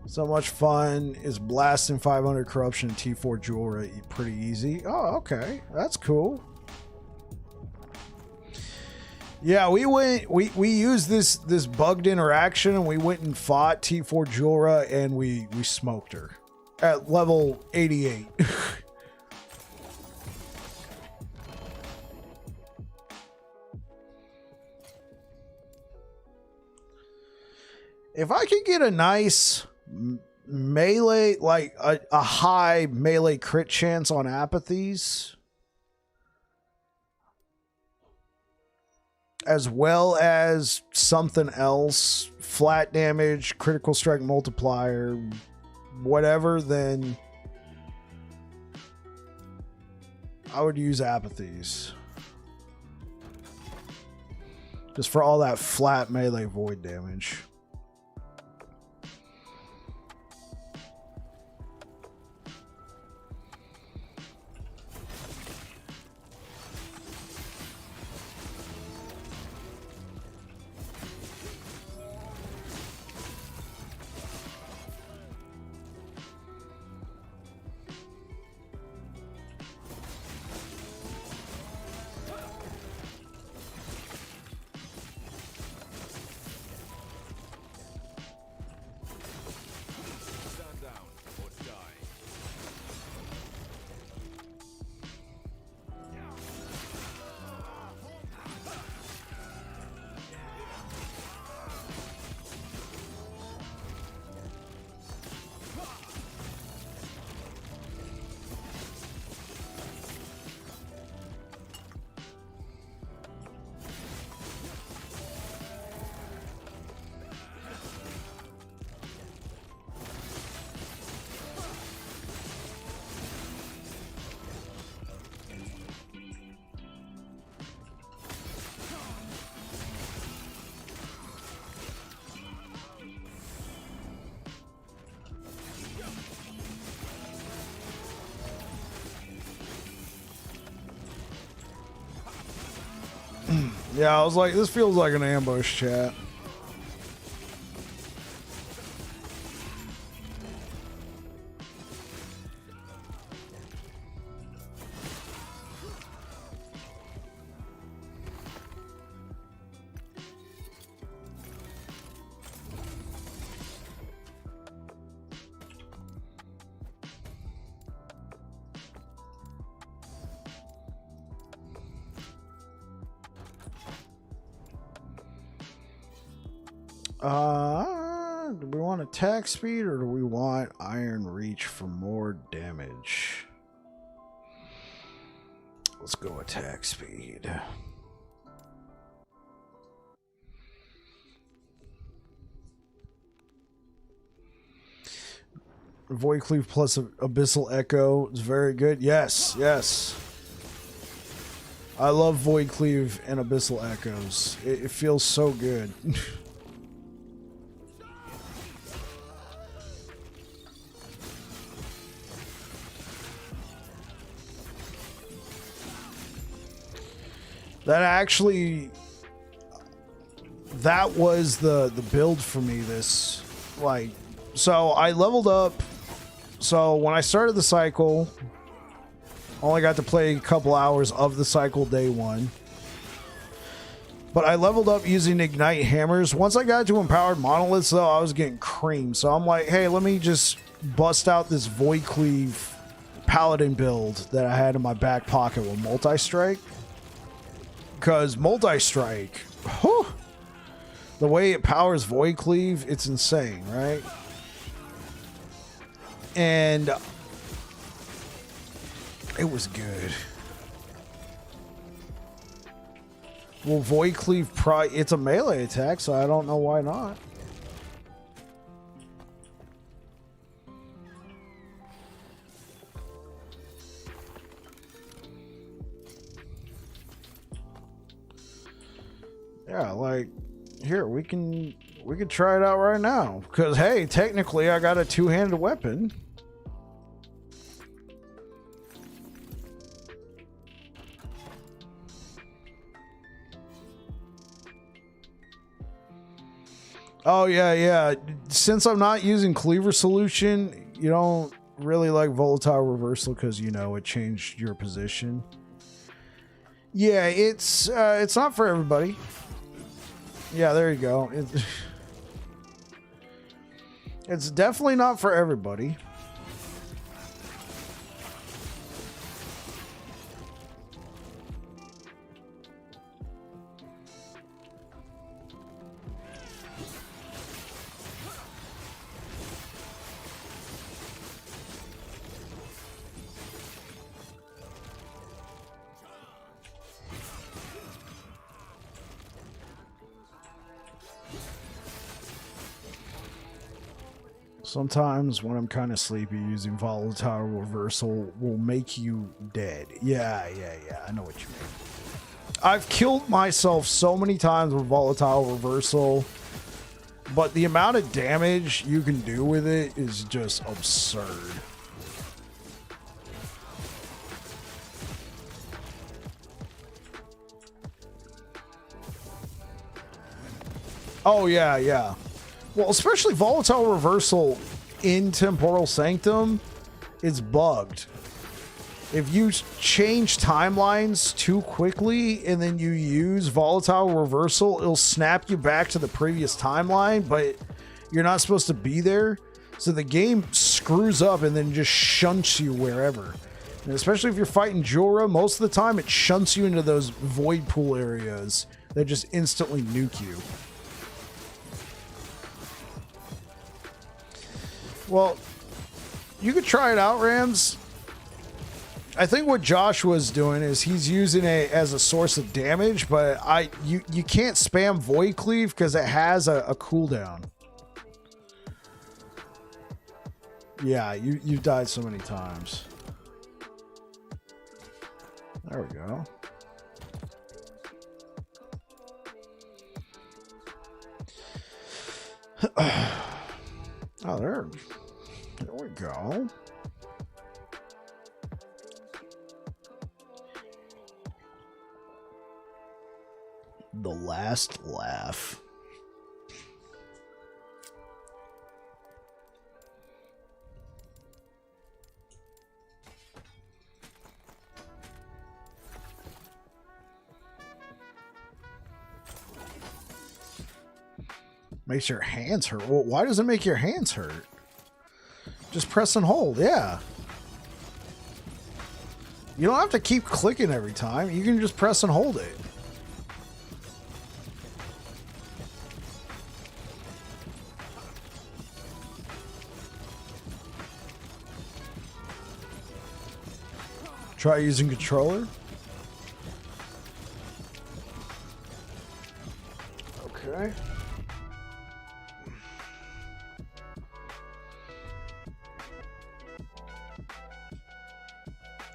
So much fun. Is blasting 500 Corruption and T4 Jewelry pretty easy? Oh, okay. That's cool. Yeah, we used this bugged interaction and we went and fought T4 Jewelry and we smoked her at level 88. If I could get a nice melee, like a high melee crit chance on Apathies, as well as something else, flat damage, critical strike multiplier, whatever, then I would use Apathies. Just for all that flat melee void damage. Yeah, I was like, this feels like an ambush, chat. Do we want attack speed or do we want Iron Reach for more damage? Let's go attack speed. Void Cleave plus Abyssal Echo is very good. Yes, yes. I love Void Cleave and Abyssal Echoes. It feels so good. That was the build for me this, like, so I leveled up. So when I started the cycle, only got to play a couple hours of the cycle day one, but I leveled up using Ignite hammers. Once I got to Empowered Monoliths though, I was getting creamed, so I'm like, hey, let me just bust out this Void Cleave Paladin build that I had in my back pocket with Multi-Strike. Because Multi-Strike, whew, the way it powers Void Cleave, it's insane, right? And it was good. Well, Void Cleave, it's a melee attack, so I don't know why not. Yeah, like, here, we can try it out right now. Because, hey, technically I got a two-handed weapon. Oh, yeah, yeah. Since I'm not using Cleaver Solution, you don't really like Volatile Reversal because, you know, it changed your position. Yeah, it's not for everybody. Yeah, there you go. It's definitely not for everybody. Sometimes when I'm kind of sleepy, using Volatile Reversal will make you dead. Yeah, I know what you mean. I've killed myself so many times with Volatile Reversal, but the amount of damage you can do with it is just absurd. Oh, yeah. Well, especially Volatile Reversal in Temporal Sanctum, it's bugged. If you change timelines too quickly and then you use Volatile Reversal, it'll snap you back to the previous timeline, but you're not supposed to be there. So the game screws up and then just shunts you wherever. And especially if you're fighting Jorah, most of the time it shunts you into those void pool areas that just instantly nuke you. Well, you could try it out, Rams. I think what Josh was doing is he's using it as a source of damage, but you can't spam Void Cleave because it has a cooldown. Yeah, you've died so many times. There we go. Oh, there we go. The last laugh. Makes your hands hurt. Well, why does it make your hands hurt? Just press and hold, yeah. You don't have to keep clicking every time. You can just press and hold it. Try using controller. Okay.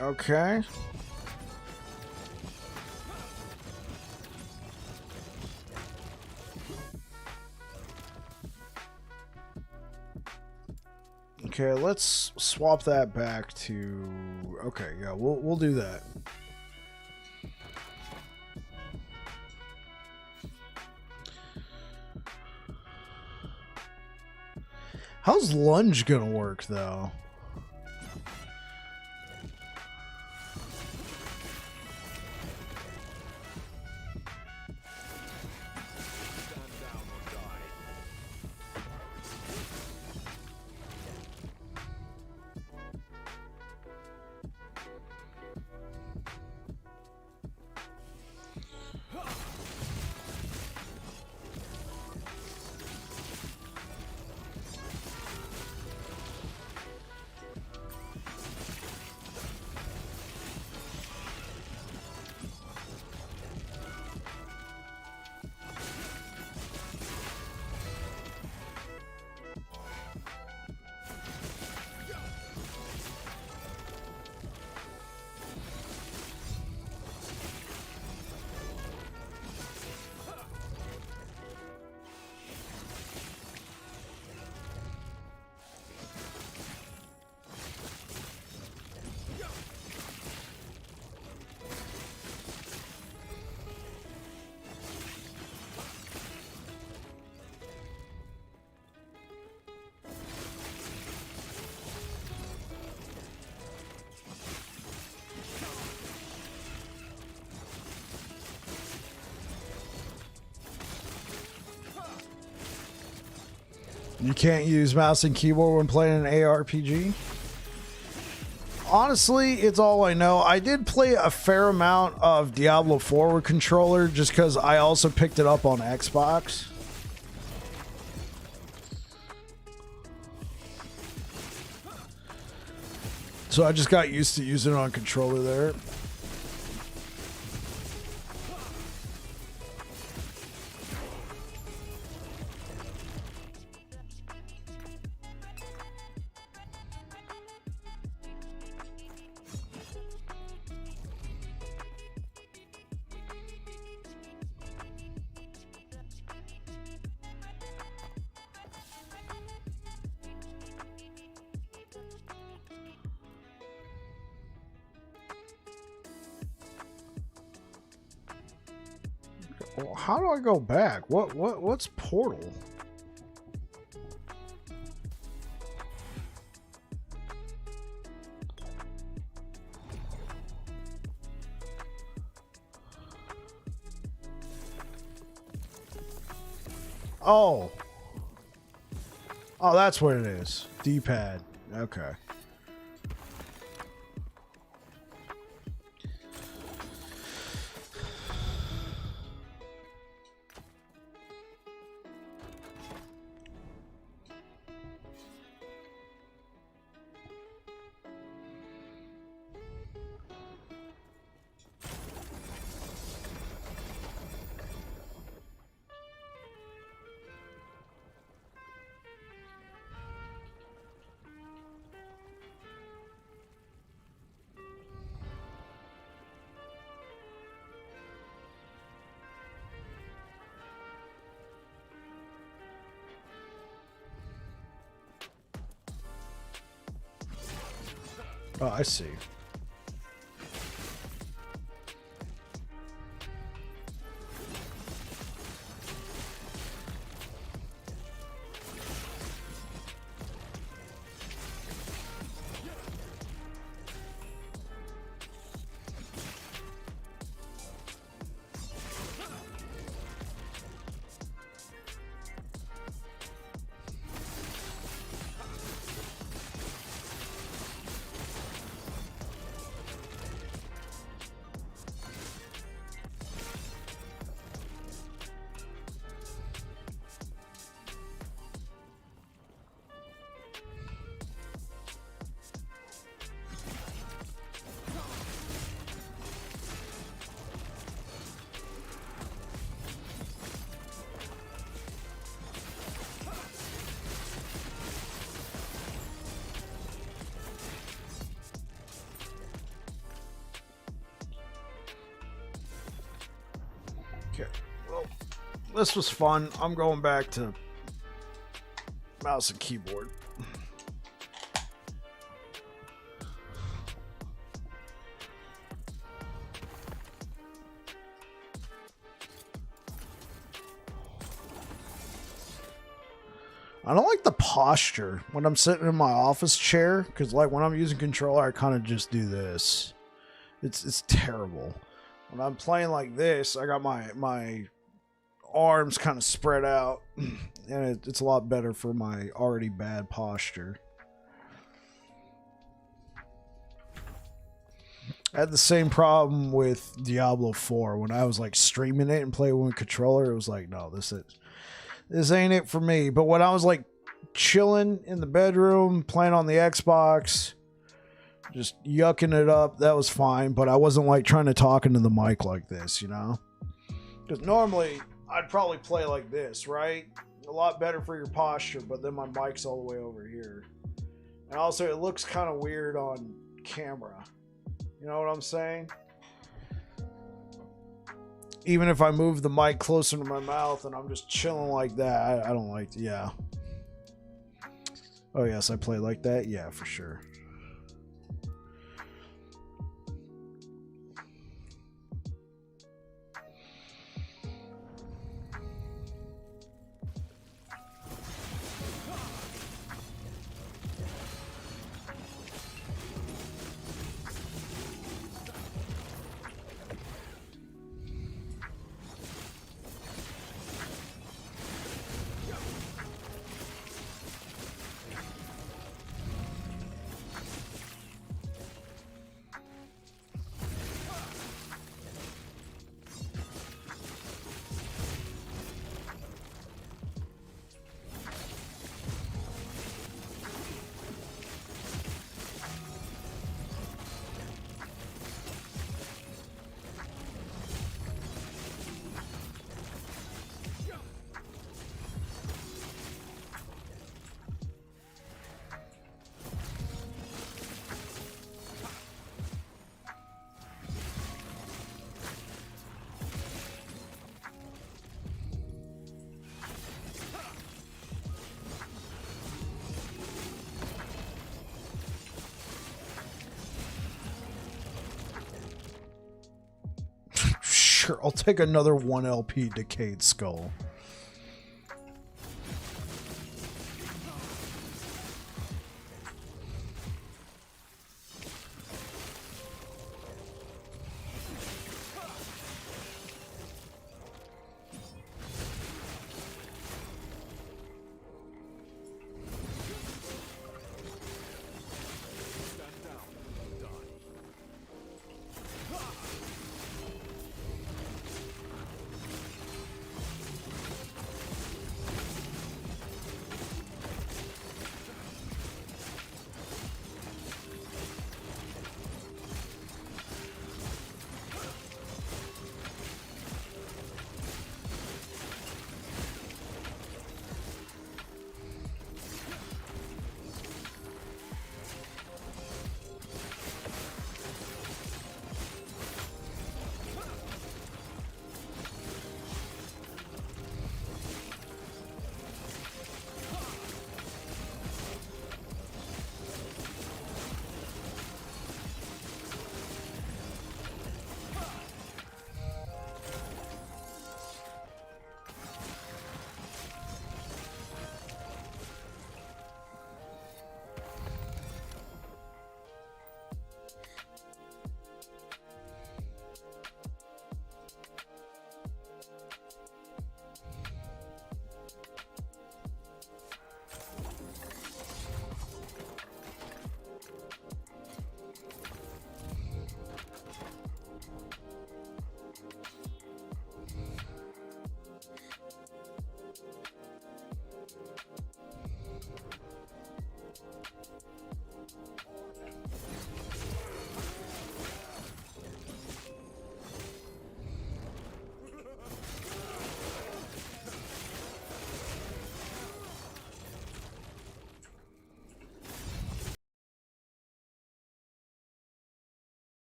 Okay. Okay, let's swap that back to. Okay, yeah, we'll do that. How's lunge gonna work though? You can't use mouse and keyboard when playing an ARPG? Honestly, it's all I know. I did play a fair amount of Diablo 4 with controller just because I also picked it up on Xbox. So I just got used to using it on controller there. Well, how do I go back? What's portal? Oh. Oh, that's what it is. D-pad. Okay. Oh, I see. Okay. Well, this was fun. I'm going back to mouse and keyboard. I don't like the posture when I'm sitting in my office chair, because like when I'm using controller, I kind of just do this. It's terrible. When I'm playing like this, I got my arms kind of spread out, and it's a lot better for my already bad posture. I had the same problem with Diablo 4 when I was like streaming it and playing with a controller. It was like, no, this ain't it for me. But when I was like chilling in the bedroom, playing on the Xbox, just yucking it up, that was fine. But I wasn't like trying to talk into the mic like this, you know? Because normally I'd probably play like this, right? A lot better for your posture, but then my mic's all the way over here. And also it looks kind of weird on camera. You know what I'm saying? Even if I move the mic closer to my mouth and I'm just chilling like that, I don't like, yeah. Oh yes, I play like that? Yeah, for sure. Sure, I'll take another 1 LP Decayed Skull.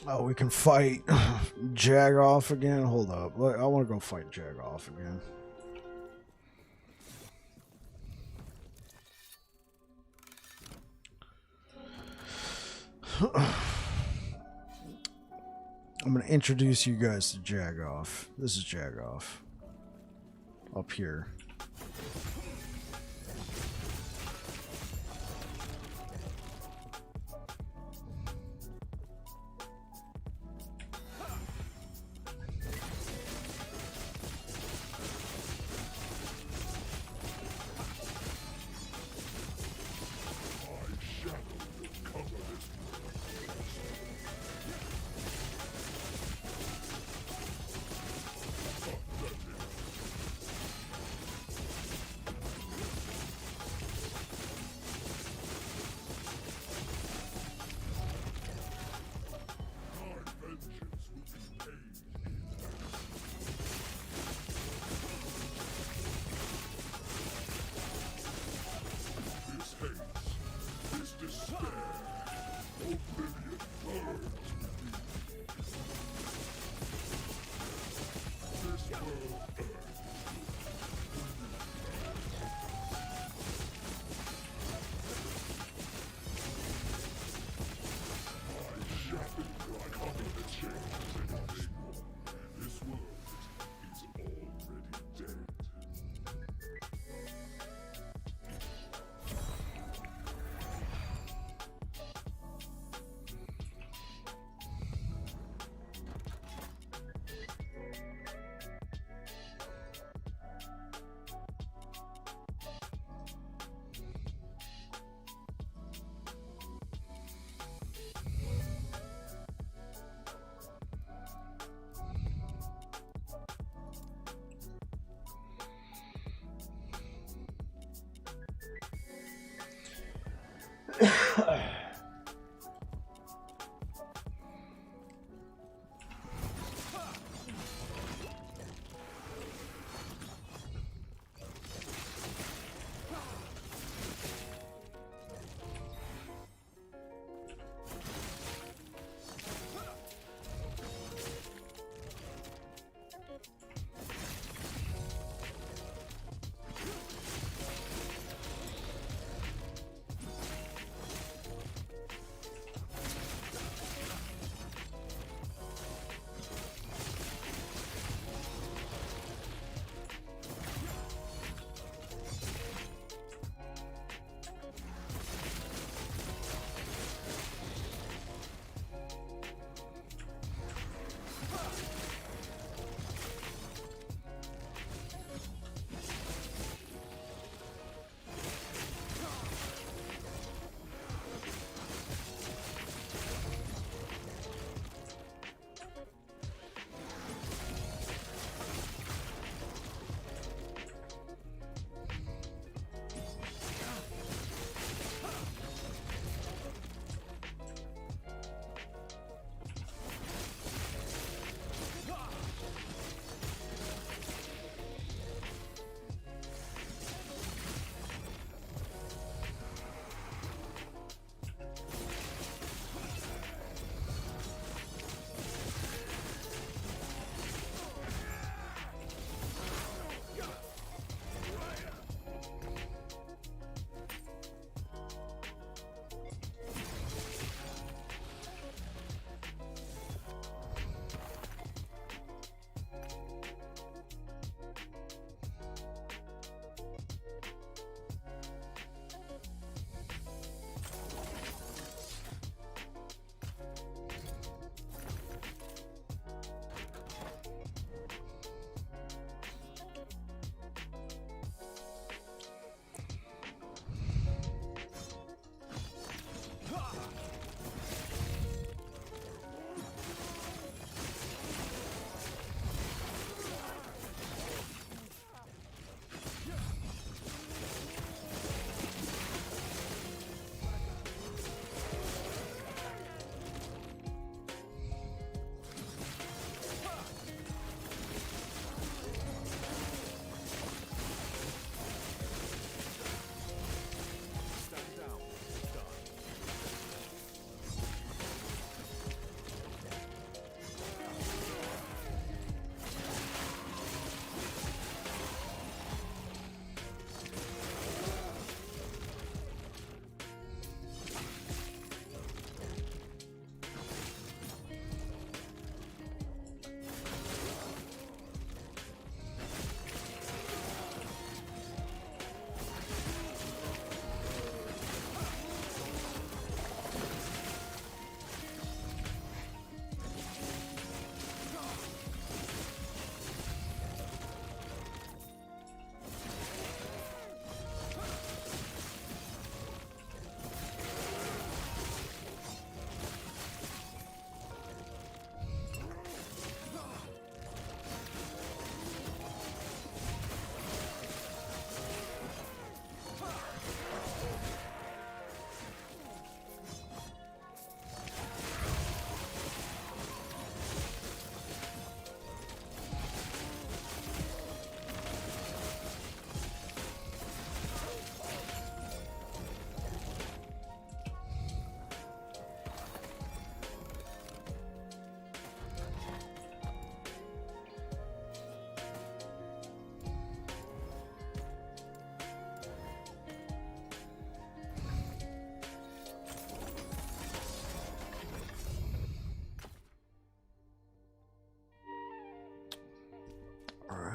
Oh, we can fight Jagoff again. Hold up. I want to go fight Jagoff again. I'm going to introduce you guys to Jagoff. This is Jagoff. Up here.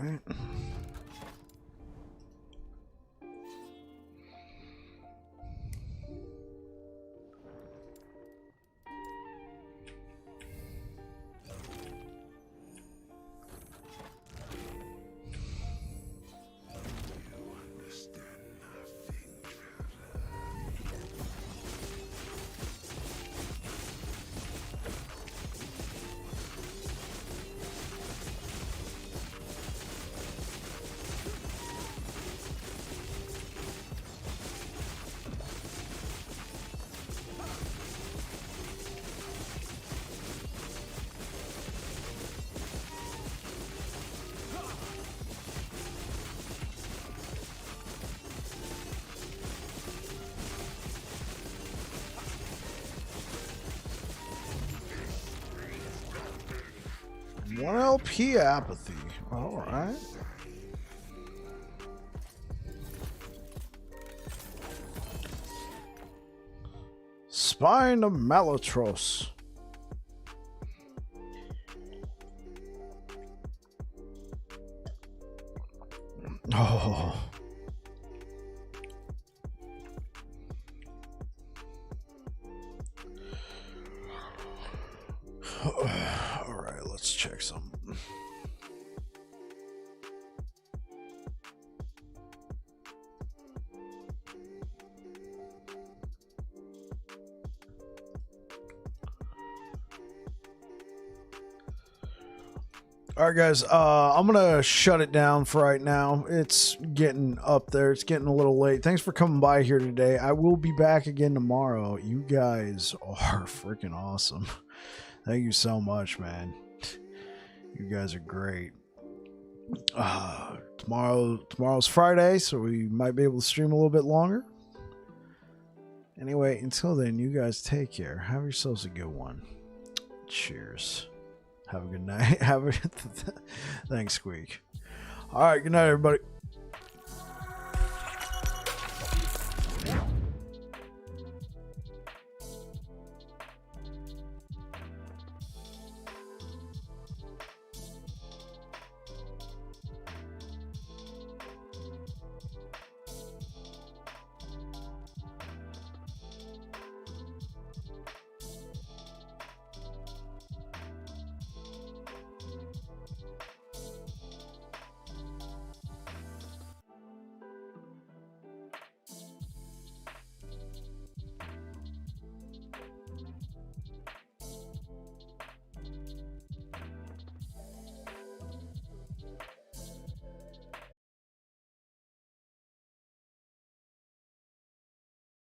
right. One LP apathy. All right. Spine of Malotros. Oh. All right, let's check some. All right, guys. I'm gonna shut it down for right now. It's getting up there. It's getting a little late. Thanks for coming by here today. I will be back again tomorrow. You guys are freaking awesome. Thank you so much, man. You guys are great. Tomorrow's Friday, so we might be able to stream a little bit longer. Anyway, until then, you guys take care. Have yourselves a good one. Cheers. Have a good night. Thanks, Squeak. All right, good night, everybody.